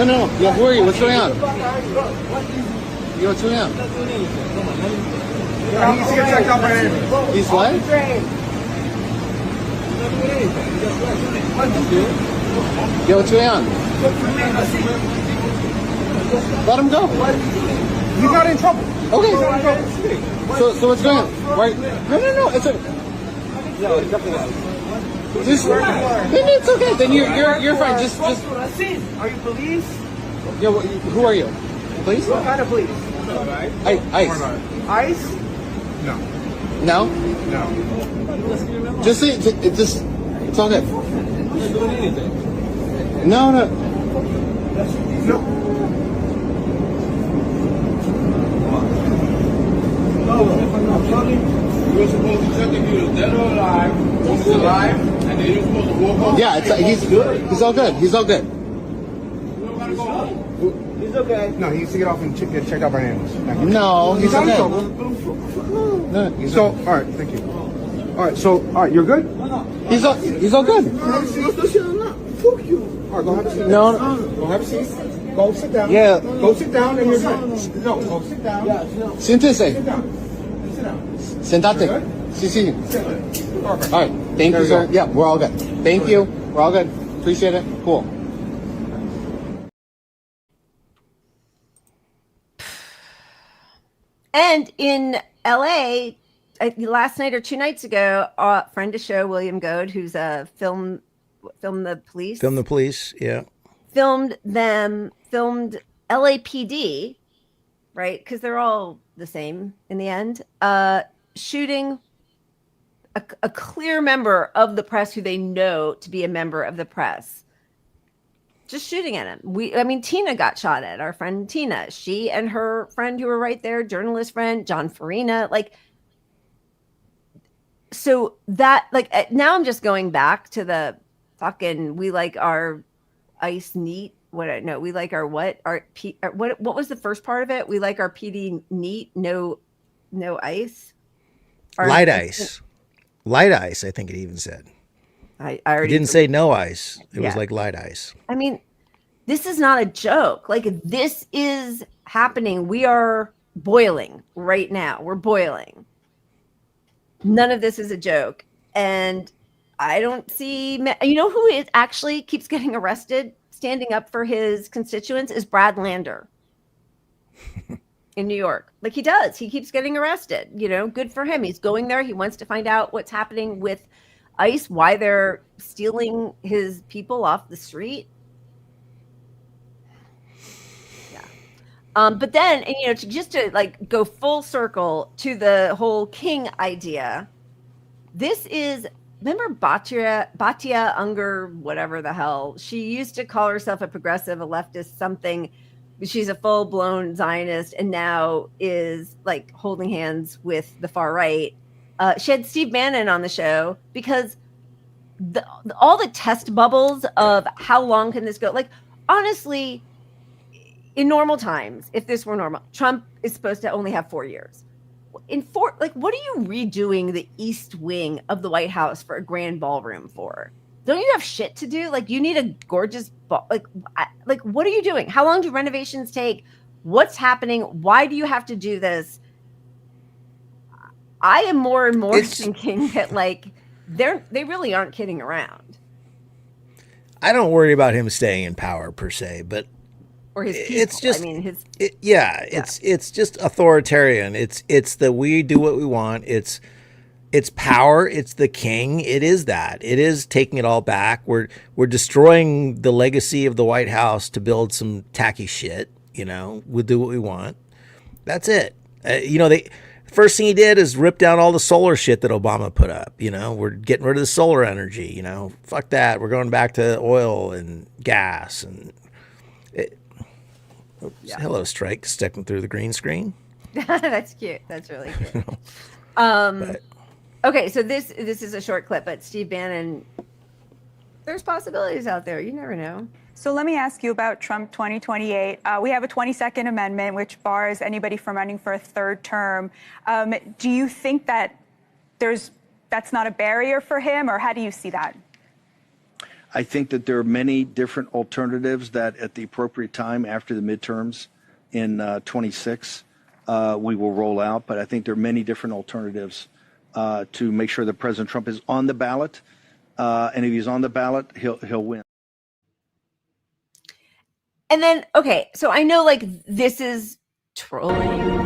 No. Yeah, who are you? What's going on? Yeah, what's going on? He needs to get checked out by an ambulance. He's what? Yeah, what's going on? Let him go. He's not in trouble. Okay. He's not in trouble. So what's going on? Right? No. It's a. Just. Then it's okay. Then you're fine. Just. Are you police? Yeah. Who are you? Police? What kind of police? ICE. ICE? No. No? No. Just say it's all good. No. No. I'm telling you, you're supposed to check if you're dead or alive. He's alive, and then you're supposed to walk off. Yeah, he's good. He's all good. He's all good. He's okay. No, he needs to get off and get checked out by an ambulance. No, he's okay. No, so, all right, thank you. All right, you're good? He's all good. Fuck you. All right, go have a seat. No. Go have a seat. Go sit down. Yeah. Go sit down and you're good. No, go sit down. Siéntese. Sit down. Sit down. Sentate. Sí. All right, thank you, sir. Yeah, we're all good. Thank you. We're all good. Appreciate it. Cool. And in LA, last night or 2 nights ago, a friend of the show, William Goad, who's a film the police. Film the police, yeah. Filmed LAPD, right? Because they're all the same in the end. Shooting a clear member of the press who they know to be a member of the press. Just shooting at him. Tina got shot at, our friend Tina. She and her friend who were right there, journalist friend, John Farina. So that, now I'm just going back to the fucking, we like our ICE neat. We like our what? What was the first part of it? We like our PD neat, no ice. Light ice. Light ice, I think it even said. I already didn't say no ice. It was like light ice. This is not a joke. This is happening. We are boiling right now. We're boiling. None of this is a joke. And I don't see, you know who is actually keeps getting arrested, standing up for his constituents, is Brad Lander in New York. Like, he does. He keeps getting arrested. You know, good for him. He's going there. He wants to find out what's happening with ICE, why they're stealing his people off the street. But then, and, you know, to like go full circle to the whole king idea, this is, remember Batia Unger, whatever the hell, she used to call herself a progressive, a leftist, something. She's a full-blown Zionist and now is like holding hands with the far right. She had Steve Bannon on the show because all the test bubbles of how long can this go? Like, honestly, in normal times, if this were normal, Trump is supposed to only have 4 years. Like, what are you redoing the East Wing of the White House for a grand ballroom for? Don't you have shit to do? Like, you need a gorgeous like what are you doing? How long do renovations take? What's happening? Why do you have to do this? I am more and more thinking that like they really aren't kidding around. I don't worry about him staying in power per se, but or his people. It's just, I mean, it's just authoritarian. It's the we do what we want. It's power. It's the king. It is that. It is taking it all back. We're destroying the legacy of the White House to build some tacky shit. You know, we'll do what we want. That's it. You know, first thing he did is rip down all the solar shit that Obama put up. You know, we're getting rid of the solar energy. You know, fuck that. We're going back to oil and gas and. Hello, Strike, stepping through the green screen. That's cute. That's really cute. Okay, so this is a short clip, but Steve Bannon, there's possibilities out there. You never know. So let me ask you about Trump 2028. We have a 22nd Amendment, which bars anybody from running for a third term. Do you think that that's not a barrier for him, or how do you see that? I think that there are many different alternatives that at the appropriate time after the midterms in 26, we will roll out. But I think there are many different alternatives to make sure that President Trump is on the ballot. And if he's on the ballot, he'll win. And then, okay, so I know like this is trolling.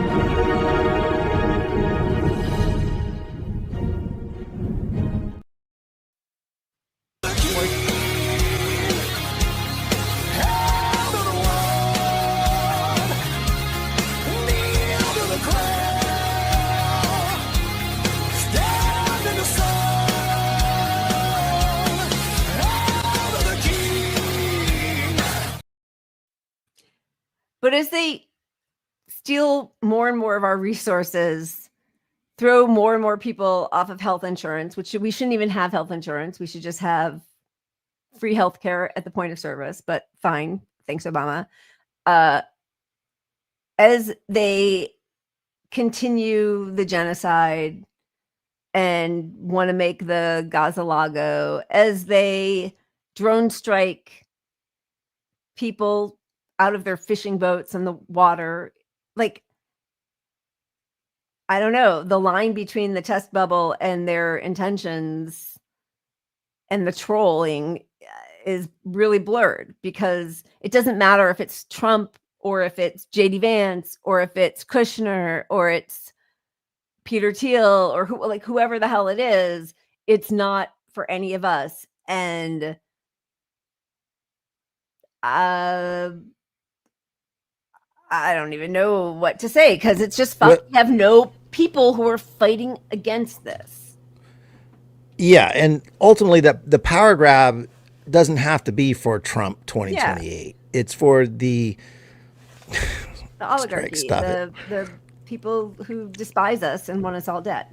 But as they steal more and more of our resources, throw more and more people off of health insurance, which we shouldn't even have health insurance. We should just have free health care at the point of service, but fine. Thanks, Obama. As they continue the genocide and want to make the Gaza Lago, as they drone strike people out of their fishing boats in the water, like, I don't know, the line between the test bubble and their intentions and the trolling is really blurred, because it doesn't matter if it's Trump or if it's JD Vance or if it's Kushner or it's Peter Thiel or whoever the hell it is. It's not for any of us. And I don't even know what to say, because it's just fun. We have no people who are fighting against this. Yeah, and ultimately the power grab doesn't have to be for Trump 2028. Yeah. It's for the oligarchy, the people who despise us and want us all dead.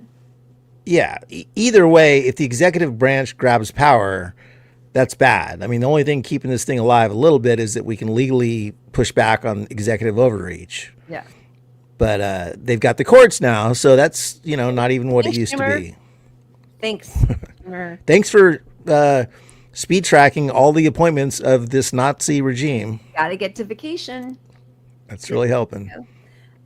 Yeah, either way, if the executive branch grabs power, that's bad. I mean, the only thing keeping this thing alive a little bit is that we can legally push back on executive overreach. Yeah. But they've got the courts now, so that's, you know, not even what it used to be. Thanks. Thanks for speed tracking all the appointments of this Nazi regime. Gotta get to vacation. That's really helping.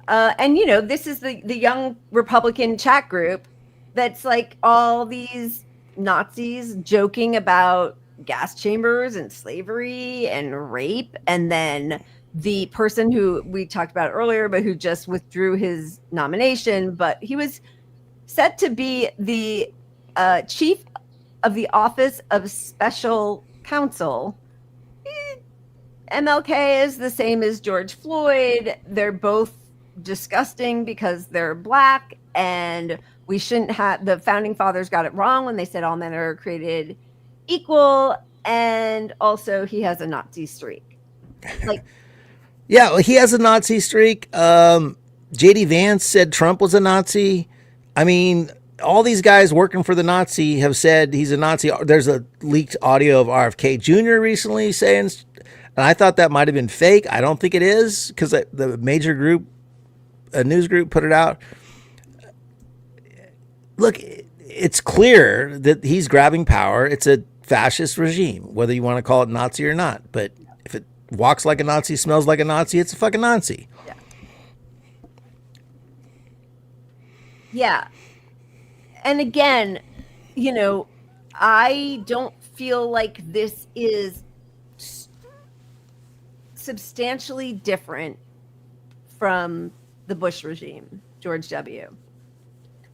And this is the young Republican chat group that's like all these Nazis joking about gas chambers and slavery and rape, and then the person who we talked about earlier, but who just withdrew his nomination, but he was set to be the chief of the Office of Special Counsel. MLK is the same as George Floyd. They're both disgusting because they're black, and we shouldn't have. The founding fathers got it wrong when they said all men are created equal, and also he has a Nazi streak. Like, yeah, well, he has a Nazi streak. JD Vance said Trump was a Nazi. I mean, all these guys working for the Nazi have said he's a Nazi. There's a leaked audio of RFK Jr. recently saying, and I thought that might have been fake. I don't think it is, because the major group, a news group, put it out. Look, it's clear that he's grabbing power. It's a fascist regime, whether you want to call it Nazi or not. But if it walks like a Nazi, smells like a Nazi, it's a fucking Nazi. Yeah. And again, I don't feel like this is substantially different from the Bush regime, George W.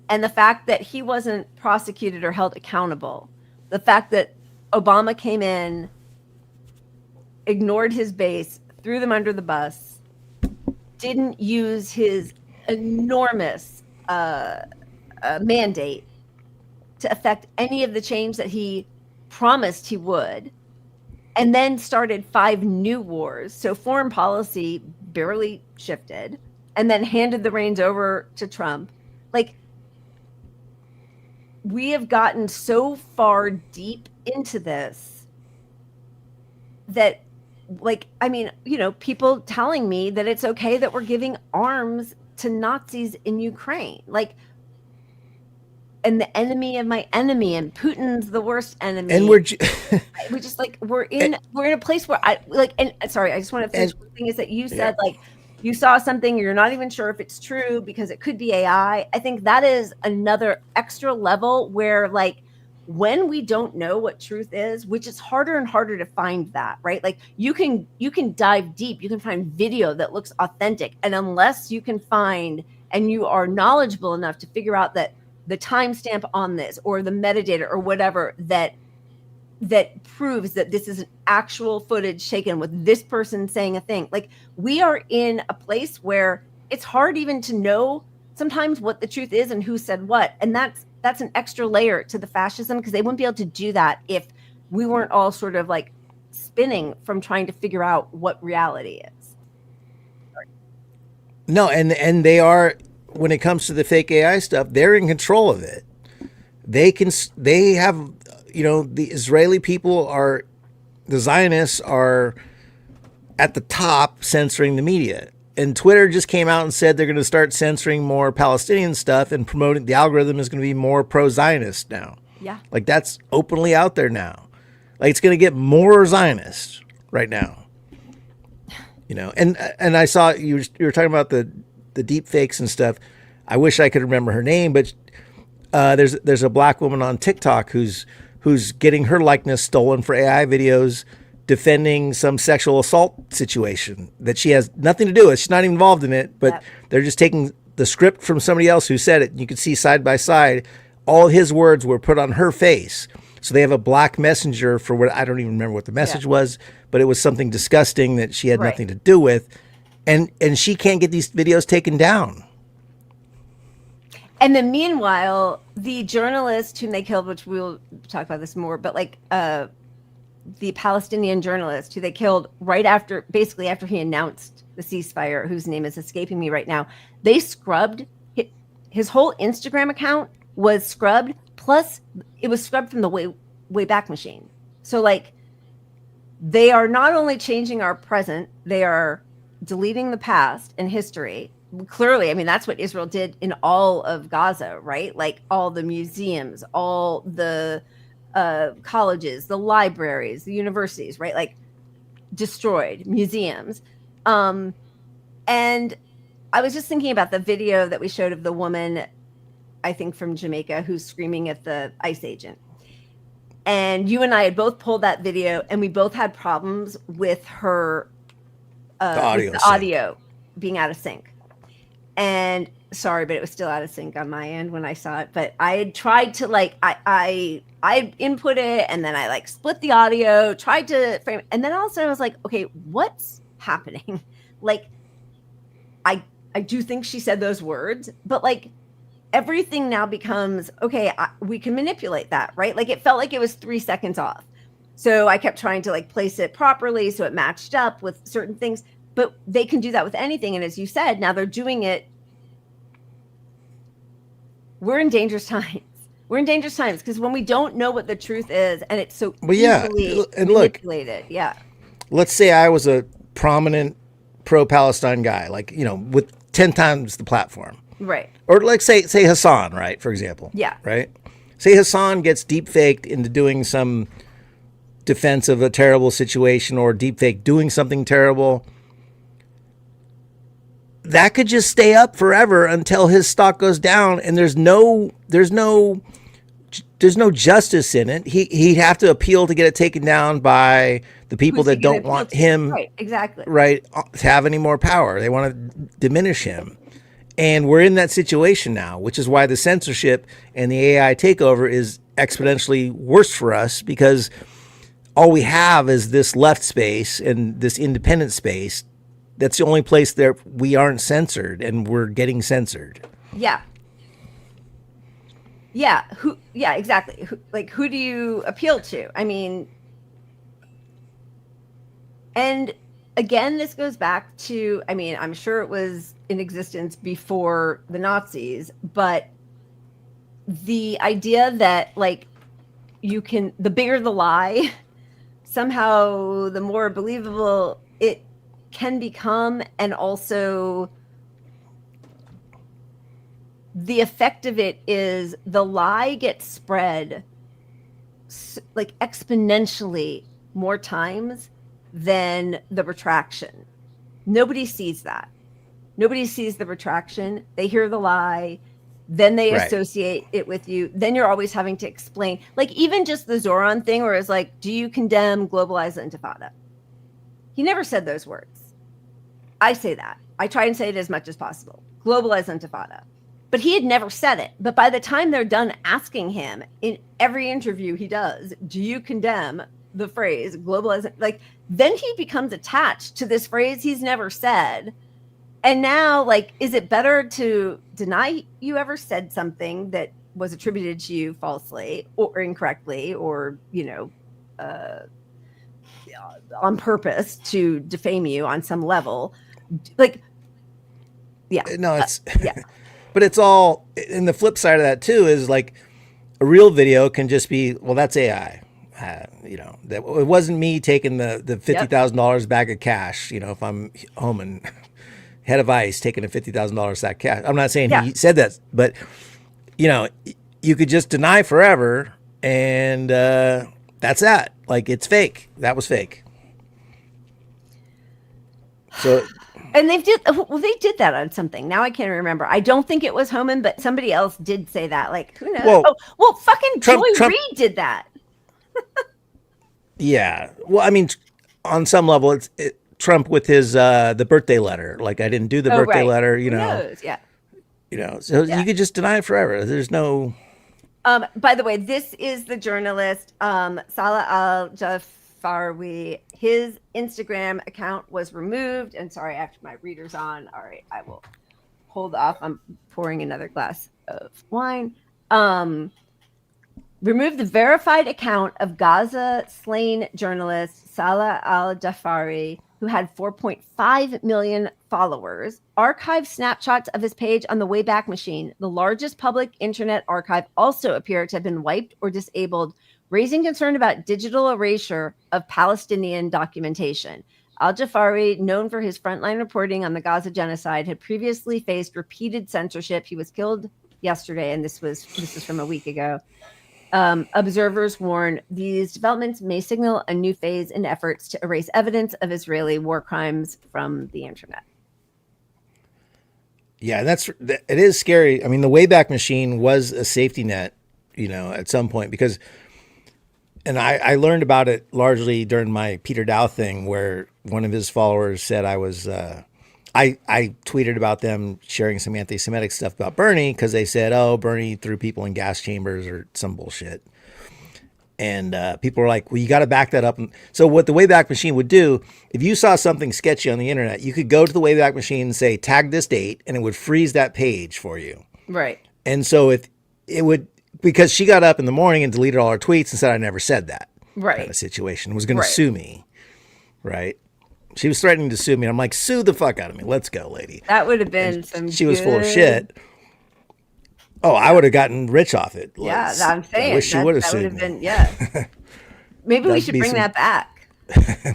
And the fact that he wasn't prosecuted or held accountable, the fact that Obama came in, ignored his base, threw them under the bus, didn't use his enormous mandate to affect any of the change that he promised he would, and then started 5 new wars. So foreign policy barely shifted, and then handed the reins over to Trump. Like, we have gotten so far deep into this that, like, I mean, people telling me that it's okay that we're giving arms to Nazis in Ukraine, like, and the enemy of my enemy, and Putin's the worst enemy. And we just like we're in a place where I like. And sorry, I just want to finish. One thing is that you said like you saw something, you're not even sure if it's true because it could be AI. I think that is another extra level where, like, when we don't know what truth is, which is harder and harder to find that, right? Like, you can dive deep, you can find video that looks authentic, and unless you can find and you are knowledgeable enough to figure out that the timestamp on this or the metadata or whatever that proves that this is an actual footage taken with this person saying a thing. Like, we are in a place where it's hard even to know sometimes what the truth is and who said what. And that's an extra layer to the fascism, because they wouldn't be able to do that if we weren't all sort of like spinning from trying to figure out what reality is. No, and they are, when it comes to the fake AI stuff, they're in control of it. They have, the Israeli people the Zionists are at the top censoring the media. And Twitter just came out and said they're going to start censoring more Palestinian stuff and promoting, the algorithm is going to be more pro-Zionist now. Yeah. Like, that's openly out there now. Like, it's going to get more Zionist right now. And I saw you were talking about the deep fakes and stuff. I wish I could remember her name, but there's a black woman on TikTok who's getting her likeness stolen for AI videos, defending some sexual assault situation that she has nothing to do with. She's not even involved in it, but they're just taking the script from somebody else who said it. You could see side by side, all his words were put on her face. So they have a black messenger for what, I don't even remember what the message was, but it was something disgusting that she had nothing to do with. And she can't get these videos taken down. And then meanwhile, the journalist whom they killed, which we'll talk about this more, but like the Palestinian journalist who they killed right after, basically after he announced the ceasefire, whose name is escaping me right now, they scrubbed his whole Instagram account was scrubbed. Plus it was scrubbed from the Wayback Machine. So like, they are not only changing our present, they are deleting the past and history. Clearly, I mean, that's what Israel did in all of Gaza, right? Like, all the museums, all the colleges, the libraries, the universities, right? Like, destroyed museums. And I was just thinking about the video that we showed of the woman, I think from Jamaica, who's screaming at the ICE agent. And you and I had both pulled that video, and we both had problems with her the audio being out of sync. And sorry, but it was still out of sync on my end when I saw it. But I had tried to I input it, and then I like split the audio, tried to frame it, and then also I was like, okay, what's happening? Like, I do think she said those words, but like everything now becomes okay. We can manipulate that, right? Like it felt like it was 3 seconds off. So I kept trying to like place it properly so it matched up with certain things, but they can do that with anything. And as you said, now they're doing it. We're in dangerous times. We're in dangerous times because when we don't know what the truth is and it's so easily manipulated. Yeah. Let's say I was a prominent pro-Palestine guy, like, you know, with 10 times the platform. Right. Or like say Hassan, right, for example. Yeah. Right? Say Hassan gets deep faked into doing some defense of a terrible situation or deep fake doing something terrible. That could just stay up forever until his stock goes down and there's no justice in it. He'd have to appeal to get it taken down by the people that don't want him right, exactly. Right, to have any more power. They want to diminish him. And we're in that situation now, which is why the censorship and the AI takeover is exponentially worse for us, because all we have is this left space and this independent space. That's the only place that we aren't censored, and we're getting censored. Yeah. Yeah. Yeah, exactly. Who do you appeal to? I mean, and again, this goes back to, I mean, I'm sure it was in existence before the Nazis, but the idea that like the bigger the lie, somehow the more believable it can become, and also the effect of it is the lie gets spread like exponentially more times than the retraction. Nobody sees that. Nobody sees the retraction. They hear the lie, then they associate it with you. Then you're always having to explain, like even just the Zoran thing where it's like, do you condemn globalized intifada? He never said those words. I say that. I try and say it as much as possible. Globalized intifada. But he had never said it. But by the time they're done asking him in every interview he does, do you condemn the phrase globalized? Like, then he becomes attached to this phrase he's never said. And now, like, is it better to deny you ever said something that was attributed to you falsely or incorrectly or, you know, on purpose to defame you on some level? Like, yeah. No, it's yeah. But it's all, and the flip side of that too is like a real video can just be, well, that's AI. You know, that it wasn't me taking the $50,000 bag of cash. You know, if I'm home and head of ICE taking a $50,000 sack cash. I'm not saying he said that, but you know, you could just deny forever, and that's that. Like, it's fake. That was fake. So. And they did that on something. Now I can't remember. I don't think it was Homan, but somebody else did say that. Like, who knows? Well, fucking Trump Reed did that. Yeah. Well, I mean, on some level, it's Trump with his the birthday letter. Like, I didn't do the birthday letter. You know. Who knows? Yeah. You know, so you could just deny it forever. There's no. By the way, this is the journalist Salah Al-Jafawi. His Instagram account was removed. And sorry, after my reader's on. All right, I will hold off. I'm pouring another glass of wine. Removed the verified account of Gaza slain journalist Salah Al-Jafari, who had 4.5 million followers. Archived snapshots of his page on the Wayback Machine, the largest public internet archive, also appear to have been wiped or disabled, raising concern about digital erasure of Palestinian documentation. Al-Jafari, known for his frontline reporting on the Gaza genocide, had previously faced repeated censorship. He was killed yesterday, and this is from a week ago. Observers warn these developments may signal a new phase in efforts to erase evidence of Israeli war crimes from the internet. Yeah, it is scary. I mean, the Wayback Machine was a safety net, at some point because, and I learned about it largely during my Peter Dow thing, where one of his followers said I was, I tweeted about them sharing some anti-Semitic stuff about Bernie because they said, oh, Bernie threw people in gas chambers or some bullshit. And people were like, well, you got to back that up. And so what the Wayback Machine would do, if you saw something sketchy on the internet, you could go to the Wayback Machine and say, tag this date, and it would freeze that page for you. Right. And so if it would, because she got up in the morning and deleted all her tweets and said, I never said that. Right. Kind of situation. Was going to sue me. Right. She was threatening to sue me. And I'm like, sue the fuck out of me. Let's go, lady. That would have been She was full of shit. Oh, I would have gotten rich off it. Yeah, I'm saying. I wish she would have sued me. Yeah. Maybe we should bring that back.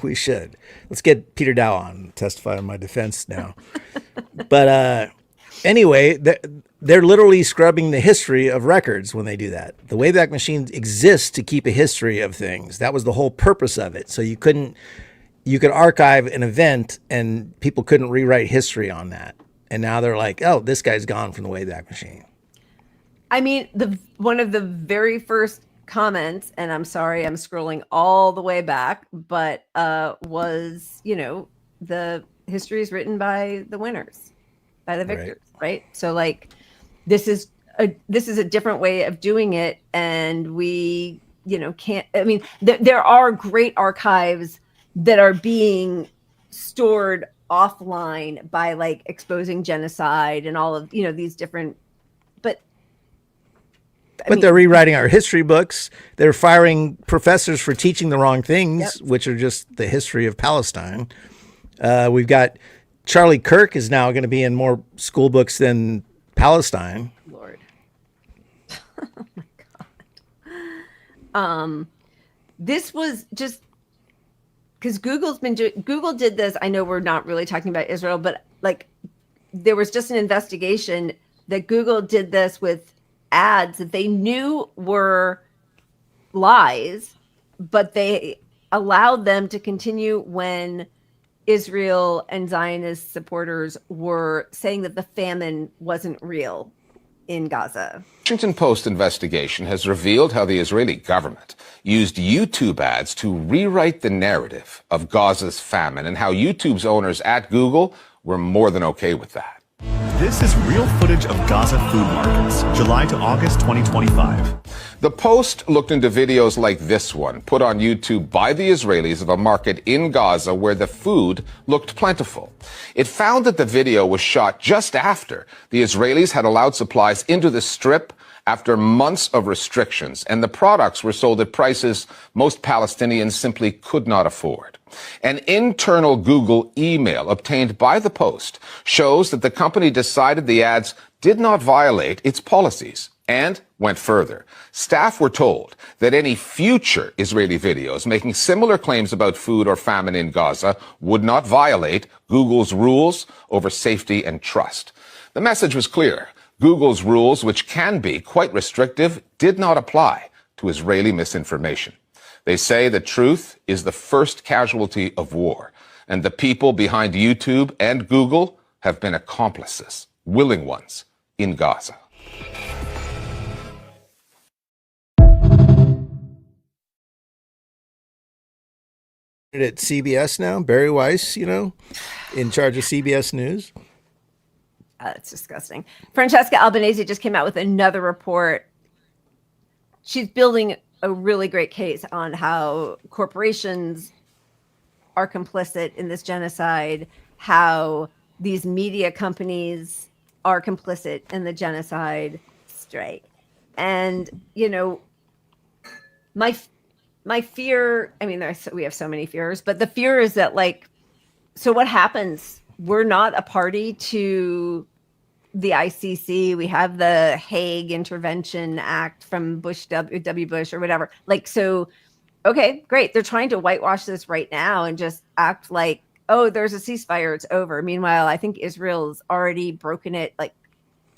We should. Let's get Peter Dow on, testify on my defense now. But anyway, they're literally scrubbing the history of records when they do that. The Wayback Machine exists to keep a history of things. That was the whole purpose of it. So you could archive an event and people couldn't rewrite history on that. And now they're like, oh, this guy's gone from the Wayback Machine. I mean, one of the very first comments, and I'm sorry, I'm scrolling all the way back, but was, the history is written by the winners, by the victors, right? So like, this is a different way of doing it, and we, can't. I mean, there are great archives that are being stored offline by like exposing genocide and all of these different. But they're rewriting our history books. They're firing professors for teaching the wrong things, which are just the history of Palestine. We've got Charlie Kirk is now going to be in more school books than Palestine. Lord. Oh my God. This was just because Google did this. I know we're not really talking about Israel, but like there was just an investigation that Google did this with ads that they knew were lies, but they allowed them to continue when Israel and Zionist supporters were saying that the famine wasn't real in Gaza. Washington Post investigation has revealed how the Israeli government used YouTube ads to rewrite the narrative of Gaza's famine and how YouTube's owners at Google were more than okay with that. This is real footage of Gaza food markets, July to August 2025. The Post looked into videos like this one, put on YouTube by the Israelis of a market in Gaza where the food looked plentiful. It found that the video was shot just after the Israelis had allowed supplies into the strip after months of restrictions, and the products were sold at prices most Palestinians simply could not afford. An internal Google email obtained by the Post shows that the company decided the ads did not violate its policies and went further. Staff were told that any future Israeli videos making similar claims about food or famine in Gaza would not violate Google's rules over safety and trust. The message was clear. Google's rules, which can be quite restrictive, did not apply to Israeli misinformation. They say the truth is the first casualty of war, and the people behind YouTube and Google have been accomplices, willing ones, in Gaza. At CBS now, Barry Weiss, in charge of CBS News. That's disgusting. Francesca Albanese just came out with another report. She's building a really great case on how corporations are complicit in this genocide, how these media companies are complicit in the genocide strike. And, my fear, I mean, we have so many fears, but the fear is that so what happens? We're not a party to the ICC. We have the Hague Intervention Act from W. Bush or whatever. Okay, great. They're trying to whitewash this right now and just act like, oh, there's a ceasefire, it's over. Meanwhile, I think Israel's already broken it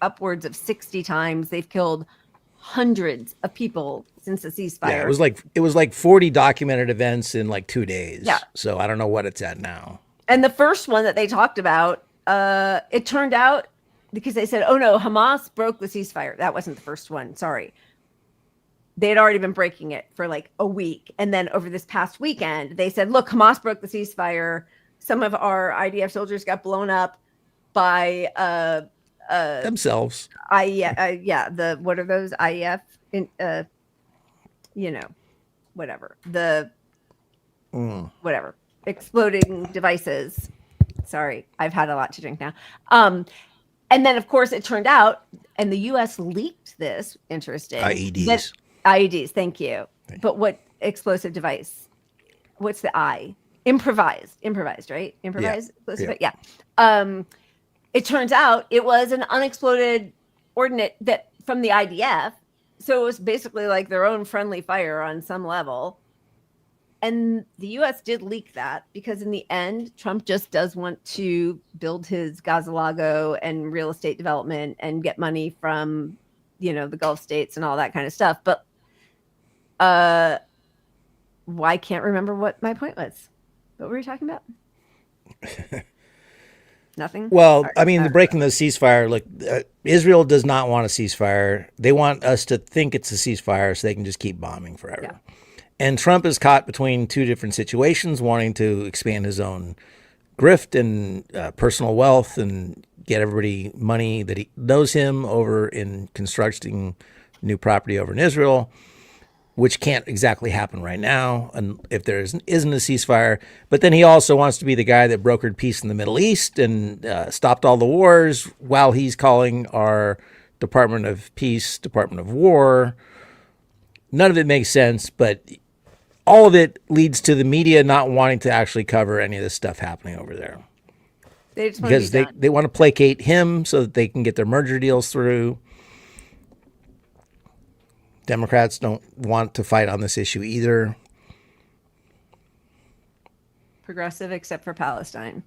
upwards of 60 times. They've killed hundreds of people since the ceasefire. Yeah, it was like 40 documented events in 2 days. Yeah. So I don't know what it's at now. And the first one that they talked about, it turned out because they said, oh no, Hamas broke the ceasefire. That wasn't the first one. Sorry. They had already been breaking it for like a week. And then over this past weekend, they said, look, Hamas broke the ceasefire. Some of our IDF soldiers got blown up by themselves. What are those IEF? Whatever. Whatever. Exploding devices. Sorry, I've had a lot to drink now. And then, of course, it turned out, and the U.S. leaked this. Interesting. IEDs. Thank you. But what explosive device? What's the I? Improvised, right? Improvised explosive. Yeah. It turns out it was an unexploded ordnance that from the IDF. So it was basically like their own friendly fire on some level. And the U.S. did leak that because in the end, Trump just does want to build his Gaza-Lago and real estate development and get money from, the Gulf states and all that kind of stuff. But I can't remember what my point was. What were we talking about? Nothing? Well, I mean, the breaking the ceasefire, look, Israel does not want a ceasefire. They want us to think it's a ceasefire so they can just keep bombing forever. Yeah. And Trump is caught between two different situations, wanting to expand his own grift and personal wealth and get everybody money that he knows him over in constructing new property over in Israel, which can't exactly happen right now and if there isn't a ceasefire. But then he also wants to be the guy that brokered peace in the Middle East and stopped all the wars while he's calling our Department of Peace, Department of War. None of it makes sense, but all of it leads to the media not wanting to actually cover any of this stuff happening over there. They just because they want to placate him so that they can get their merger deals through. Democrats don't want to fight on this issue either. Progressive, except for Palestine.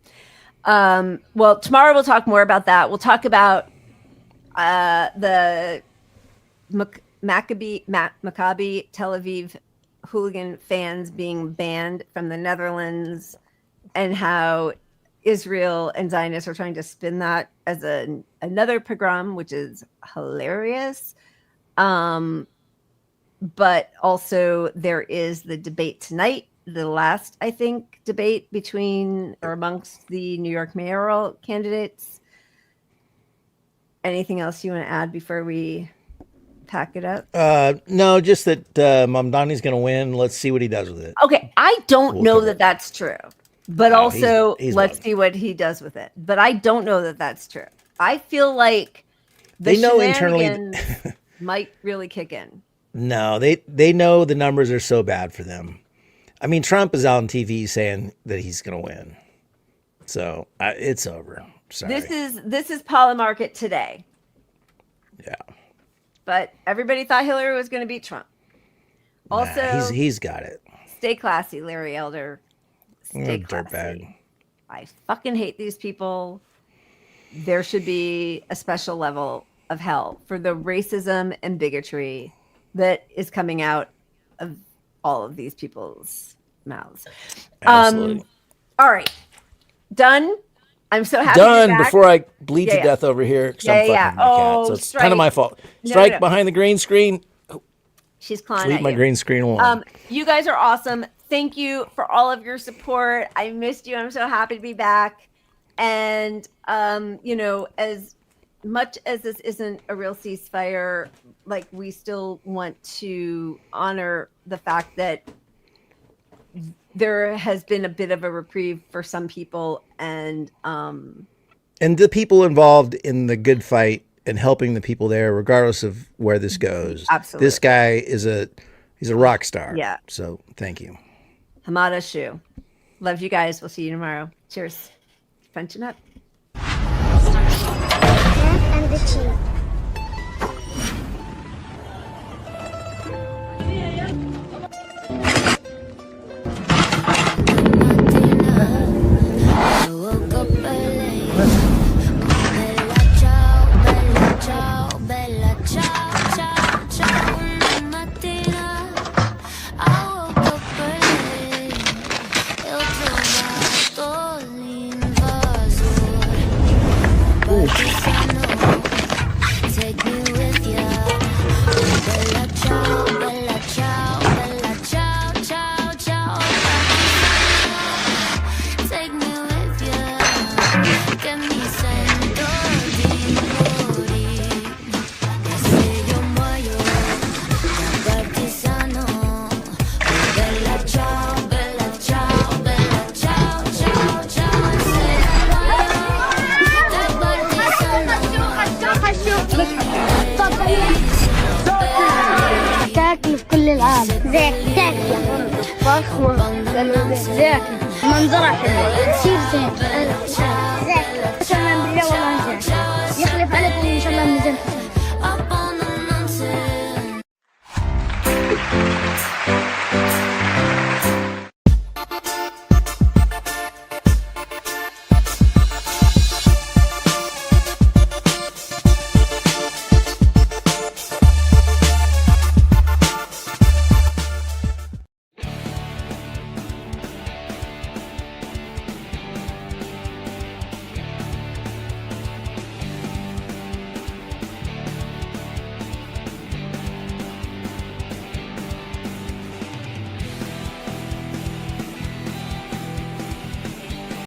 Well, tomorrow we'll talk more about that. We'll talk about the Maccabi Tel Aviv hooligan fans being banned from the Netherlands and how Israel and Zionists are trying to spin that as another pogrom, which is hilarious. But also there is the debate tonight, the last, I think, debate between or amongst the New York mayoral candidates. Anything else you want to add before we pack it up? No, just that Mamdani's going to win. Let's see what he does with it. Okay, I don't know that that's true. But also, let's see what he does with it. But I don't know that that's true. I feel like the shenanigans might really kick in. No, they know the numbers are so bad for them. I mean, Trump is out on TV saying that he's going to win. So it's over. Sorry. This is Paula Market today. Yeah. But everybody thought Hillary was going to beat Trump. Also, he's got it. Stay classy, Larry Elder. Stay classy. Dirtbag. I fucking hate these people. There should be a special level of hell for the racism and bigotry that is coming out of all of these people's mouths. Absolutely. All right. Done. I'm so happy. Done before I bleed to death over here. Yeah. Oh, so it's kind of my fault. Strike behind the green screen. She's clawing at my you. Green screen wall. You guys are awesome. Thank you for all of your support. I missed you. I'm so happy to be back. And, as much as this isn't a real ceasefire, like we still want to honor the fact that there has been a bit of a reprieve for some people and the people involved in the good fight and helping the people there, regardless of where this goes. Absolutely. This guy he's a rock star. Yeah. So thank you. Hamada Shu. Love you guys. We'll see you tomorrow. Cheers. Punching up. And the cheese. Ooh. ذاكي فخمة ذاكي منظرها حلو كثير زين ذاكي